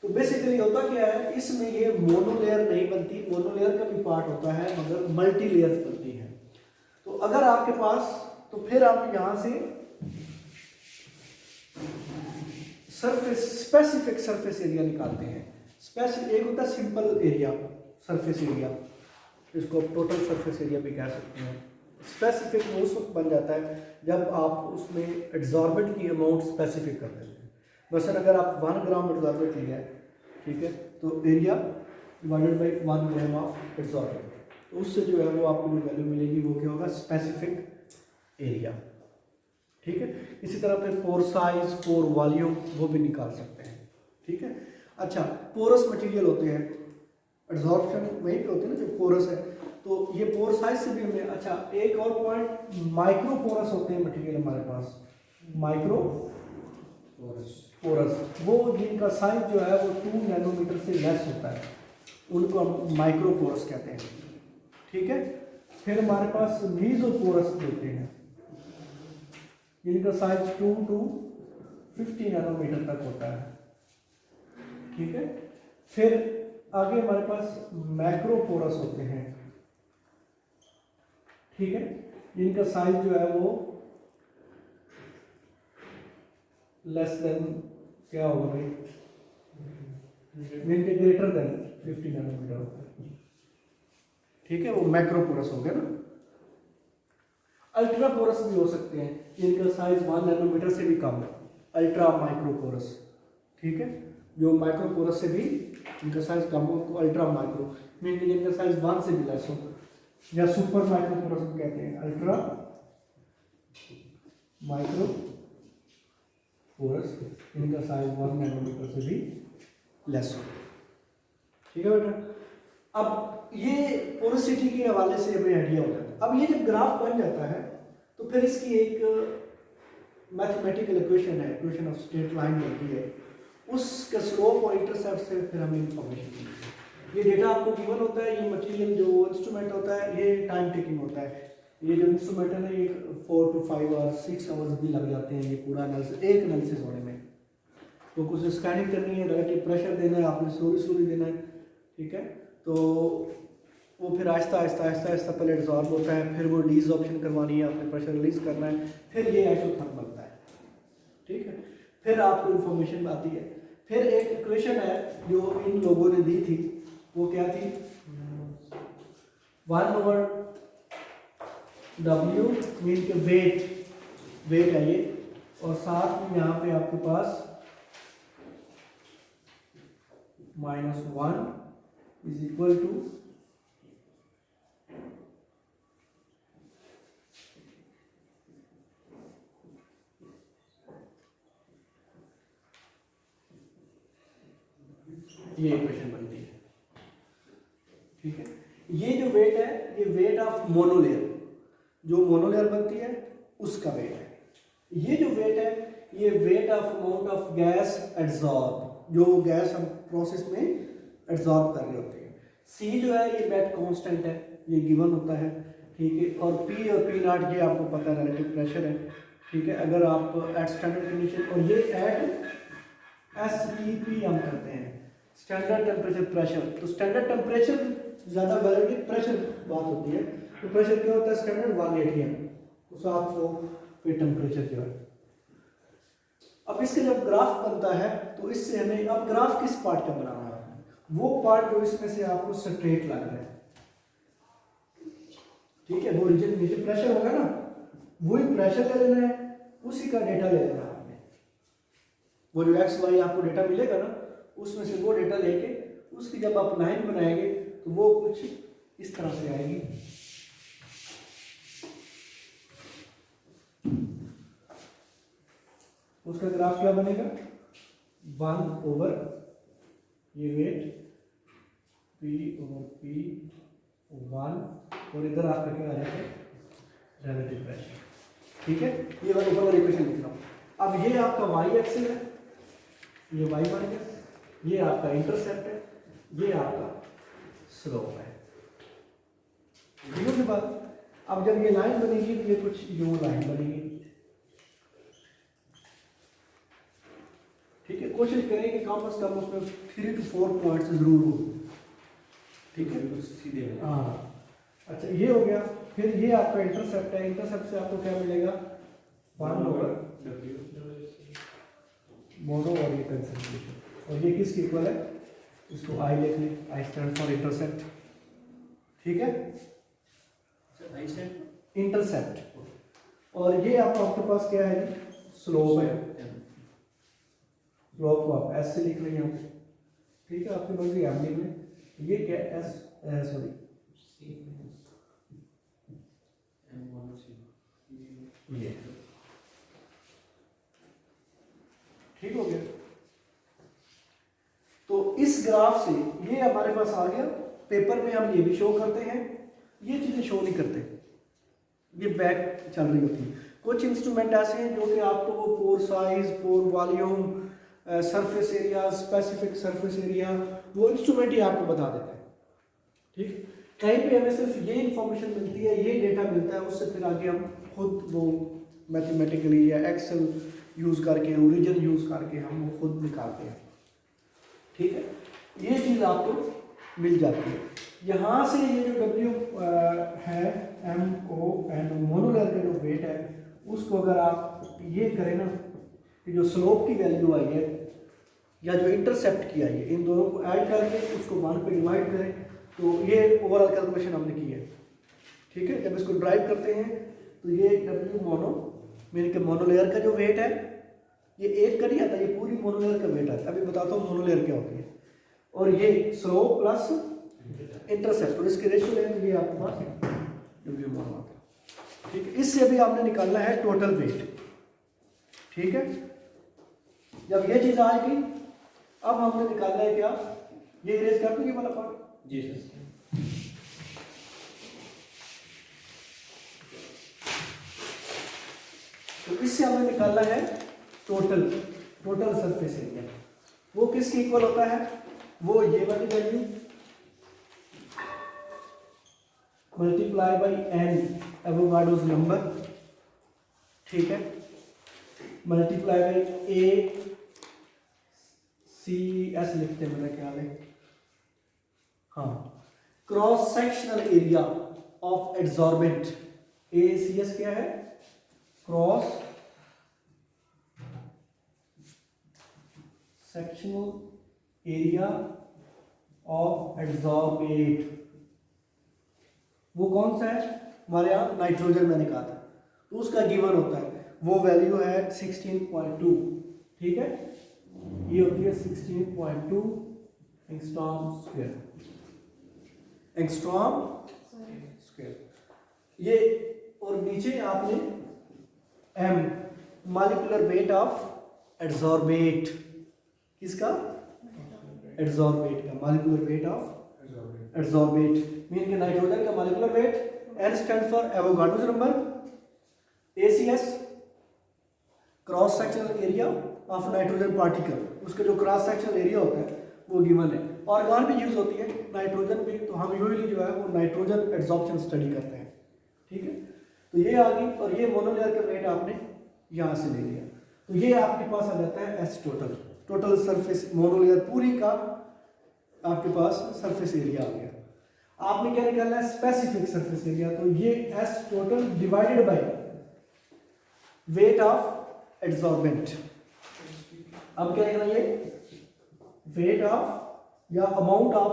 तो बेसिकली होता क्या है, इसमें ये मोनोलेयर नहीं बनती, मोनोलेयर का भी पार्ट होता है मगर मल्टी लेयर्स बनती है। तो अगर आपके पास, तो फिर आप यहां से सरफेस, स्पेसिफिक सरफेस एरिया निकालते हैं। स्पेसिफिक एक होता है सिंपल एरिया, सरफेस एरिया, इसको टोटल सरफेस एरिया भी कह सकते हैं। स्पेसिफिक वो उस वक्त बन जाता है जब आप उसमें एड्सॉर्बेंट की अमाउंट स्पेसिफिक कर देते हैं। वैसे अगर आप 1 ग्राम एड्सॉर्बेंट लिया है, ठीक है, तो area divided by 1 gram of adsorbent, तो उससे जो है वो आपको जो वैल्यू मिलेगी वो क्या होगा, स्पेसिफिक एरिया। ठीक है, इसी तरह फिर पोर साइज, पोर वॉल्यूम वो भी निकाल सकते हैं। ठीक है, अच्छा, पोरस मटेरियल होते हैं, एड्सॉर्प्शन वहीं पे होती है ना जो पोरस है, तो ये पोर साइज से भी हमें, अच्छा एक और पॉइंट, माइक्रो पोरस होते हैं मटेरियल हमारे पास, माइक्रो पोरस, वो जिनका साइज जो है वो 2 नैनोमीटर से लेस होता है, उनको हम माइक्रो पोरस कहते हैं। ठीक है, फिर हमारे पास मीजो पोरस होते हैं, जिनका साइज 2 to 50 नैनोमीटर तक होता है। ठीक है, फिर आगे हमारे पास मैक्रो पोरस होते हैं। ठीक है, जिनका साइज जो है वो लेस देन, क्या होगा भाई, इनके ग्रेटर देन 50 नैनोमीटर होता है। ठीक है, वो मैक्रो पोरस हो गया ना। अल्ट्रा पोरस भी हो सकते हैं, जिनका साइज 1 नैनोमीटर से भी कम है, अल्ट्रा माइक्रो पोरस। ठीक है, जो माइक्रो पोरस से भी जिनका साइज कम हो तो अल्ट्रा माइक्रो, मीन जिनका साइज 1 से भी लेस हो, या सुपर माइक्रो पोरस भी कहते हैं, अल्ट्रा माइक्रो पोरस, इनका साइज 1 नैनोमीटर से भी लेस हो। ठीक है बेटा, अब ये पोरोसिटी के हवाले से हमें आइडिया हो जाता है। अब ये जब ग्राफ बन जाता है तो फिर इसकी एक मैथमेटिकल इक्वेशन है, इक्वेशन ऑफ स्ट्रेट लाइन बनती है, उसका स्लोप और इंटरसेप्ट से फिर हमें इंफॉर्मेशन मिलती है। ये डेटा आपको गिवन होता है, ये मटेरियल जो इंस्ट्रूमेंट होता है, ये टाइम टेकिंग होता है। ये जो इंस्ट्रूमेंट है ना, ये 4 to 5 और 6 आवर्स भी लग जाते हैं ये पूरा एनालिसिस, एक एनालिसिस होने में। तो कुछ स्कैनिंग करनी है, रिलेटिव प्रेशर देना है, आपने स्लोली देना है। ठीक है, तो वो फिर आहिस्ता आहिस्ता पहले एब्जॉर्ब होता है, फिर वो डीसॉर्प्शन करवानी है, आपने प्रेशर रिलीज करना है, फिर ये आइसोथर्म बनता है। ठीक है, फिर आपको इन्फॉर्मेशन आती है। फिर एक इक्वेशन है जो इन लोगों ने दी थी, वो क्या थी, 1/W मीन के वेट है ये, और साथ में यहाँ पे आपके पास -1 इज इक्वल टू ये इक्वेशन बनती है। ठीक है, ये जो वेट है ये वेट ऑफ मोनोलेयर, जो मोनोलेयर बनती है उसका वेट है। ये जो वेट है ये weight of amount of gas adsorb, जो गैस हम प्रोसेस में एड्सॉर्ब कर रहे होते हैं। सी जो है ये वेट कांस्टेंट है, ये गिवन होता है। ठीक है, और पी और पी नॉट ये आपको पता है रिलेटिव प्रेशर है। ठीक है, अगर आप एट स्टैंडर्ड कंडीशन, और ये एट STP हम करते हैं, स्टैंडर्ड टेम्परेचर प्रेशर। तो स्टैंडर्ड टेम्परेचर ज़्यादा वैलिड प्रेशर बात होती है। तो प्रेशर क्या होता है स्टैंडर्ड 1 atm, तो 7 वो फिर टेम्परेचर जो है। अब इसका जब ग्राफ बनता है तो इससे हमें, अब ग्राफ किस पार्ट का बनाना है, वो पार्ट जो इसमें से आपको स्ट्रेट लग रहा है। ठीक है, वो रीजन नीचे प्रेशर होगा ना, वही प्रेशर ले लेना है, उसी का डेटा ले लेना है आपने। वो जो XY आपको डेटा मिलेगा ना, उसमें से वो डेटा लेके उसकी जब आप लाइन बनाएंगे तो वो कुछ इस तरह से आएगी। उसका ग्राफ क्या बनेगा, 1 ओवर ये वेट P ओवर P 1, और इधर आपका क्या आ जाएगा रिलेटिव प्रेशर। ठीक है, ये वाला ऊपर वाली इक्वेशन लिख रहा हूँ। अब ये आपका y एक्सिस है, ये y बन गया, ये आपका इंटरसेप्ट है, ये आपका स्लोप है। ठीक है, बाद अब जब ये लाइन बनेगी तो ये कुछ यूं लाइन बनेगी। ठीक है, कोशिश करें कि कम से कम उसमें 3 to 4 पॉइंट्स जरूर हो। ठीक है, सीधे हाँ अच्छा, ये हो गया। फिर ये आपका इंटरसेप्ट है, इंटरसेप्ट से आपको क्या मिलेगा 1 ओवर मोनो और ये कंसंट्रेशन, और ये किसके इक्वल है, इसको आई लिख लें, आई स्टैंड फॉर इंटरसेप्ट। ठीक है, इंटरसेप्ट, और ये आपके पास क्या है, स्लोप है। स्लोप को आप एस से लिख लें यहाँ पे। ठीक है, आपकी मर्जी आप लिख लें। ये क्या एस, सॉरी ये, ठीक हो गया। तो इस ग्राफ से ये हमारे पास आ गया। पेपर में हम ये भी शो करते हैं, ये चीजें शो नहीं करते, ये बैक चल रही होती है। कुछ इंस्ट्रूमेंट ऐसे हैं जो कि आपको वो pore size, pore volume, surface area, specific surface area, वो इंस्ट्रूमेंट ही आपको बता देता है। ठीक, कहीं पे हमें सिर्फ ये इंफॉर्मेशन मिलती है, ये डेटा मिलता है, उससे फिर आगे हम खुद वो मैथमेटिकली या एक्सेल यूज़ करके, ओरिजिन यूज़ करके हम वो खुद निकालते हैं। ठीक है, ये चीज़ आपको मिल जाती है। यहाँ से ये जो W है MON, मोनोलेयर का जो वेट है, उसको अगर आप ये करें ना कि जो स्लोप की वैल्यू आई है या जो इंटरसेप्ट की आई है, इन दोनों को ऐड करके उसको 1 पे डिवाइड करें, तो ये ओवरऑल कैलकुलेशन हमने की है। ठीक है, जब इसको ड्राइव करते हैं तो ये W मोनो मीन के मोनोलेयर का जो वेट है, ये एक का नहीं आता, ये पूरी मोनोलेयर का वेट आता है। अभी बताता हूँ मोनोलेयर क्या होती है। और ये स्लोप प्लस इंटरसेप्ट, और इसके रेशियो लेंगे तो ये आपके पास W मोनो आता है। ठीक है, इससे अभी आपने निकालना है टोटल वेट। ठीक है, जब ये चीज़ आएगी, अब हमने निकालना है क्या, ये इरेज कर दो ये वाला पार्ट। जी सर। तो इससे हमें निकालना है टोटल सरफेस एरिया। वो किसके इक्वल होता है, वो ये वाली value multiply by n Avogadro's number. ठीक है, मल्टीप्लाई बाई ACS लिखते हैं मेरा ख्याल है, हाँ, cross sectional area of adsorbent. ACS क्या है, cross sectional area of adsorbate. वो कौन सा है, हमारे यहाँ नाइट्रोजन मैंने कहा था, तो उसका गिवन होता है, वो वैल्यू है 16.2। ठीक है, ये होती है 16.2 एंगस्ट्रॉम स्क्वायर। ये, और नीचे आपने M molecular weight of adsorbate, किसका, एडसॉर्बेट का, molecular weight of adsorbate mean कि नाइट्रोजन का molecular weight, N stand for Avogadro's number, ACS cross sectional area of nitrogen particle, उसका जो क्रॉस सेक्शनल एरिया होता है वो गिवन है। ऑर्गन भी यूज होती है नाइट्रोजन भी, तो हम यूजली जो है वो नाइट्रोजन एड्सॉर्प्शन स्टडी करते हैं, ठीक है। तो ये आ गई, और ये मोनोलेयर का वेट आपने यहाँ से ले लिया, तो ये आपके पास आ जाता है S total, total surface monolayer पूरी का आपके पास सरफेस एरिया आ गया। आपने क्या निकालना है, स्पेसिफिक सरफेस एरिया, तो ये S total divided by weight of adsorbent. अब क्या लिखना, ये वेट ऑफ या अमाउंट ऑफ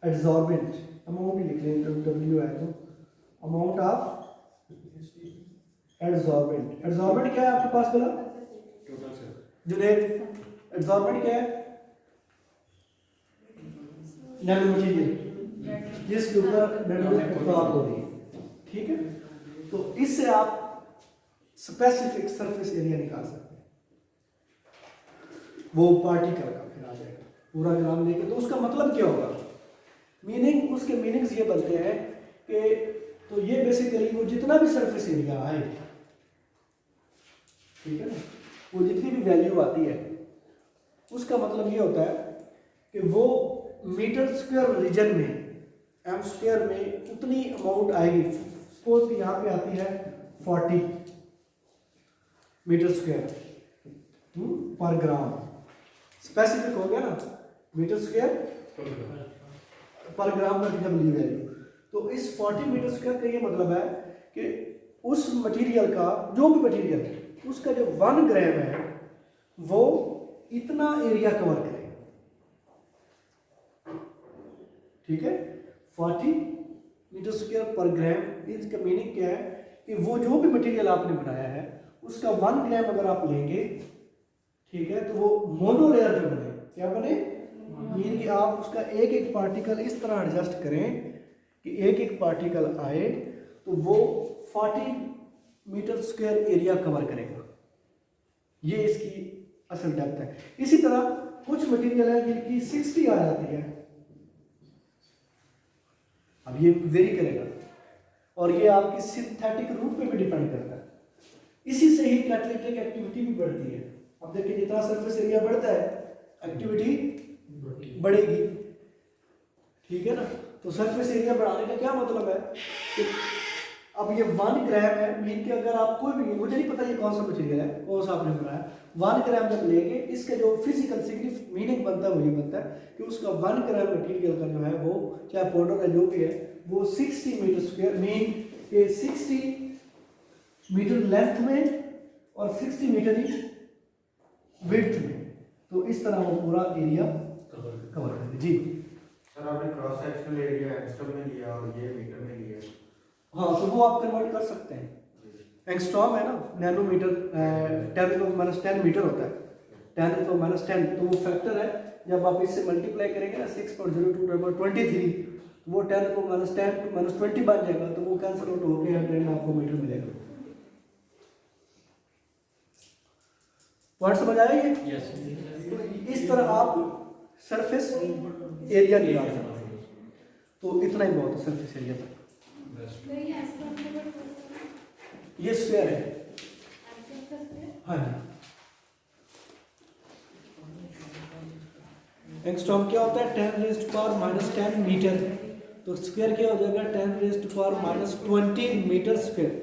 एड्सॉर्बेंट, अमाउंट ही लिख लें, W है तो अमाउंट ऑफ एड्सॉर्बेंट। एड्सॉर्बेंट क्या है आपके पास बोला टोटल सर, जुनेद, एड्सॉर्बेंट क्या है, नैनो मटेरियल जिसके ऊपर नाइट्रोजन एब्सॉर्ब हो रही है, ठीक है। तो इससे आप स्पेसिफिक सरफेस एरिया निकाल सकते हैं, वो पार्टिकल का फिर आ जाएगा पूरा ग्राम लेके। तो उसका मतलब क्या होगा, मीनिंग, उसके मीनिंग्स ये बनते हैं कि तो ये बेसिकली वो जितना भी सरफेस एरिया आए, ठीक है ना, वो जितनी भी वैल्यू आती है उसका मतलब ये होता है कि वो मीटर स्क्वायर रीजन में, एम स्क्वायर में उतनी अमाउंट आएगी। सपोज कि यहाँ पे आती है 40 मीटर स्क्वायर पर ग्राम, स्पेसिफिक हो गया ना, मीटर स्क्वायर पर ग्राम का डब्ल्यू वैल्यू। तो इस 40 मीटर स्क्वायर का ये मतलब है कि उस मटेरियल का, जो भी मटेरियल है, उसका जो 1 ग्राम है वो इतना एरिया कवर करेगा, ठीक है। 40 मीटर स्क्वायर पर ग्राम, इसका मीनिंग क्या है कि वो जो भी मटेरियल आपने बनाया है उसका 1 ग्राम अगर आप लेंगे, ठीक है, तो वो मोनोलेयर में बने। क्या बने, मीन कि आप उसका एक एक पार्टिकल इस तरह एडजस्ट करें कि एक एक पार्टिकल आए तो वो 40 मीटर स्क्वायर एरिया कवर करेगा। ये इसकी असल डेप्थ है। इसी तरह कुछ मटेरियल है जिनकी 60 आ जाती है, अब ये वेरी करेगा, और ये आपकी सिंथेटिक रूप पे भी डिपेंड करता है। इसी से ही कैटालिटिक एक्टिविटी भी बढ़ती है। अब देखिए जितना सरफेस एरिया बढ़ता है एक्टिविटी बढ़ेगी, ठीक है ना। तो सरफेस एरिया बढ़ाने का क्या मतलब है कि अब ये 1 ग्राम है, मीन कि अगर आप कोई भी, मुझे नहीं पता ये कौन सा मटेरियल है, कौन सा आपने बनाया, 1 ग्राम जब लेंगे, इसका जो फिजिकल सिग्निफिकेंट मीनिंग बनता है वो ये बनता है कि उसका 1 ग्राम मटेरियल का जो है वो, चाहे पाउडर है जो भी है, वो 60 मीटर स्क्वायर, मीन के 60 मीटर लेंथ में और 60 मीटर ही विड्थ में। तो इस तरह वो पूरा एरिया कवर करेगा। जी सर, आपने क्रॉस सेक्शनल एरिया एंगस्ट्रॉम में लिया और ये मीटर में लिया। हाँ, तो वो आप कन्वर्ट कर सकते हैं। एंगस्ट्रॉम है ना, नैनोमीटर 10⁻10 मीटर होता है, 10⁻10, तो वो फैक्टर है। जब आप इससे मल्टीप्लाई करेंगे ना 6.02/23, वो 10⁻10 to -20 बन जाएगा, तो वो कैंसिल आउट होकर 100 आपको मीटर मिलेगा। पॉइंट समझ आया ये? यस। तो इस तरह आप सरफेस एरिया निकाल सकते हैं। तो इतना ही बहुत है सरफेस एरिया तक। नहीं ऐसा मतलब ये स्क्वायर है, हाँ जी। एंगस्ट्रॉम क्या होता है, 10⁻10 मीटर, तो स्क्वायर क्या हो जाएगा 10⁻20 मीटर स्क्वायर।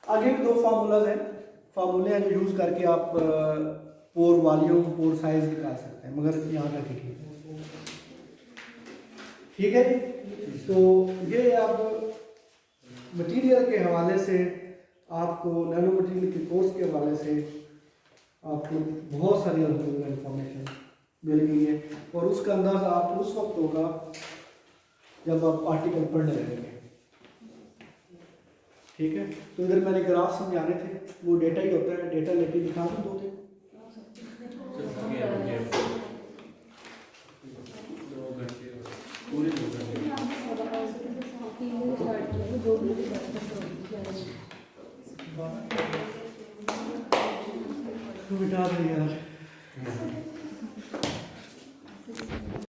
आगे भी 2 फार्मूलाज हैं, फार्मूले हैं जो यूज करके आप पोर वॉल्यूम, पोर साइज निकाल सकते हैं, मगर यहाँ तक ही ठीक है जी। तो ये आप मटेरियल के हवाले से, आपको नैनो मटेरियल के कोर्स के हवाले से आपको बहुत सारी इंफॉर्मेशन मिल गई है, और उसका अंदाज़ा आपको उस वक्त होगा जब आप आर्टिकल पढ़ने लगेंगे, ठीक है। तो इधर मैंने ग्राफ समझाने थे, वो डेटा ही होता है, डेटा लेके दिखा दूँ 2 दिन। पूरे 2 घंटे बिठा दो यार।